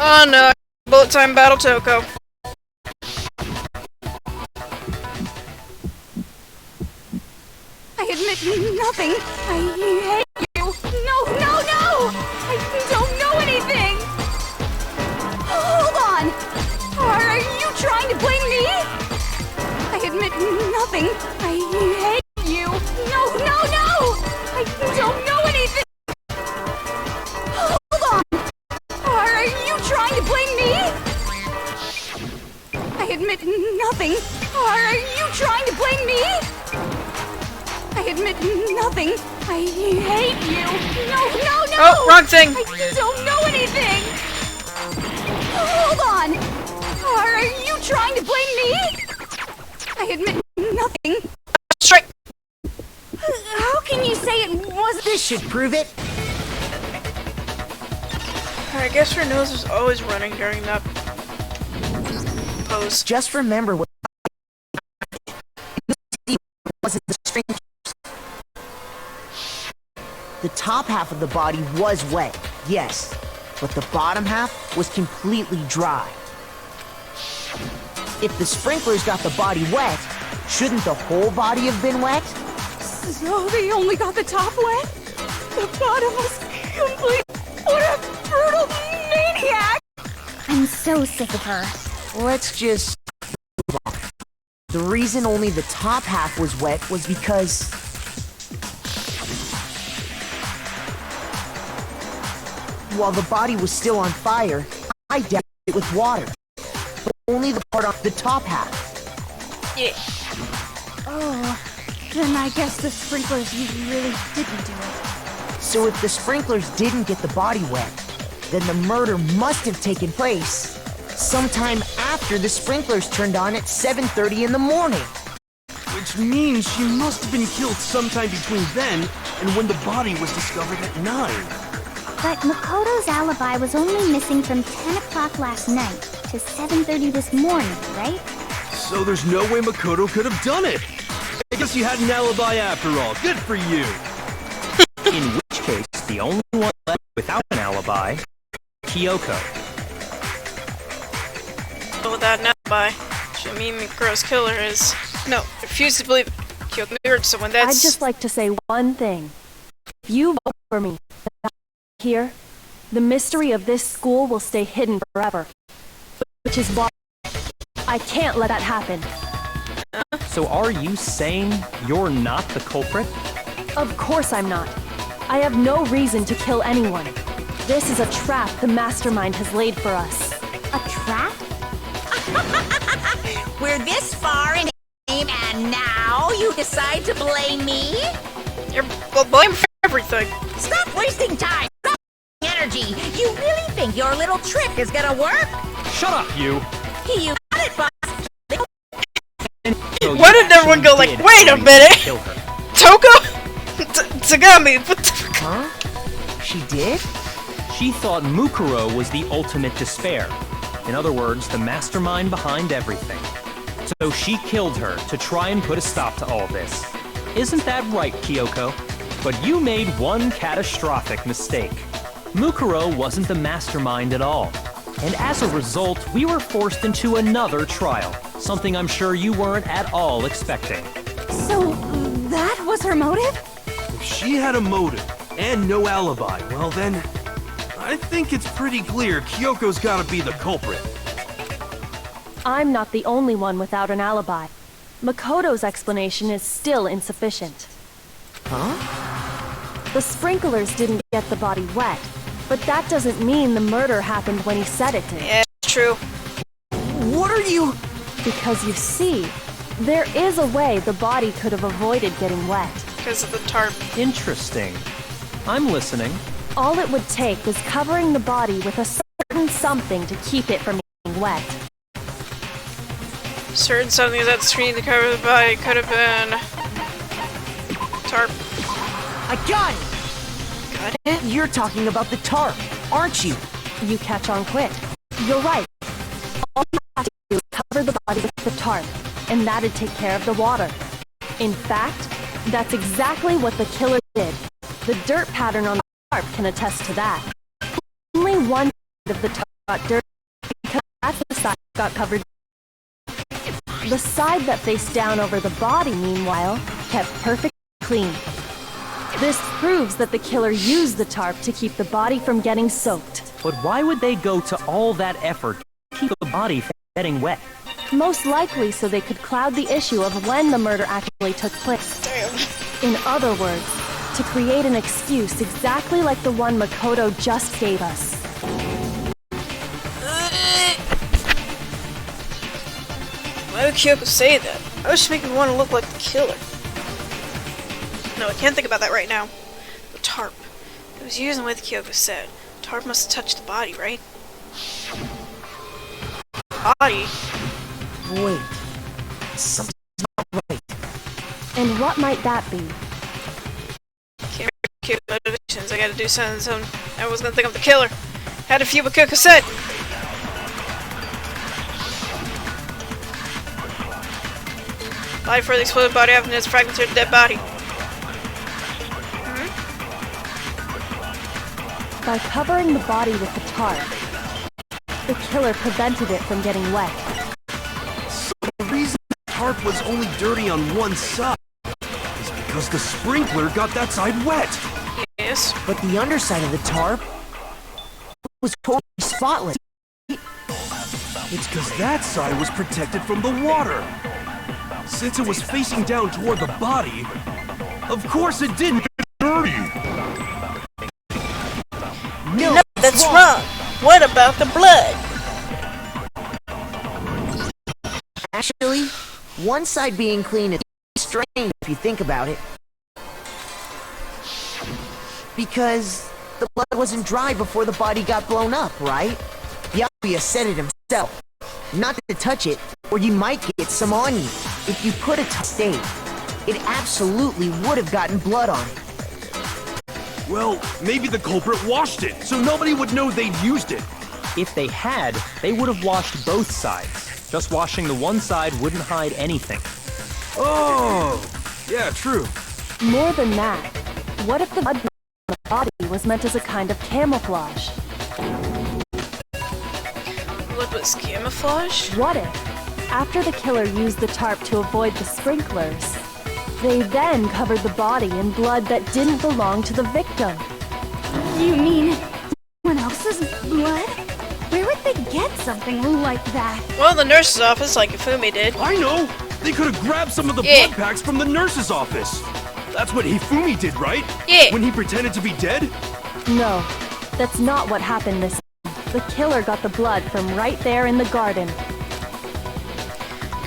Oh no, bullet time battle Toko. I admit nothing. I hate you. No, no, no! I don't know anything! Hold on! Are you trying to blame me? I admit nothing. I hate you. No, no, no! I don't know anything! Hold on! Are you trying to blame me? I admit nothing. Are you trying to blame me? I admit nothing. I hate you. No, no, no! Oh, wrong thing! I don't know anything! Hold on! Are you trying to blame me? I admit nothing. Strike! How can you say it wasn't? This should prove it. I guess her nose is always running during that pose. Just remember what top half of the body was wet, yes, but the bottom half was completely dry. If the sprinklers got the body wet, shouldn't the whole body have been wet? So they only got the top wet? The bottom was complete. What a brutal maniac! I'm so sick of her. Let's just move on. The reason only the top half was wet was because while the body was still on fire, I doused it with water. But only the part on the top half. Yeah. Oh, then I guess the sprinklers really didn't do it. So if the sprinklers didn't get the body wet, then the murder must have taken place sometime after the sprinklers turned on at 7:30 in the morning. Which means she must have been killed sometime between then and when the body was discovered at 9. But Makoto's alibi was only missing from 10 o'clock last night to 7:30 this morning, right? So there's no way Makoto could have done it. I guess you had an alibi after all. Good for you. In which case, the only one left without an alibi, Kyoko. But without an alibi, should mean Mukuro's killer is... No, refuse to believe it. Kyoko murdered someone, that's... I'd just like to say one thing. If you vote for me here, the mystery of this school will stay hidden forever. Which is why I can't let that happen. So are you saying you're not the culprit? Of course I'm not. I have no reason to kill anyone. This is a trap the mastermind has laid for us. A trap? We're this far in the game, and now you decide to blame me? You're blamed for everything. Stop wasting time! Stop energy! You really think your little trick is gonna work? Shut up, you! You got it, boss! So Why you did everyone go like, actually wait a did minute? kill her. Toko? Tagami, what the fuck? Huh? She did? She thought Mukuro was the ultimate despair. In other words, the mastermind behind everything. So she killed her to try and put a stop to all this. Isn't that right, Kyoko? But you made one catastrophic mistake. Mukuro wasn't the mastermind at all. And as a result, we were forced into another trial. Something I'm sure you weren't at all expecting. So, that was her motive? If she had a motive and no alibi, well then, I think it's pretty clear Kyoko's gotta be the culprit. I'm not the only one without an alibi. Makoto's explanation is still insufficient. Huh? The sprinklers didn't get the body wet, but that doesn't mean the murder happened when he said it did. Yeah, it's true. What are you... Because you see, there is a way the body could have avoided getting wet. Because of the tarp. Interesting. I'm listening. All it would take was covering the body with a certain something to keep it from being wet. Certain something that screen to cover the body could have been... tarp. I got it! Got it? You're talking about the tarp, aren't you? You catch on quick. You're right. All you have to do is cover the body with the tarp, and that'd take care of the water. In fact, that's exactly what the killer did. The dirt pattern on the tarp can attest to that. Only one side of the tarp got dirt because that's the side that got covered. The side that faced down over the body, meanwhile, kept perfectly clean. This proves that the killer used the tarp to keep the body from getting soaked. But why would they go to all that effort to keep the body from getting wet? Most likely so they could cloud the issue of when the murder actually took place. Damn. In other words, to create an excuse exactly like the one Makoto just gave us. Why would Kyoko say that? I was just making me want to look like the killer. No, I can't think about that right now. The tarp. It was used in the way that Kyoko said. Tarp must have touched the body, right? Body? Wait. Something's not right. And what might that be? Can't remember Kyoko's motivations. I gotta do something. I was gonna think of the killer. Had to feel what Kyoko said. Body for the exploded body after its fragmented dead body. By covering the body with the tarp, the killer prevented it from getting wet. The reason the tarp was only dirty on one side is because the sprinkler got that side wet. Yes. But the underside of the tarp was totally spotless. It's because that side was protected from the water. Since it was facing down toward the body, of course it didn't get dirty. No, That's wrong. What about the blood? actually, one side being clean is strange if you think about it. Because the blood wasn't dry before the body got blown up, right? Yakuya said it himself. Not to touch it, or you might get some on you. If you put it to state, it absolutely would have gotten blood on it. Well, maybe the culprit washed it, so nobody would know they'd used it. If they had, they would have washed both sides. Just washing the one side wouldn't hide anything. Oh, yeah, true. More than that, what if the blood on the body was meant as a kind of camouflage? What was camouflage? What if, after the killer used the tarp to avoid the sprinklers, they then covered the body in blood that didn't belong to the victim? You mean someone else's blood? Where would they get something like that? Well, the nurse's office, like Hifumi did. I know! They could have grabbed some of the Yeah. blood packs from the nurse's office. That's what Hifumi did, right? Yeah. When he pretended to be dead? No, that's not what happened this time. The killer got the blood from right there in the garden.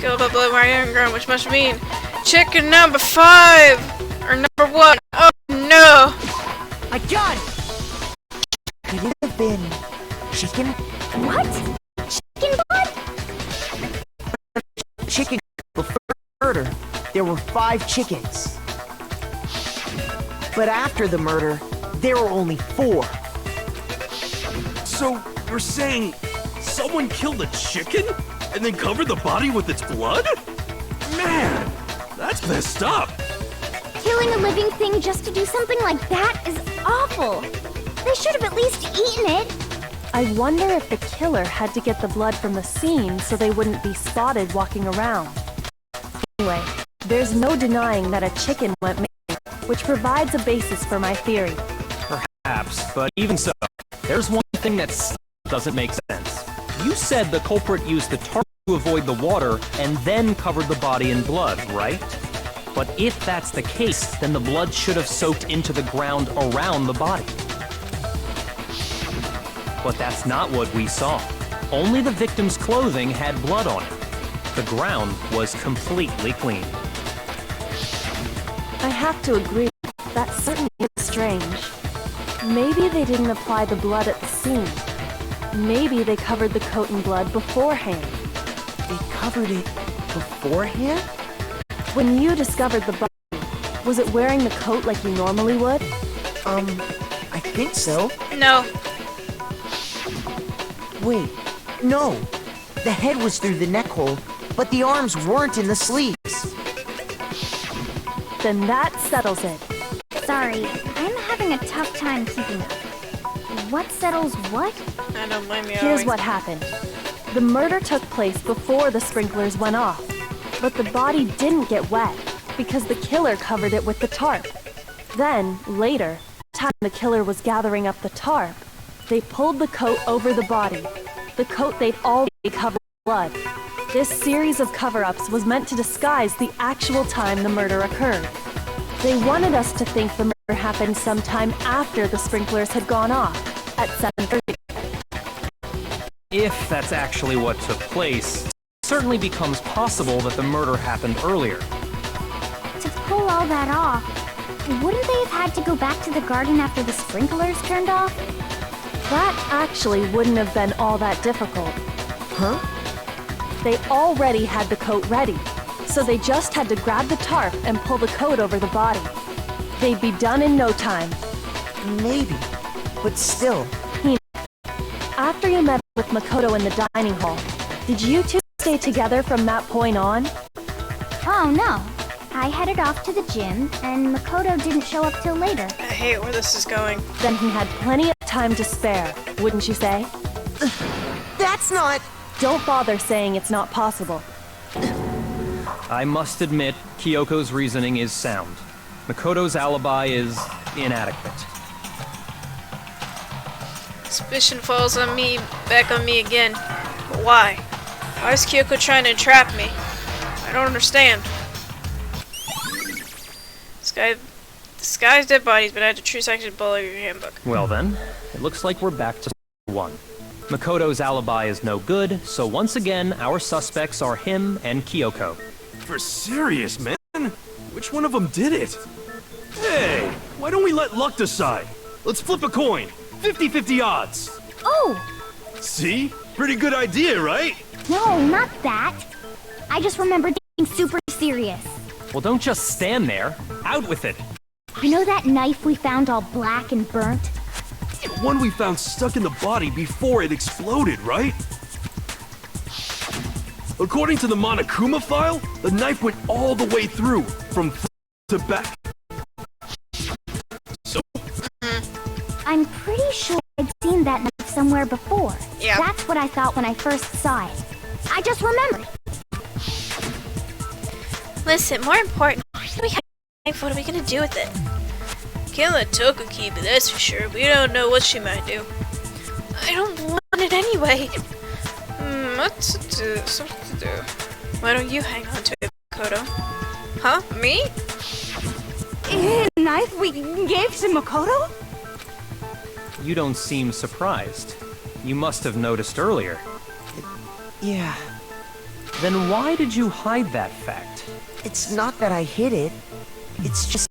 Killed by blood right underground, which must mean chicken number 5 or number 1. Oh no! I got it! Could it have been chicken? What? Chicken blood? Chicken before the murder, there were 5 chickens. But after the murder, there were only 4. So, you're saying someone killed a chicken and then covered the body with its blood? Man, that's messed up. Killing a living thing just to do something like that is awful. They should have at least eaten it. I wonder if the killer had to get the blood from the scene so they wouldn't be spotted walking around. Anyway, there's no denying that a chicken went missing, which provides a basis for my theory. Perhaps, but even so, there's one thing that still doesn't make sense. You said the culprit used the tarp to avoid the water and then covered the body in blood, right? But if that's the case, then the blood should have soaked into the ground around the body. But that's not what we saw. Only the victim's clothing had blood on it. The ground was completely clean. I have to agree, that certainly is strange. Maybe they didn't apply the blood at the scene. Maybe they covered the coat in blood beforehand. They covered it beforehand? When you discovered the body, was it wearing the coat like you normally would? I think so. No. Wait, no. The head was through the neck hole, but the arms weren't in the sleeves. Then that settles it. Sorry, I'm having a tough time keeping up. What settles what? I don't blame you. Here's what happened. The murder took place before the sprinklers went off, but the body didn't get wet because the killer covered it with the tarp. Then, later, the time the killer was gathering up the tarp, they pulled the coat over the body, the coat they'd already covered with blood. This series of cover-ups was meant to disguise the actual time the murder occurred. They wanted us to think the murder happened sometime after the sprinklers had gone off, at 7:30. If that's actually what took place, it certainly becomes possible that the murder happened earlier. To pull all that off, wouldn't they have had to go back to the garden after the sprinklers turned off? That actually wouldn't have been all that difficult. Huh? They already had the coat ready, so they just had to grab the tarp and pull the coat over the body. They'd be done in no time. Maybe. But still. After you met with Makoto in the dining hall, did you two stay together from that point on? Oh no. I headed off to the gym, and Makoto didn't show up till later. I hate where this is going. Then he had plenty of time to spare, wouldn't you say? That's not... Don't bother saying it's not possible. I must admit, Kyoko's reasoning is sound. Makoto's alibi is inadequate. Suspicion falls on me, back on me again. But why? Why is Kyoko trying to entrap me? I don't understand. This guy's dead body's been added to True Section Bullet of your handbook. Well then, it looks like we're back to one. Makoto's alibi is no good, so once again, our suspects are him and Kyoko. For serious, man? Which one of them did it? Hey, why don't we let luck decide? Let's flip a coin. 50-50 odds. Oh! See? Pretty good idea, right? No, not that. I just remembered being super serious. Well, don't just stand there. Out with it. You know that knife we found all black and burnt? The one we found stuck in the body before it exploded, right? According to the Monokuma file, the knife went all the way through, from to back. So... I'm pretty sure I'd seen that knife somewhere before. Yeah. That's what I thought when I first saw it. I just remembered. Listen, more important, what are we gonna do with it? Can't let Toko keep it, that's for sure. We don't know what she might do. I don't want it anyway. What to do? Something to do. Why don't you hang on to it, Makoto? Huh? Me? A knife we gave to Makoto? You don't seem surprised. You must have noticed earlier. Yeah. Then why did you hide that fact? It's not that I hid it. It's just...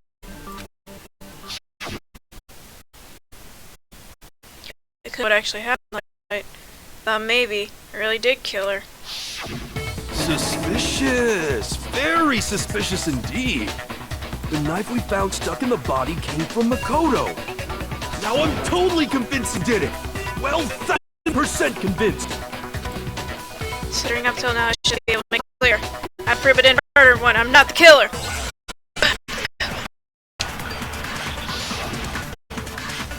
What actually happened last night? Thought maybe I really did kill her. Suspicious! Very suspicious indeed. The knife we found stuck in the body came from Makoto. Now I'm totally convinced he did it. Well, 1,000% convinced. Considering up till now, I should be able to make it clear. I prove it in murder one. I'm not the killer.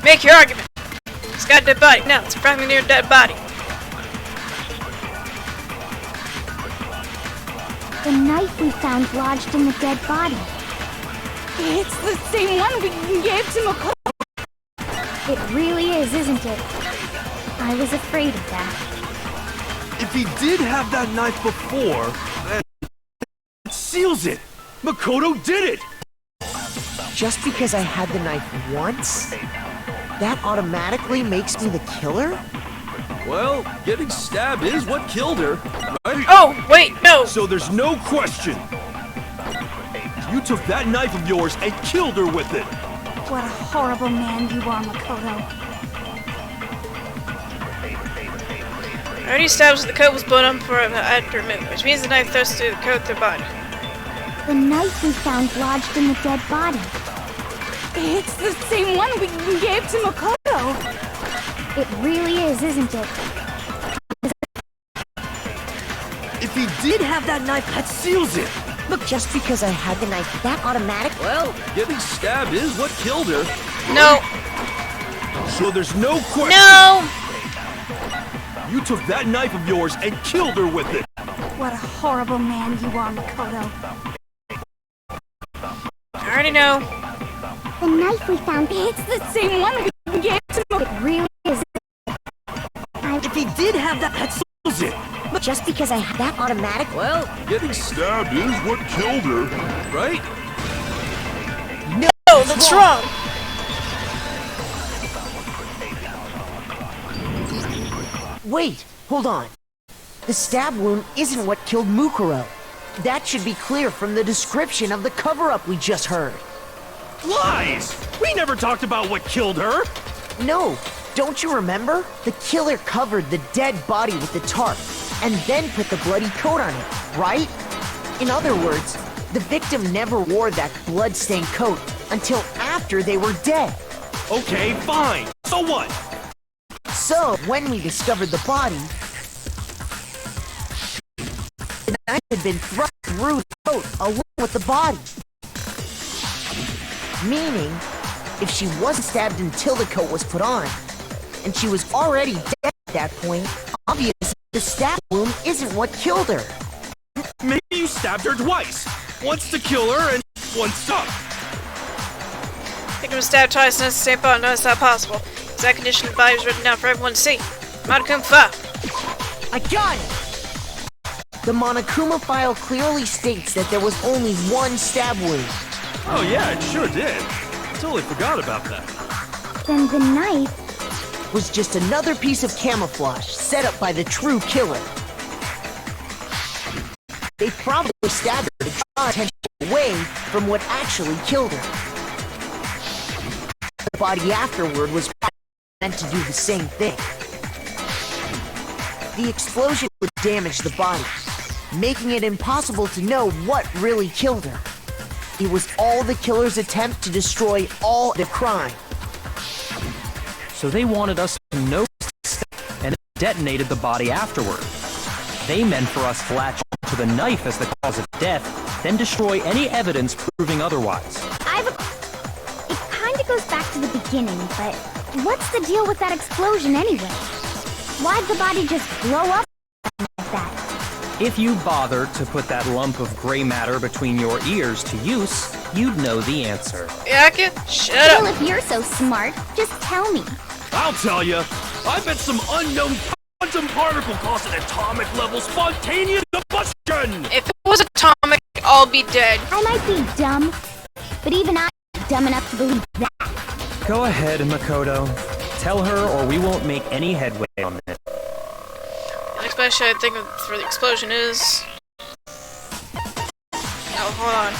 Make your argument. It's got a dead body. No, it's probably near a dead body. The knife we found lodged in the dead body. It's the same one we gave to Makoto. It really is, isn't it? I was afraid of that. If he did have that knife before, then it seals it. Makoto did it. Just because I had the knife once, that automatically makes me the killer? Well, getting stabbed is what killed her, right? Oh, wait, no! So there's no question. You took that knife of yours and killed her with it. What a horrible man you are, Makoto. I already established the coat was blown up for after a minute, which means the knife thrust through the coat through the body. The knife we found lodged in the dead body. It's the same one we gave to Makoto. It really is, isn't it? If he did have that knife, that seals it. Look, just because I had the knife, that automatic... Well, getting stabbed is what killed her. No. So there's no question. No! You took that knife of yours and killed her with it. What a horrible man you are, Makoto. I already know. The knife we found... It's the same one we gave to Makoto. It really is. If he did have that... That seals it. Look, just because I had that automatic... Well, getting stabbed is what killed her, right? No, that's wrong. Wait, hold on. The stab wound isn't what killed Mukuro. That should be clear from the description of the cover-up we just heard. Lies! We never talked about what killed her. No, don't you remember? The killer covered the dead body with the tarp, and then put the bloody coat on it, right? In other words, the victim never wore that blood-stained coat until after they were dead. Okay, fine. So what? So, when we discovered the body, the the knife had been thrust through the coat along with the body. Meaning, if she wasn't stabbed until the coat was put on, and she was already dead at that point, obviously the stab wound isn't what killed her. Maybe you stabbed her twice. Once to kill her and once up. Victim was stabbed twice and at the same spot. No, it's not possible. Exact condition of the body was written down for everyone to see. Monokuma Fa. I got it! The Monokuma file clearly states that there was only one stab wound. Oh yeah, it sure did. Totally forgot about that. Then the knife... was just another piece of camouflage set up by the true killer. They probably stabbed her to draw attention away from what actually killed her. The body afterward was meant to do the same thing. The explosion would damage the body, making it impossible to know what really killed her. It was all the killer's attempt to destroy all the crime. So they wanted us to know and detonated the body afterward. They meant for us to latch onto the knife as the cause of death, then destroy any evidence proving otherwise. It kinda goes back to the beginning, but what's the deal with that explosion anyway? Why'd the body just blow up like that? If you bothered to put that lump of gray matter between your ears to use, you'd know the answer. Yaka, shut Well, up. if you're so smart, just tell me. I'll tell you. I bet some unknown quantum particle caused an atomic level spontaneous combustion. If it was atomic, I'll be dead. I might be dumb, but even I'm dumb enough to believe that. Go ahead, Makoto. Tell her or we won't make any headway on it. The next best I think of for the explosion is... Oh, hold on.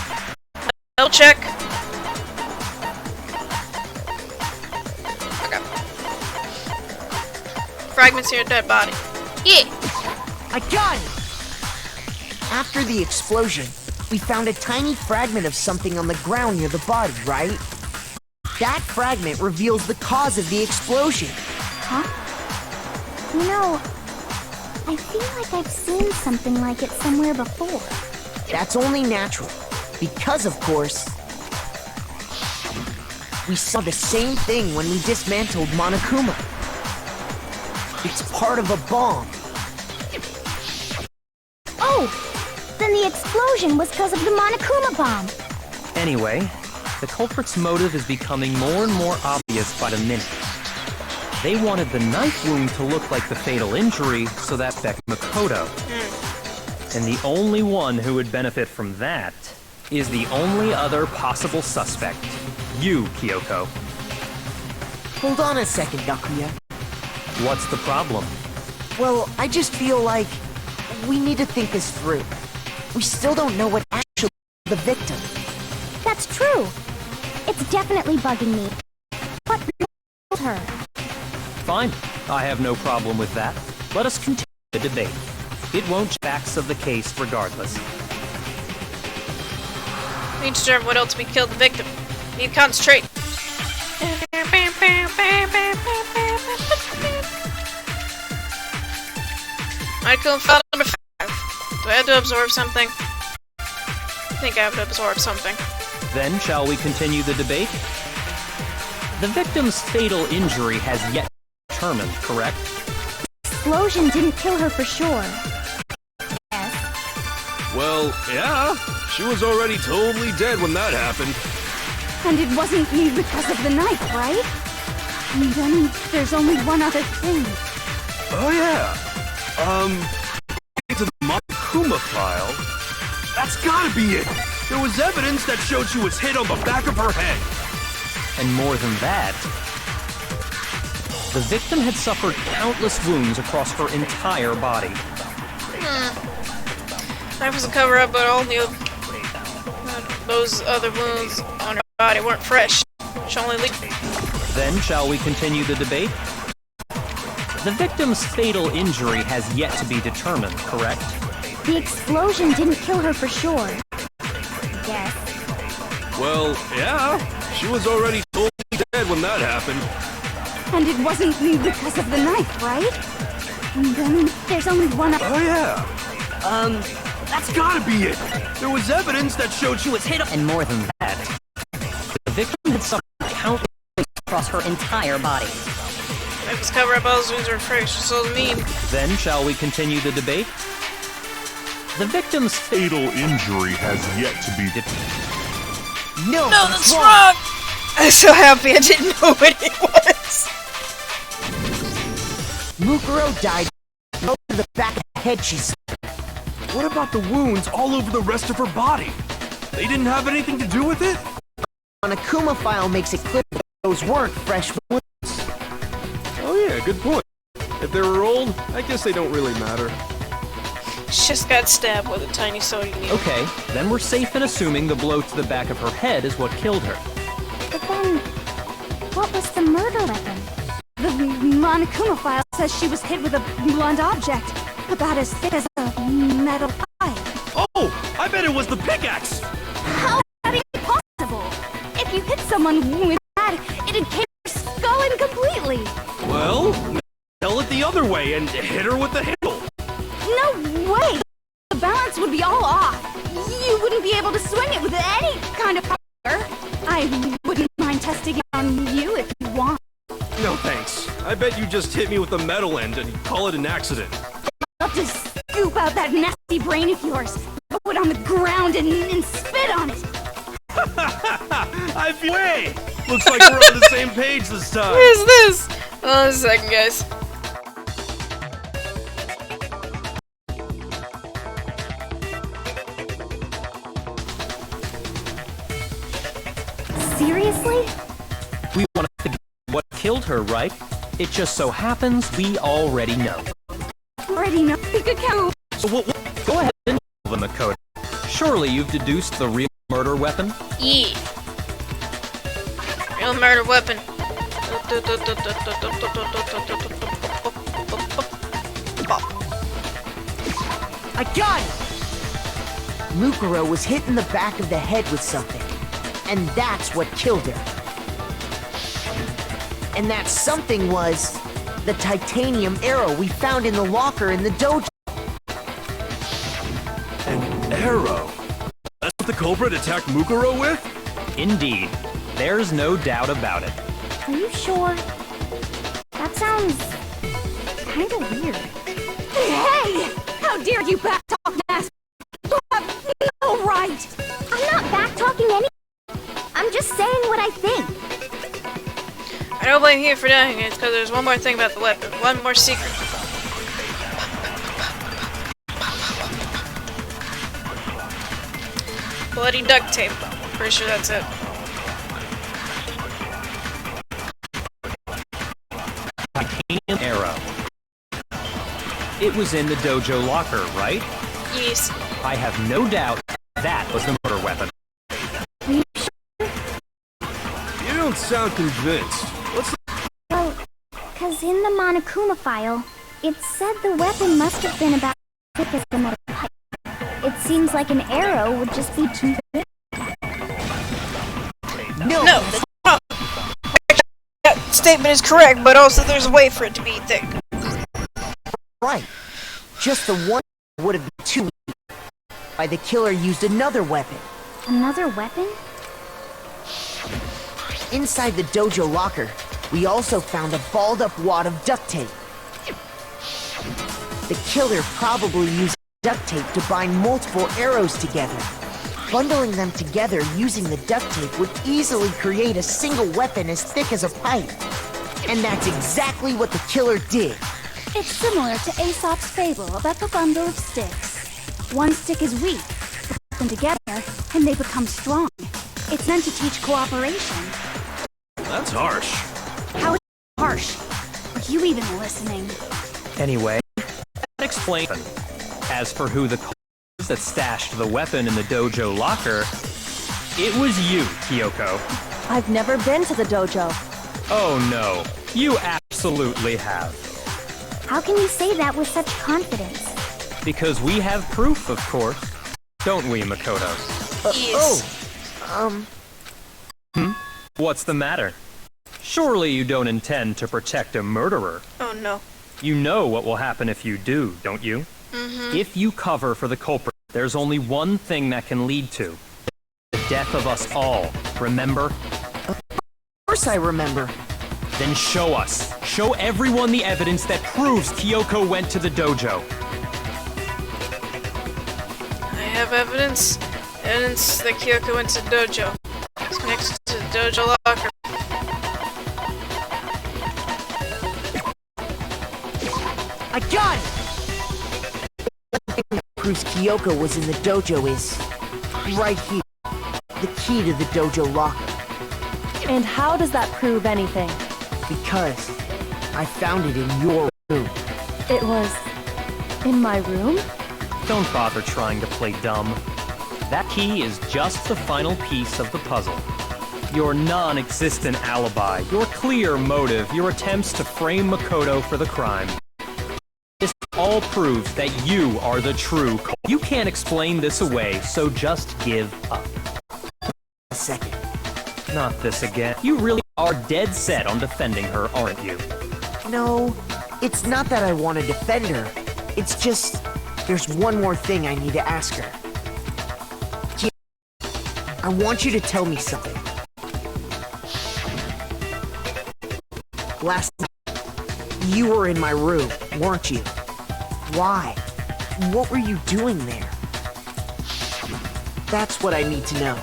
I'll check. Okay. Fragments in your dead body. Yeah! I got it! After the explosion, we found a tiny fragment of something on the ground near the body, right? That fragment reveals the cause of the explosion. Huh? You know, I feel like I've seen something like it somewhere before. That's only natural, because of course, we saw the same thing when we dismantled Monokuma. It's part of a bomb. Oh! Then the explosion was because of the Monokuma bomb! Anyway, the culprit's motive is becoming more and more obvious by the minute. They wanted the knife wound to look like the fatal injury so that Beck Makoto. And the only one who would benefit from that is the only other possible suspect. You, Kyoko. Hold on a second, Gakuya. What's the problem? Well, I just feel like we need to think this through. We still don't know what actually killed the victim. That's true. It's definitely bugging me. What killed her? Fine. I have no problem with that. Let us continue the debate. It won't change facts of the case regardless. We need to determine what else we killed the victim. Need to concentrate. Monokuma file number 5. Do I have to absorb something? I think I have to absorb something. Then, shall we continue the debate? The victim's fatal injury has yet to be determined, correct? Explosion didn't kill her for sure. Well, yeah. She was already totally dead when that happened. And it wasn't me because of the knife, right? And then there's only one other thing. Oh yeah. To the Monokuma file. That's gotta be it. There was evidence that showed she was hit on the back of her head. And more than that, the victim had suffered countless wounds across her entire body. Knife was a cover-up, but all those other wounds on her body weren't fresh. She only leaked. Then, shall we continue the debate? The victim's fatal injury has yet to be determined, correct? The explosion didn't kill her for sure. Yes. Well, yeah. She was already totally dead when that happened. And it wasn't me because of the knife, right? And then there's only one other... Oh yeah. That's gotta be it! There was evidence that showed she was hit up. And more than that, the victim had suffered countless wounds across her entire body. I just cover up all those wounds are fresh, so mean. Then shall we continue the debate? The victim's fatal injury has yet to be No, that's wrong! I'm so happy I didn't know what it was. Mukuro died to the back of the head, she said. What about the wounds all over the rest of her body? They didn't have anything to do with it? Monokuma file makes it clear that those weren't fresh wounds. Oh yeah, good point. If they were old, I guess they don't really matter. She just got stabbed with a tiny sewing needle. Okay, then we're safe in assuming the blow to the back of her head is what killed her. But then, what was the murder weapon? The Monokuma file says she was hit with a blunt object, about as thick as a metal pipe. Oh, I bet it was the pickaxe! How is that even possible? If you hit someone with that, it'd cave their skull in completely. Well, tell it the other way and hit her with the handle. No way! The balance would be all off. You wouldn't be able to swing it with any kind of power. I wouldn't mind testing it on you if you want. No thanks. I bet you just hit me with the metal end and call it an accident. I'll just scoop out that nasty brain of yours, throw it on the ground and spit on it. I feel way. Looks like we're on the same page this time. What is this? Hold on a second, guys. Seriously? We want to figure out what killed her, right? It just so happens we already know. Already know Pikachu. So go ahead and tell them, Makoto. Surely you've deduced the real murder weapon? Yeah. Real murder weapon. I got it! Mukuro was hit in the back of the head with something, and that's what killed her. And that something was the titanium arrow we found in the locker in the dojo. An arrow? That's what the culprit attacked Mukuro with? Indeed. There's no doubt about it. Are you sure? That sounds kinda weird. Hey! How dare you backtalk, Ness? You have no right! I'm not backtalking any. I'm just saying what I think. I don't blame you for doing it, because there's one more thing about the weapon. One more secret. Bloody duct tape. Pretty sure that's it. Titanium arrow. It was in the dojo locker, right? Yes. I have no doubt that was the murder weapon. You don't sound convinced. What's Well, cause in the Monokuma file, it said the weapon must have been about as thick as the metal pipe. It seems like an arrow would just be too thick. No! That statement is correct, but also there's a way for it to be thick. Right. Just the one would have been too weak. Why the killer used another weapon. Another weapon? Inside the dojo locker, we also found a balled up wad of duct tape. The killer probably used duct tape to bind multiple arrows together. Bundling them together using the duct tape would easily create a single weapon as thick as a pipe. And that's exactly what the killer did. It's similar to Aesop's fable about the bundle of sticks. One stick is weak, but put them together, and they become strong. It's meant to teach cooperation. That's harsh. How is it harsh? Are you even listening? Anyway, that explains it. As for who the culprit is that stashed the weapon in the dojo locker, it was you, Kyoko. I've never been to the dojo. Oh no, you absolutely have. How can you say that with such confidence? Because we have proof, of course. Don't we, Makoto? Yes. What's the matter? Surely you don't intend to protect a murderer. Oh no. You know what will happen if you do, don't you? Mm-hmm. If you cover for the culprit, There's only one thing that can lead to the death of us all, remember? Of course I remember. Then show us. Show everyone the evidence that proves Kyoko went to the dojo. I have evidence. Evidence that Kyoko went to the dojo. It's connected to the dojo locker. I got it! The thing that proves Kyoko was in the dojo is right here. The key to the dojo locker. And how does that prove anything? Because I found it in your room. It was in my room? Don't bother trying to play dumb. That key is just the final piece of the puzzle. Your non-existent alibi, your clear motive, your attempts to frame Makoto for the crime. This all proves that you are the true culprit. You can't explain this away, so just give up. A second. Not this again. You really are dead set on defending her, aren't you? No, it's not that I want to defend her. It's just, there's one more thing I need to ask her. I want you to tell me something. Last night, you were in my room, weren't you? Why? What were you doing there? That's what I need to know.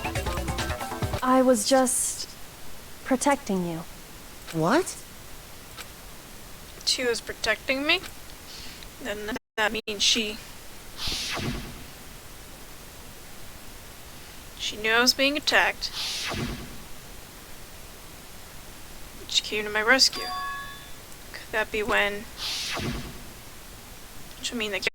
I was just protecting you. What? She was protecting me? Then that means she knew I was being attacked. She came to my rescue. Could that be when... Which would mean that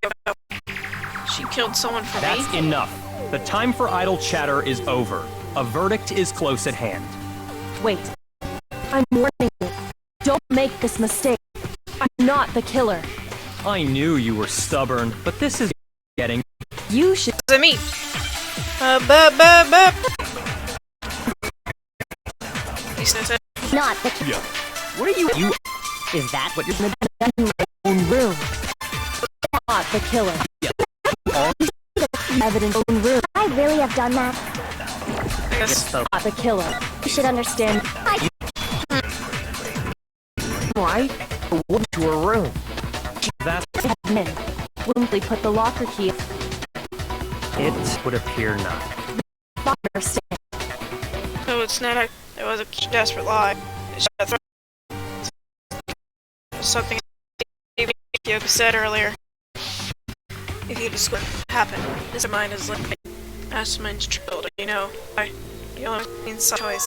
she killed someone for me? That's enough. The time for idle chatter is over. A verdict is close at hand. Wait. I'm warning you. Don't make this mistake. I'm not the killer. I knew you were stubborn, but this is getting... You should... Is it me? Not the Yeah. What are you... Is that what you're... in my own room. Not the killer. Evidence in room. I really have done that. I guess. So, Not the killer. You should understand. Why? I went to her room. that's... Admin. Willingly put the locker key. It would appear not. Understand. No, it's not. It was a desperate lie. It's a threat. Something Kyoko said earlier. If you discover what happened, his mind is like Mastermind's tripled, you know. The only means choice.